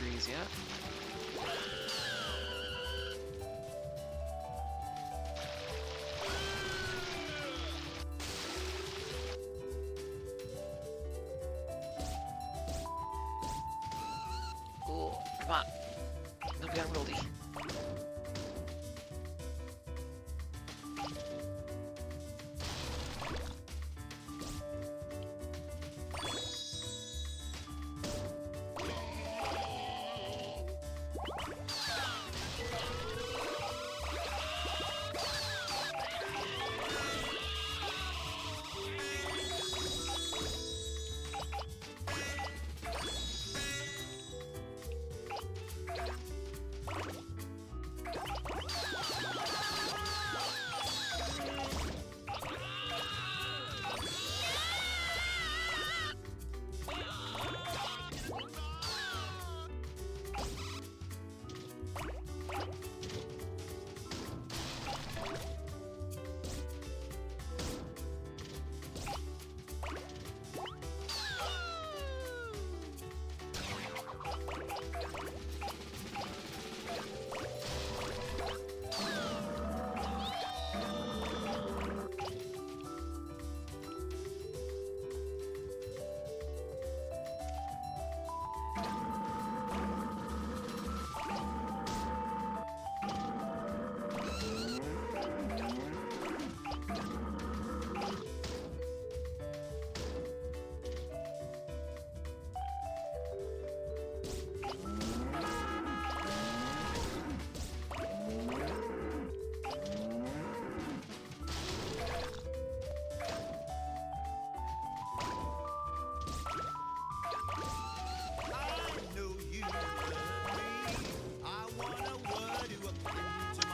trees yet. Cool. Come on. Don't be unwieldy.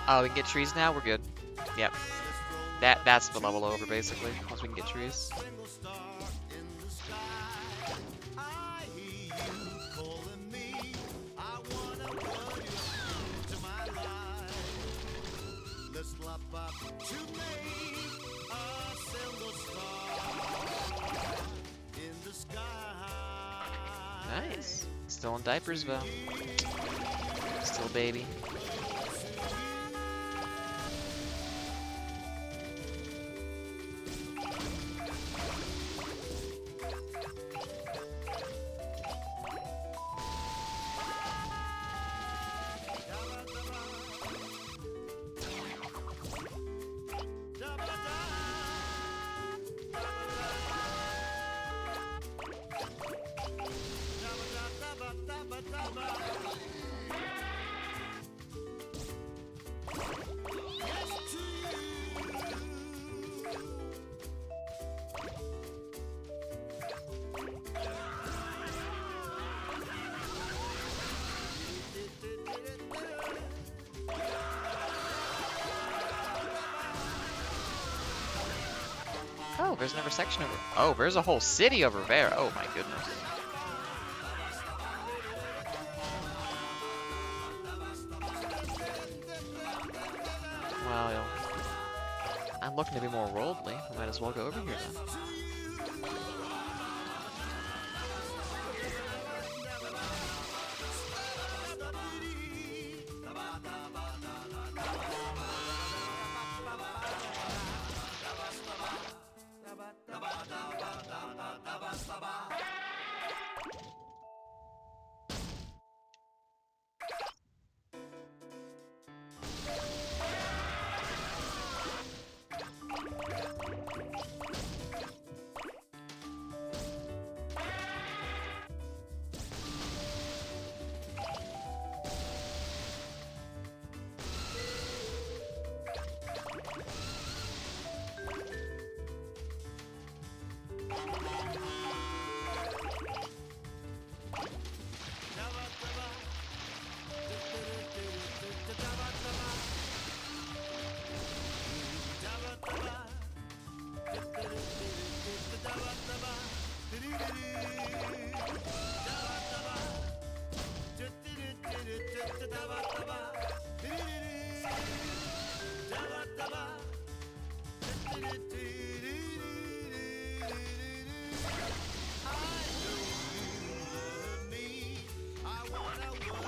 Oh, we can get trees now? We're good. Yep. That's the level over, basically, once we can get trees. Nice. Still in diapers, though. Still a baby. Oh, there's another section over. Oh, there's a whole city over there. Oh my goodness. Well, I'm looking to be more worldly. I might as well go over here then.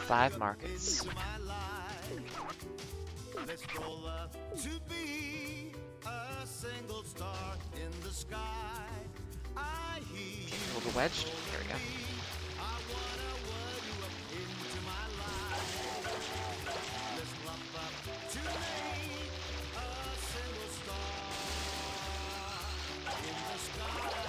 5 markets. into my life. Let's roll up to be a single star in the sky. I hear you. A little wedged. There we go. I wanna word you up into my life. Let's lump up to make a single star in the sky.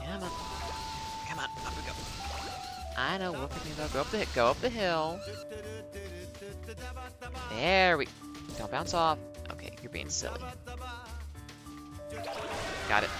Come on. Come on, up we go. I know, we're picking it up. Go up the hill. There we don't bounce off. Okay, you're being silly. Got it.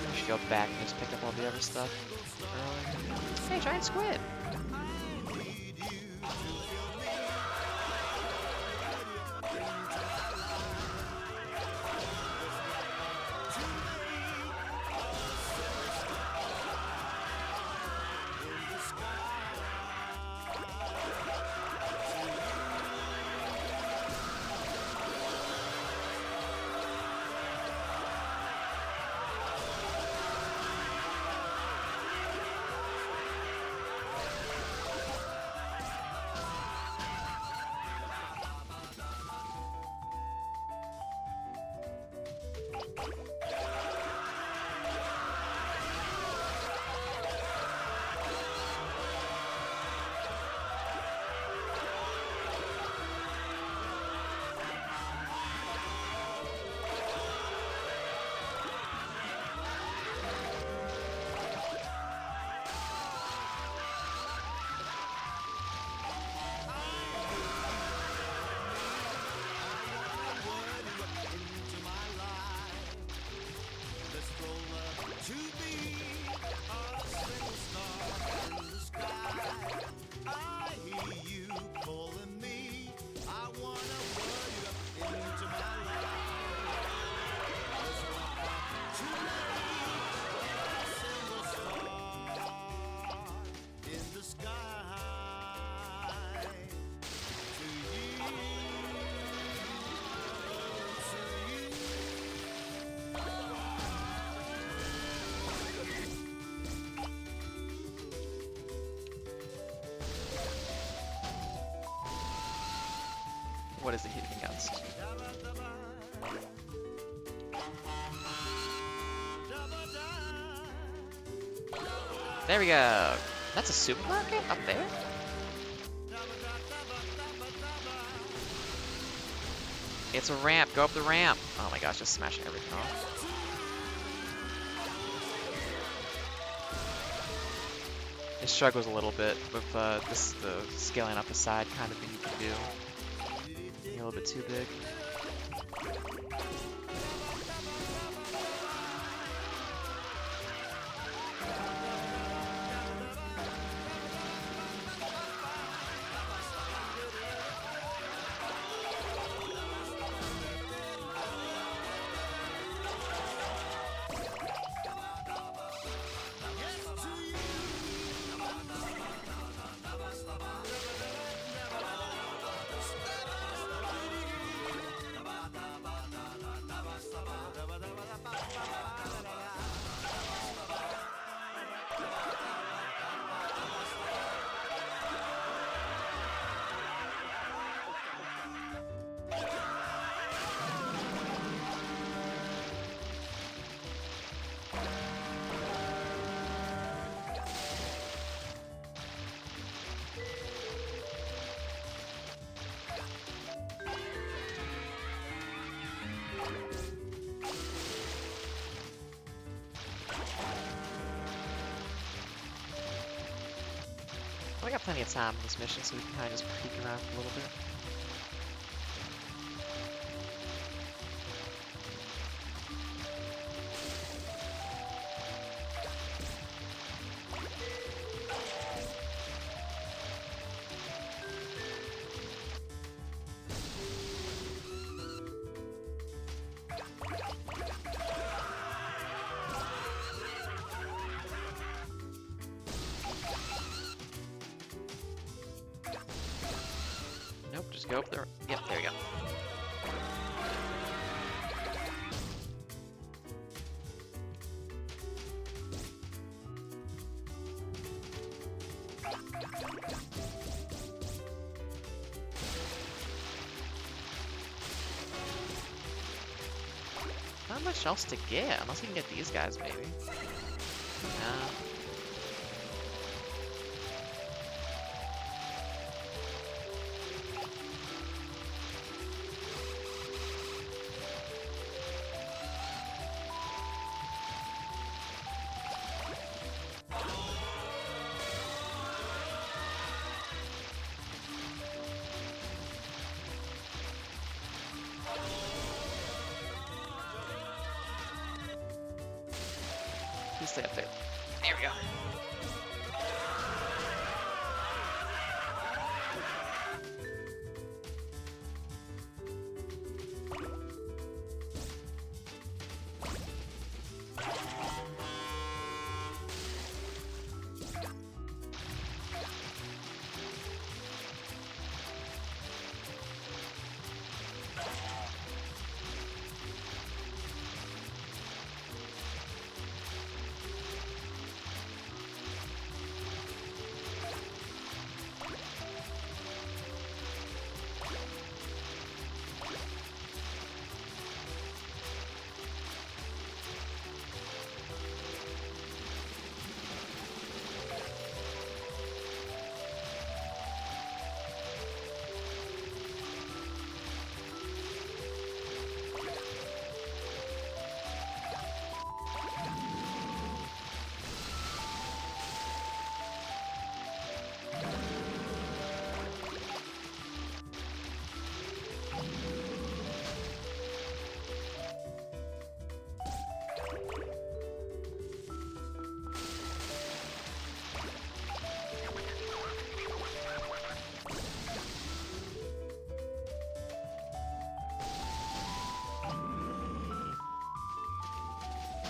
I should go back and just pick up all the other stuff earlier. Hey, giant squid! What is it hitting against? There we go. That's a supermarket up there? It's a ramp. Go up the ramp. Oh my gosh, just smashing everything off. It struggles a little bit with the scaling up the side kind of thing you can do. You're a little bit too big. We got plenty of time on this mission, so we can kind of just peek around a little bit. Nope, just go up there. Yep, there you go. Not much else to get, unless we can get these guys, maybe. No. Please stay up there. There we go.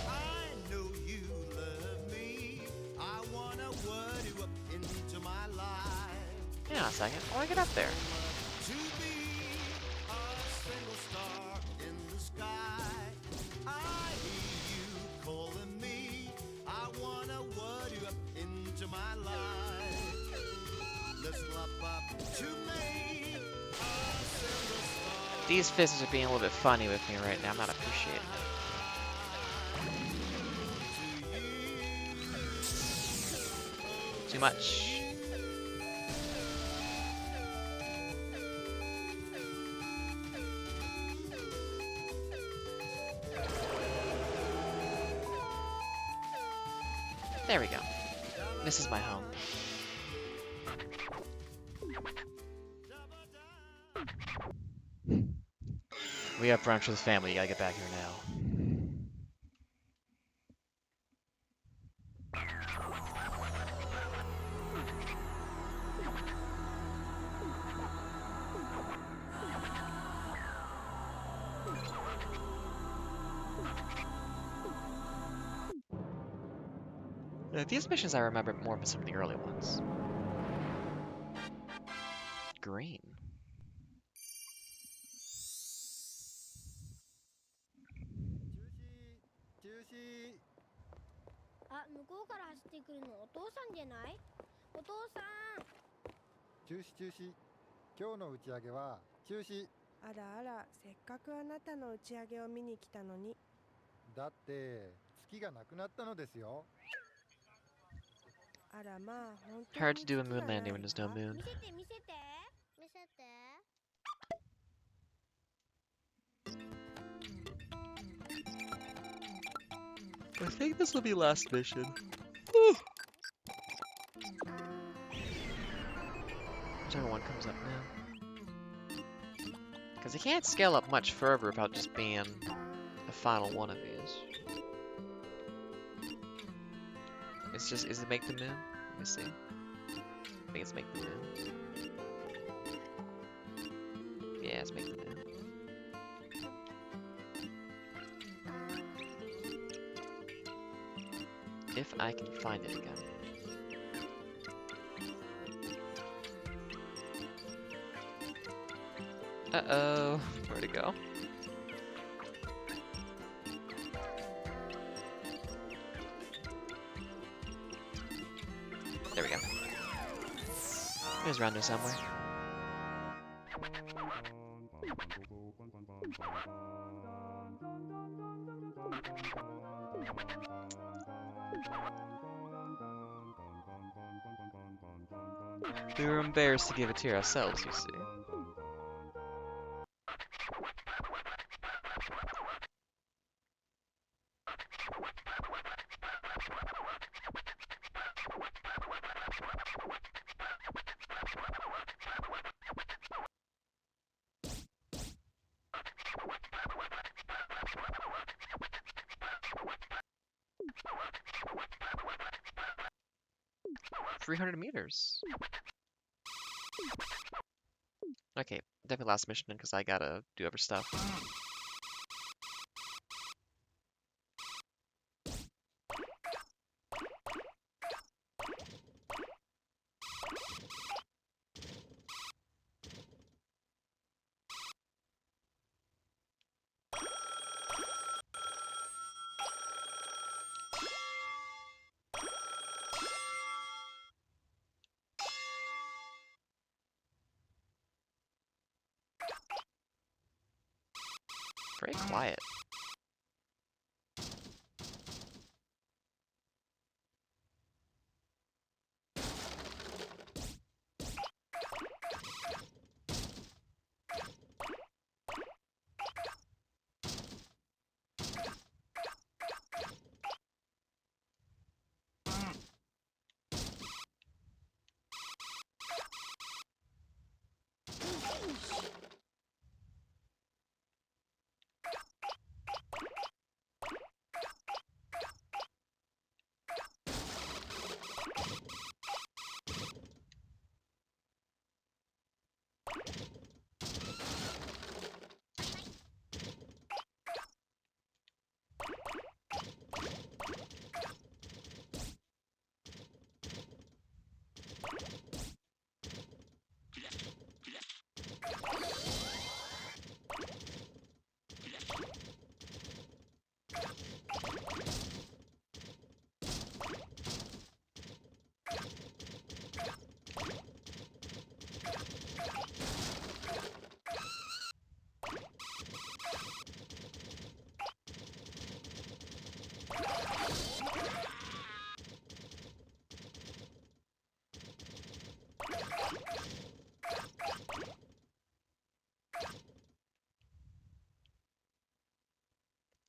I know you love me. I wanna word you up into my life. Hang on a second. I want to get up there. To be a single star in the sky. I hear you calling me. I wanna word you up into my life. Let's love up to me. A single star. These fizzes are being a little bit funny with me right now. I'm not appreciating it. Too much. There we go. This is my home. We have brunch with the family. You gotta get back here now. These missions I remember more than some of the early ones. Green. 中止。あ、向こうから走ってくるのお父さんじゃない？お父さん。中止中止。今日の打ち上げは中止。あらあら、せっかくあなたの打ち上げを見に来たのに。だって月がなくなったのですよ。あらまあ、本当 Hard に to do a 月 moon がない landing when there's no わ。moon. 見せて見せて。見せて。I think this will be last mission. Whichever one comes up now. Because you can't scale up much further without just being the final one of these. It's just, is it make the moon? Let me see. I think it's make the moon. Yeah, it's make the moon. If I can find it again. Uh-oh. Where'd it go? There we go. It was around here somewhere. We were embarrassed to give it to ourselves, you see. 300 meters. Okay, definitely last mission because I gotta do other stuff. 'Very quiet.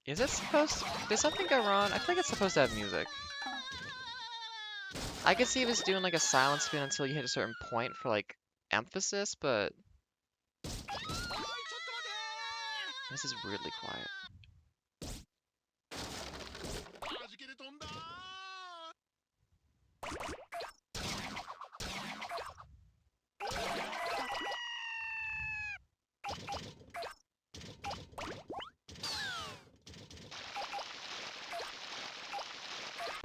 Is it supposed to... Did something go wrong? I feel like it's supposed to have music. I could see if it's doing like a silent spin until you hit a certain point for like emphasis, but this is weirdly quiet.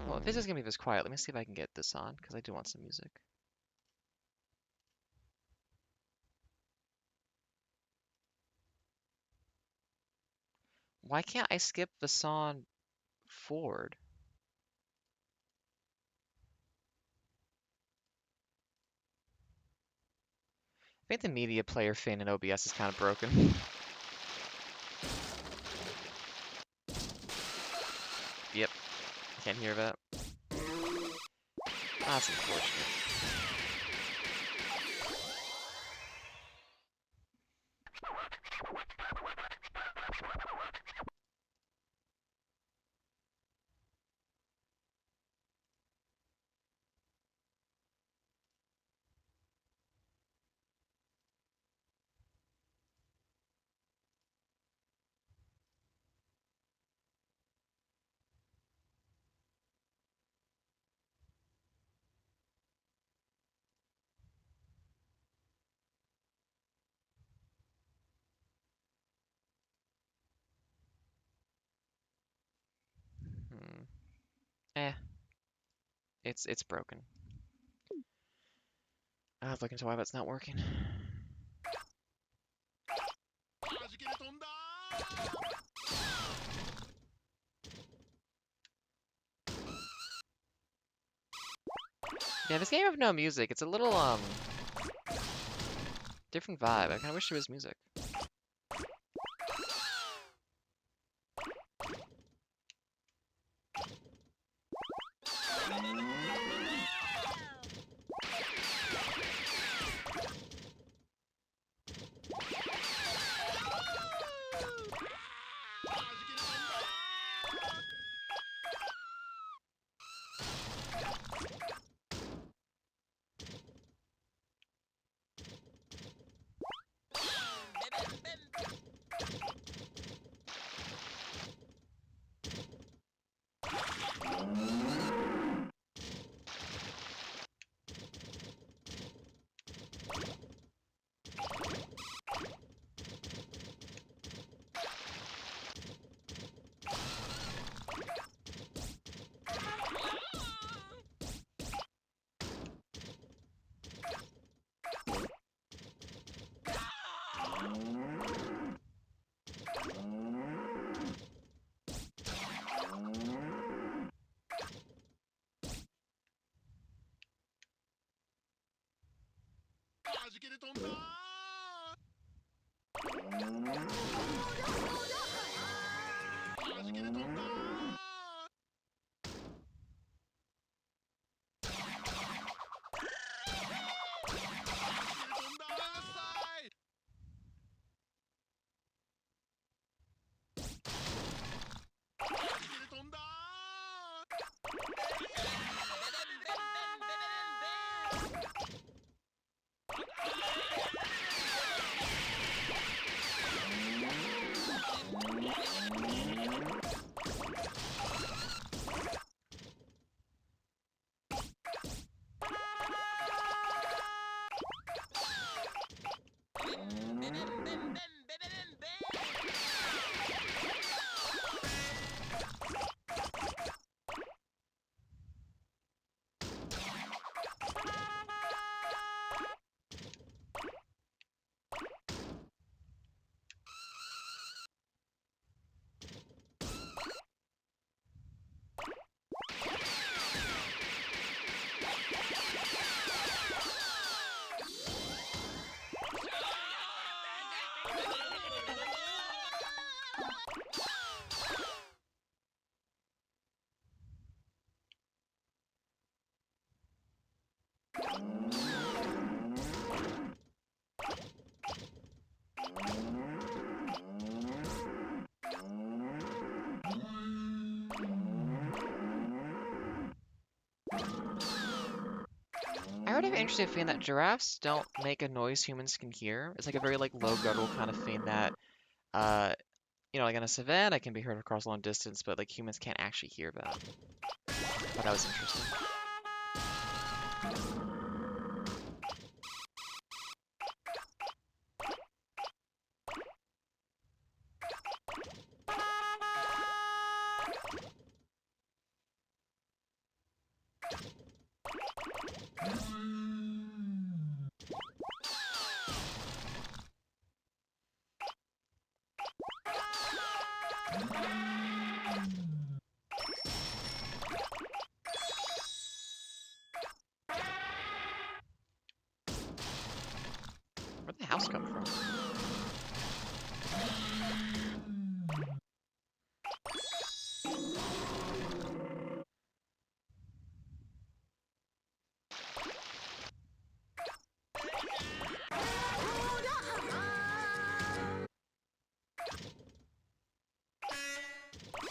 Well, if this is gonna be this quiet, let me see if I can get this on, because I do want some music. Why can't I skip the song forward? I think the media player thing in OBS is kind of broken. Yep, can't hear that. That's unfortunate. Hmm. Eh, it's broken. I was looking into why that's not working. Yeah, this game with no music, it's a little different vibe. I kind of wish there was music. I heard of an interesting thing that giraffes don't make a noise humans can hear. It's like a very like low guttural kind of thing that uh like in a savanna can be heard across a long distance, but like humans can't actually hear that. Thought that was interesting. Where'd the house come from?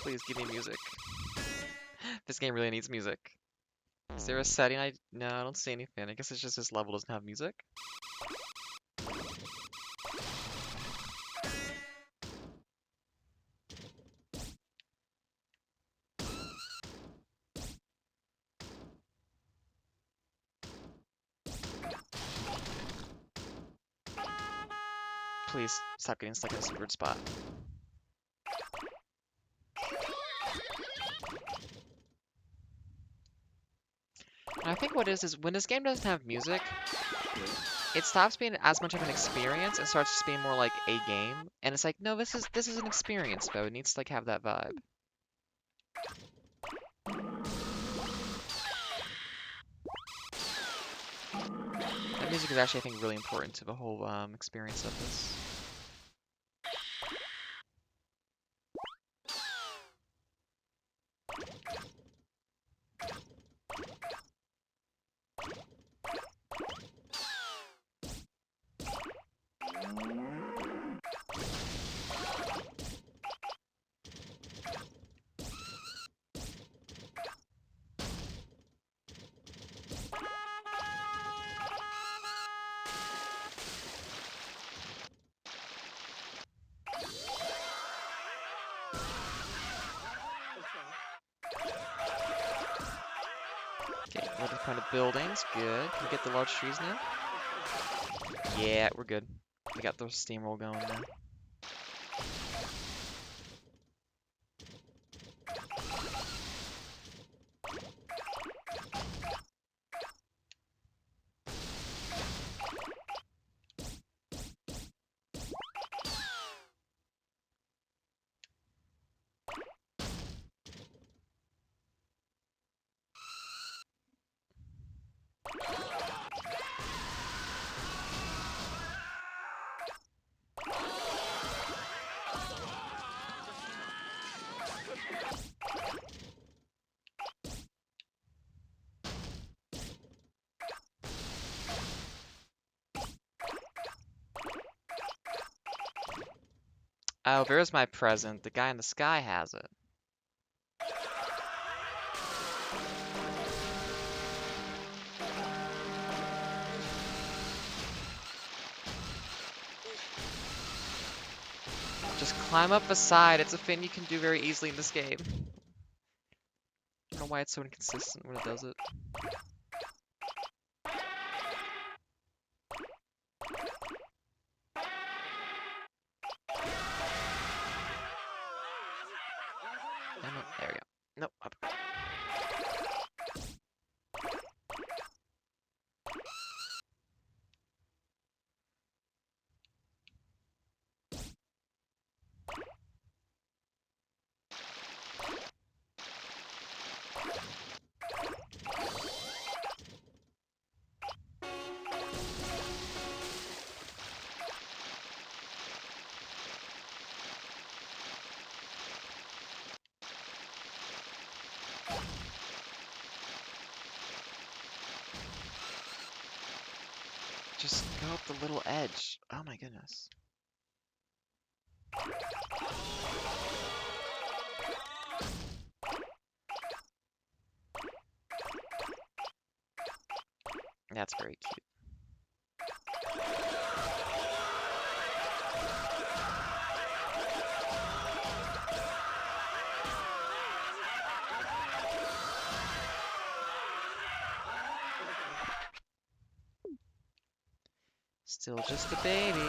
Please give me music. This game really needs music. Is there a setting No, I don't see anything. I guess it's just this level doesn't have music. Please stop getting stuck in this weird spot. And I think what it is when this game doesn't have music, it stops being as much of an experience and starts just being more like a game. And it's like, no, this is an experience, though. It needs to like have that vibe. Music is actually, I think, really important to the whole experience of this. Okay, another kind of buildings. Good. Can we get the large trees now? Yeah, we're good. We got the steamroll going now. Oh, there's my present. The guy in the sky has it. Just climb up the side. It's a thing you can do very easily in this game. I don't know why it's so inconsistent when it does it. There we go. Nope. Up. Just go up the little edge. Oh my goodness. That's very cute. Still just a baby.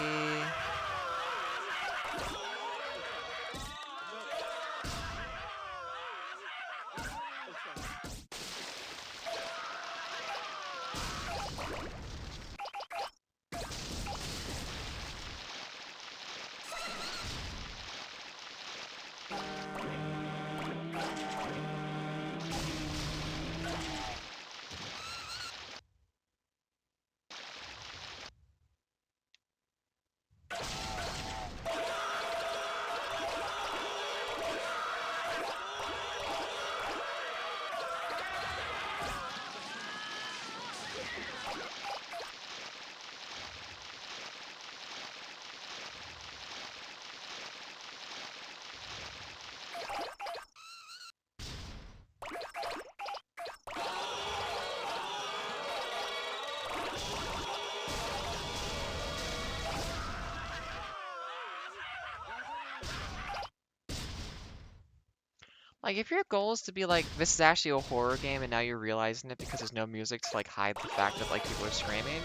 Like, if your goal is to be like, this is actually a horror game and now you're realizing it because there's no music to like hide the fact that like people are screaming.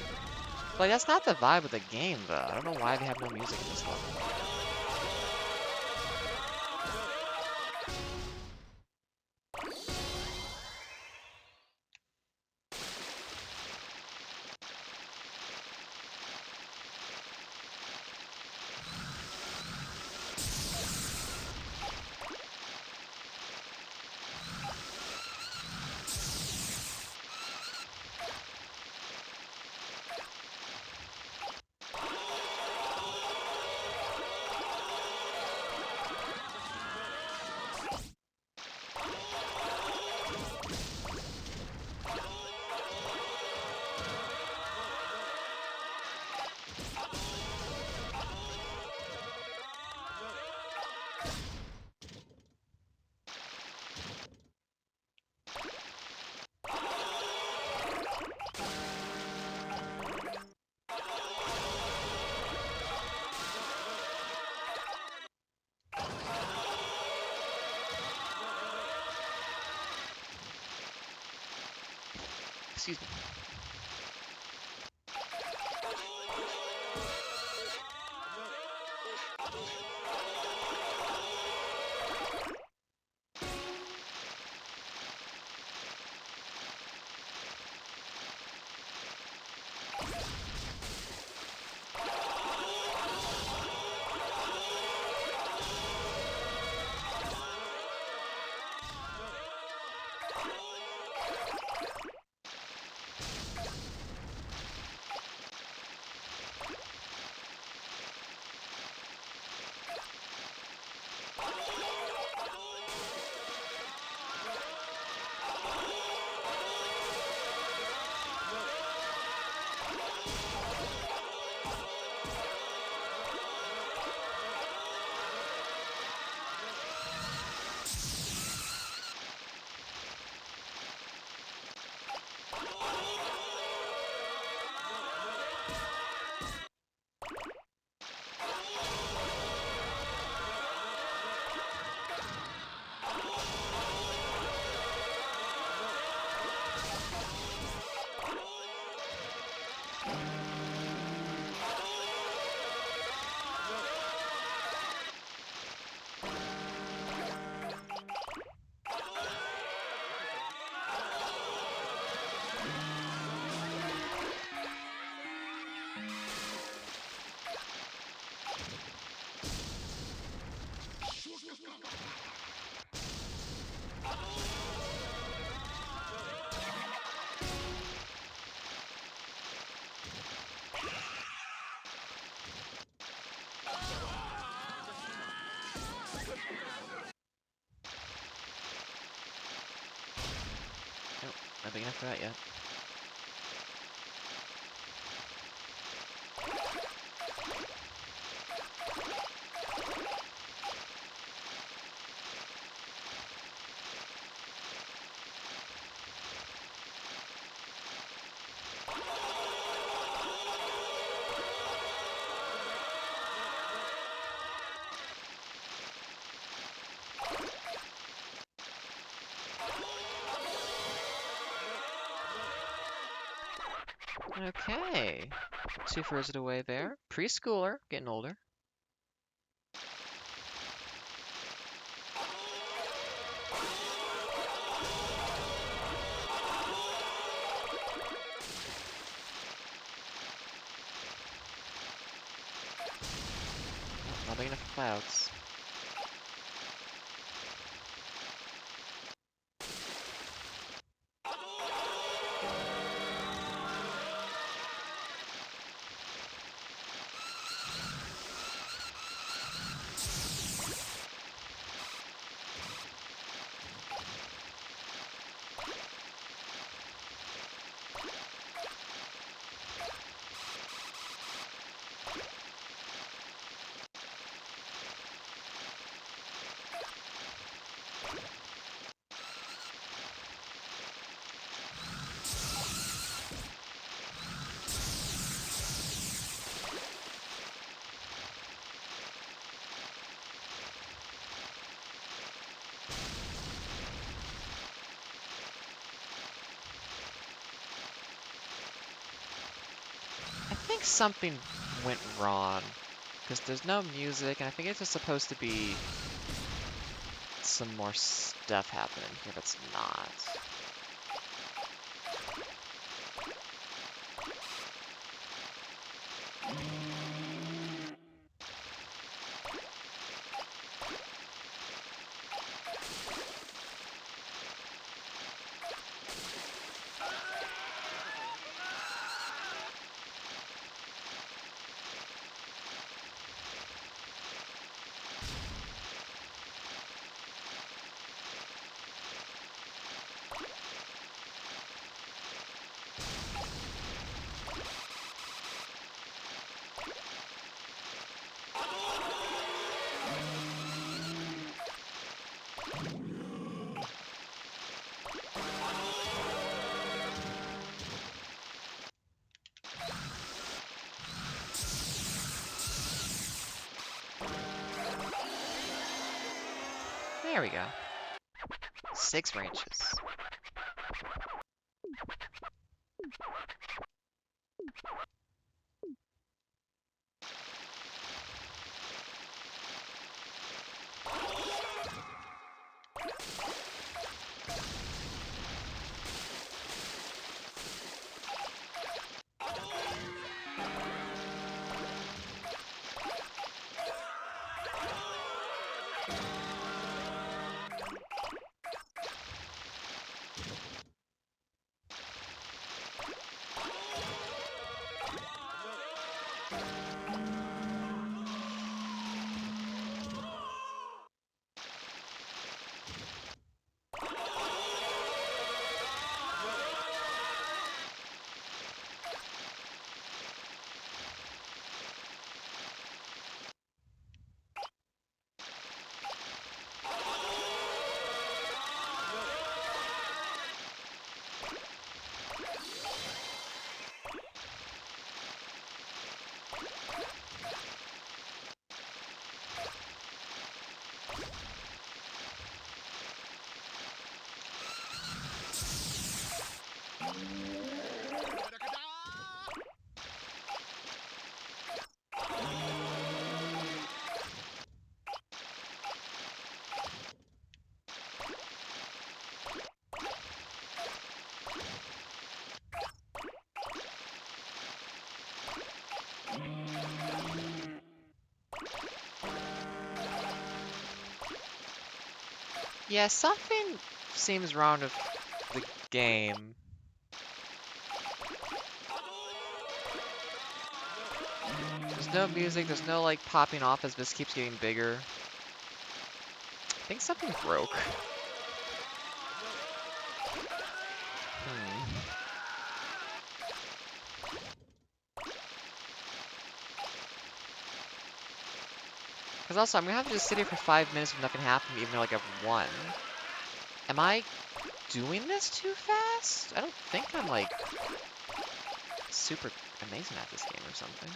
Like, that's not the vibe of the game though. I don't know why they have no music in this level. Excuse me. Nope, not big enough for that yet. Okay. Two-thirds of the way there. Preschooler, getting older. Oh, not big enough for clouds. I think something went wrong. Because there's no music, and I think it's just supposed to be some more stuff happening here, but it's not. There we go. 6 branches. Yeah, something seems wrong with the game. There's no music, there's no like popping off as this keeps getting bigger. I think something broke. Hmm. Because also, I'm gonna have to just sit here for 5 minutes with nothing happening, even though like I've won. Am I doing this too fast? I don't think I'm like super amazing at this game or something.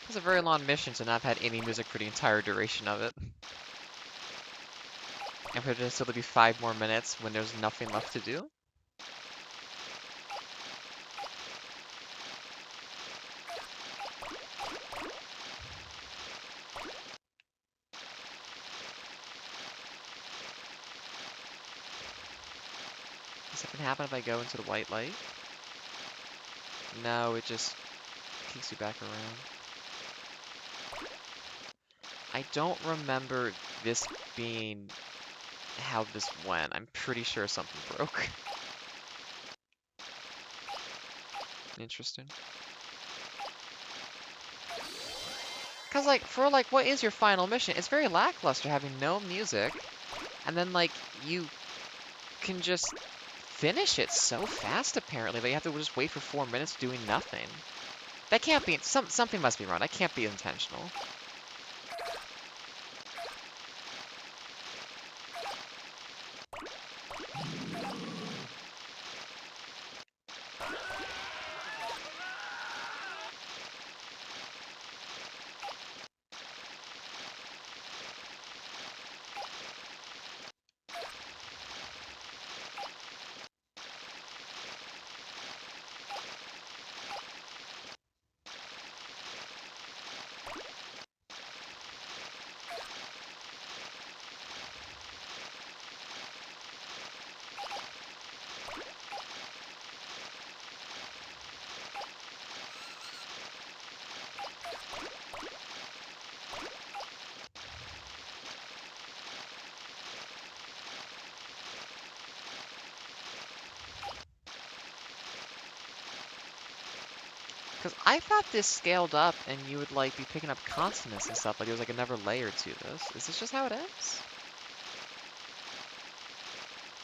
It's a very long mission to not have had any music for the entire duration of it. And for there still to be 5 more minutes when there's nothing left to do. Does something happen if I go into the white light? No, it just kicks you back around. I don't remember this being how this went. I'm pretty sure something broke. Interesting. Cause like for like what is your final mission? It's very lackluster having no music, and then like you can just finish it so fast apparently that you have to just wait for 4 minutes doing nothing. That can't be something must be wrong. That can't be intentional. Because I thought this scaled up and you would like be picking up consonants and stuff. Like there was like another layer to this. Is this just how it ends?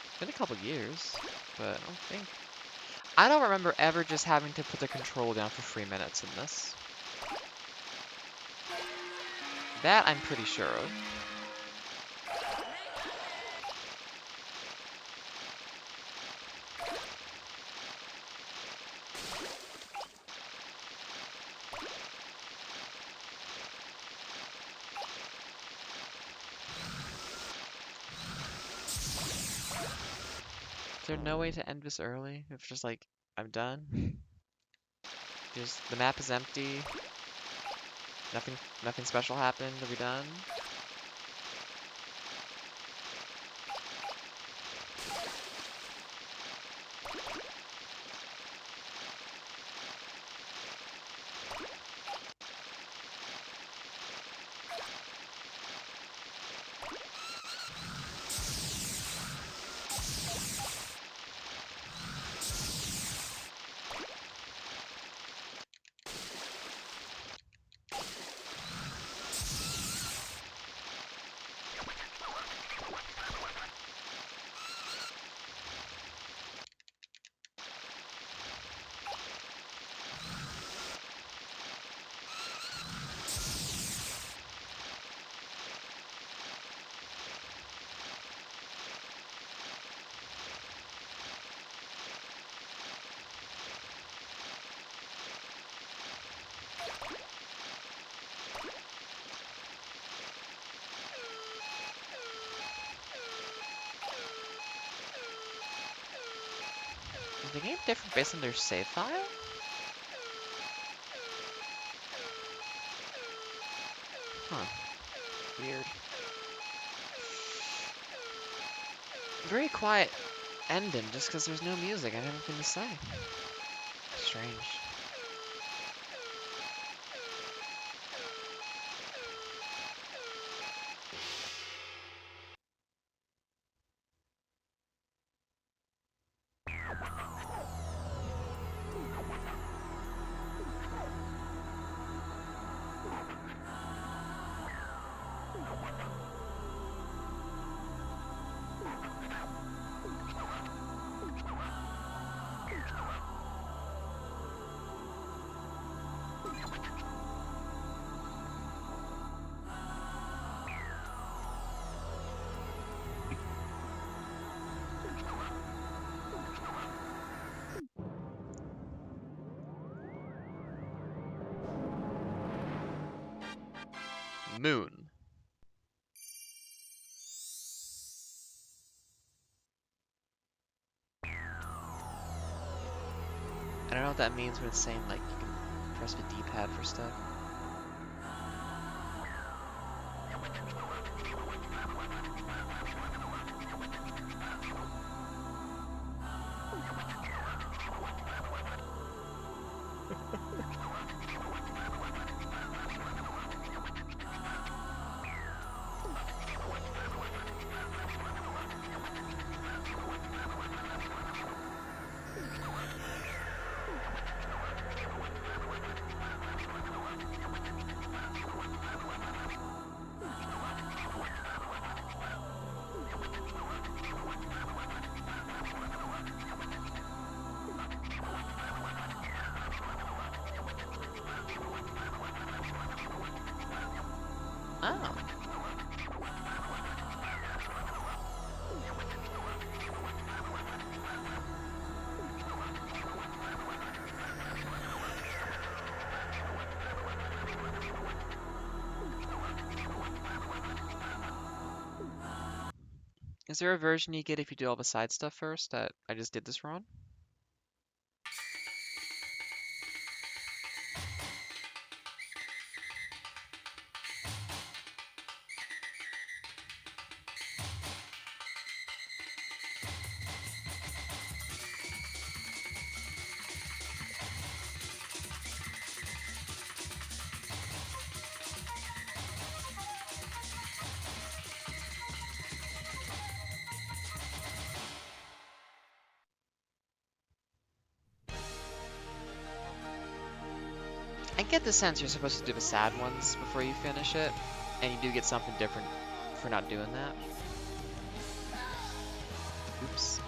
It's been a couple years, but I don't remember ever just having to put the control down for 3 minutes in this. That I'm pretty sure of. Is there no way to end this early? It's just like, I'm done. Just, the map is empty. Nothing special happened. Are we done? the game different based on their save file? Huh. Weird. Very quiet ending just because there's no music. I have nothing to say. Strange. Moon. I don't know what that means when it's saying like you can press the D-pad for stuff. Oh. Is there a version you get if you do all the side stuff first that I just did this wrong? I get the sense you're supposed to do the sad ones before you finish it, and you do get something different for not doing that. Oops.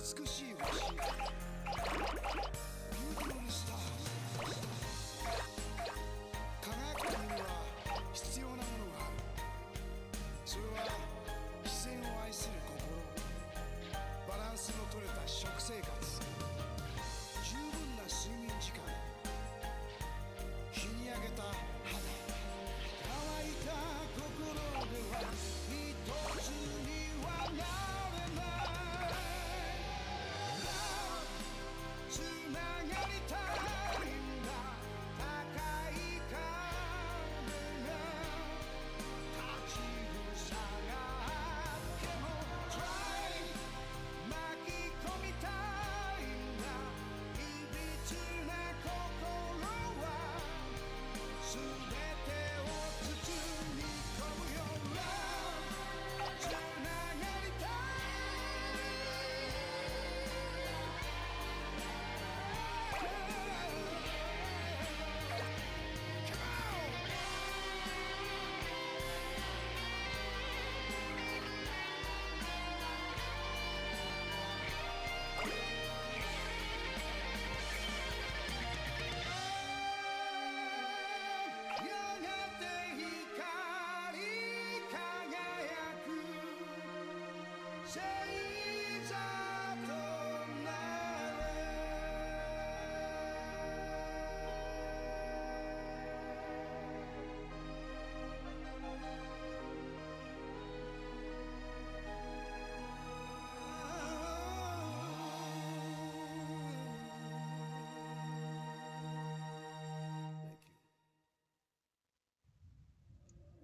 美しい星ビューティフルスター輝くためには必要なものがある。それは自然を愛する心、バランスの取れた食生活、十分な睡眠時間、日に焼けた肌、乾いた心では一つにはなれない。つながりたいんだ、高い壁が立ちふさがっても Try 巻き込みたいんだ、いびつな心はすべてを包み込むよ。Love つながりたい。やがて光り輝く星座とな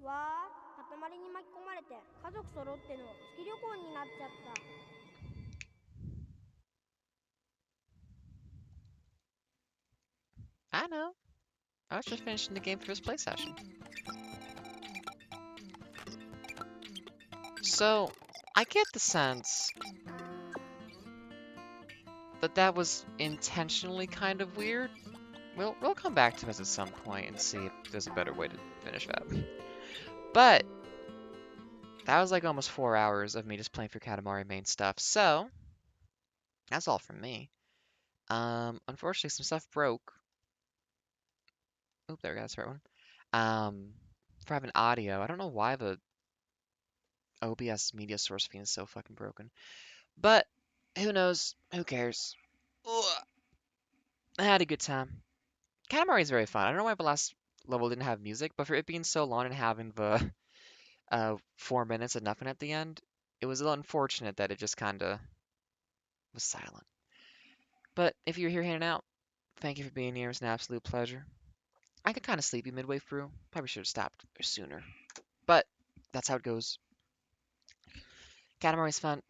わあ、塊に巻き込まれて家族揃っての月旅行になっちゃった。I know. I was just finishing the game for this play session. So, I get the sense that that was intentionally kind of weird. We'll come back to this at some point and see if there's a better way to finish that. But that was like almost 4 hours of me just playing through Katamari main stuff. So, that's all from me. Unfortunately, some stuff broke. Oop, there we go, that's the right one. For having audio, I don't know why the OBS media source feed is so fucking broken. But, who knows? Who cares? Ugh. I had a good time. Katamari is very fun. I don't know why the last level didn't have music, but for it being so long and having the 4 minutes of nothing at the end, it was a little unfortunate that it just kinda was silent. But if you're here hanging out, thank you for being here. It's an absolute pleasure. I got kind of sleepy midway through. Probably should have stopped sooner. But that's how it goes. Katamari's fun.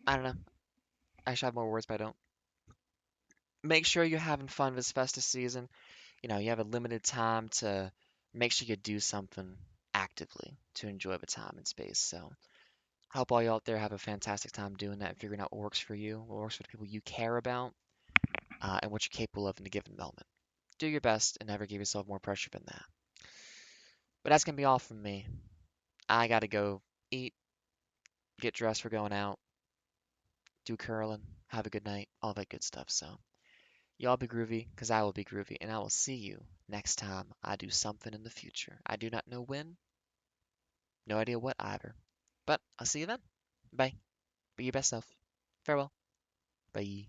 I don't know. I should have more words, but I don't. Make sure you're having fun this festive season. You know, you have a limited time to make sure you do something actively to enjoy the time and space. So, I hope all you out there have a fantastic time doing that, figuring out what works for you, what works for the people you care about, and what you're capable of in a given moment. Do your best and never give yourself more pressure than that. But that's gonna be all from me. I gotta go eat, get dressed for going out, do curling, have a good night, all that good stuff. So, y'all be groovy, because I will be groovy, and I will see you next time I do something in the future. I do not know when, no idea what either. But I'll see you then. Bye. Be your best self. Farewell. Bye.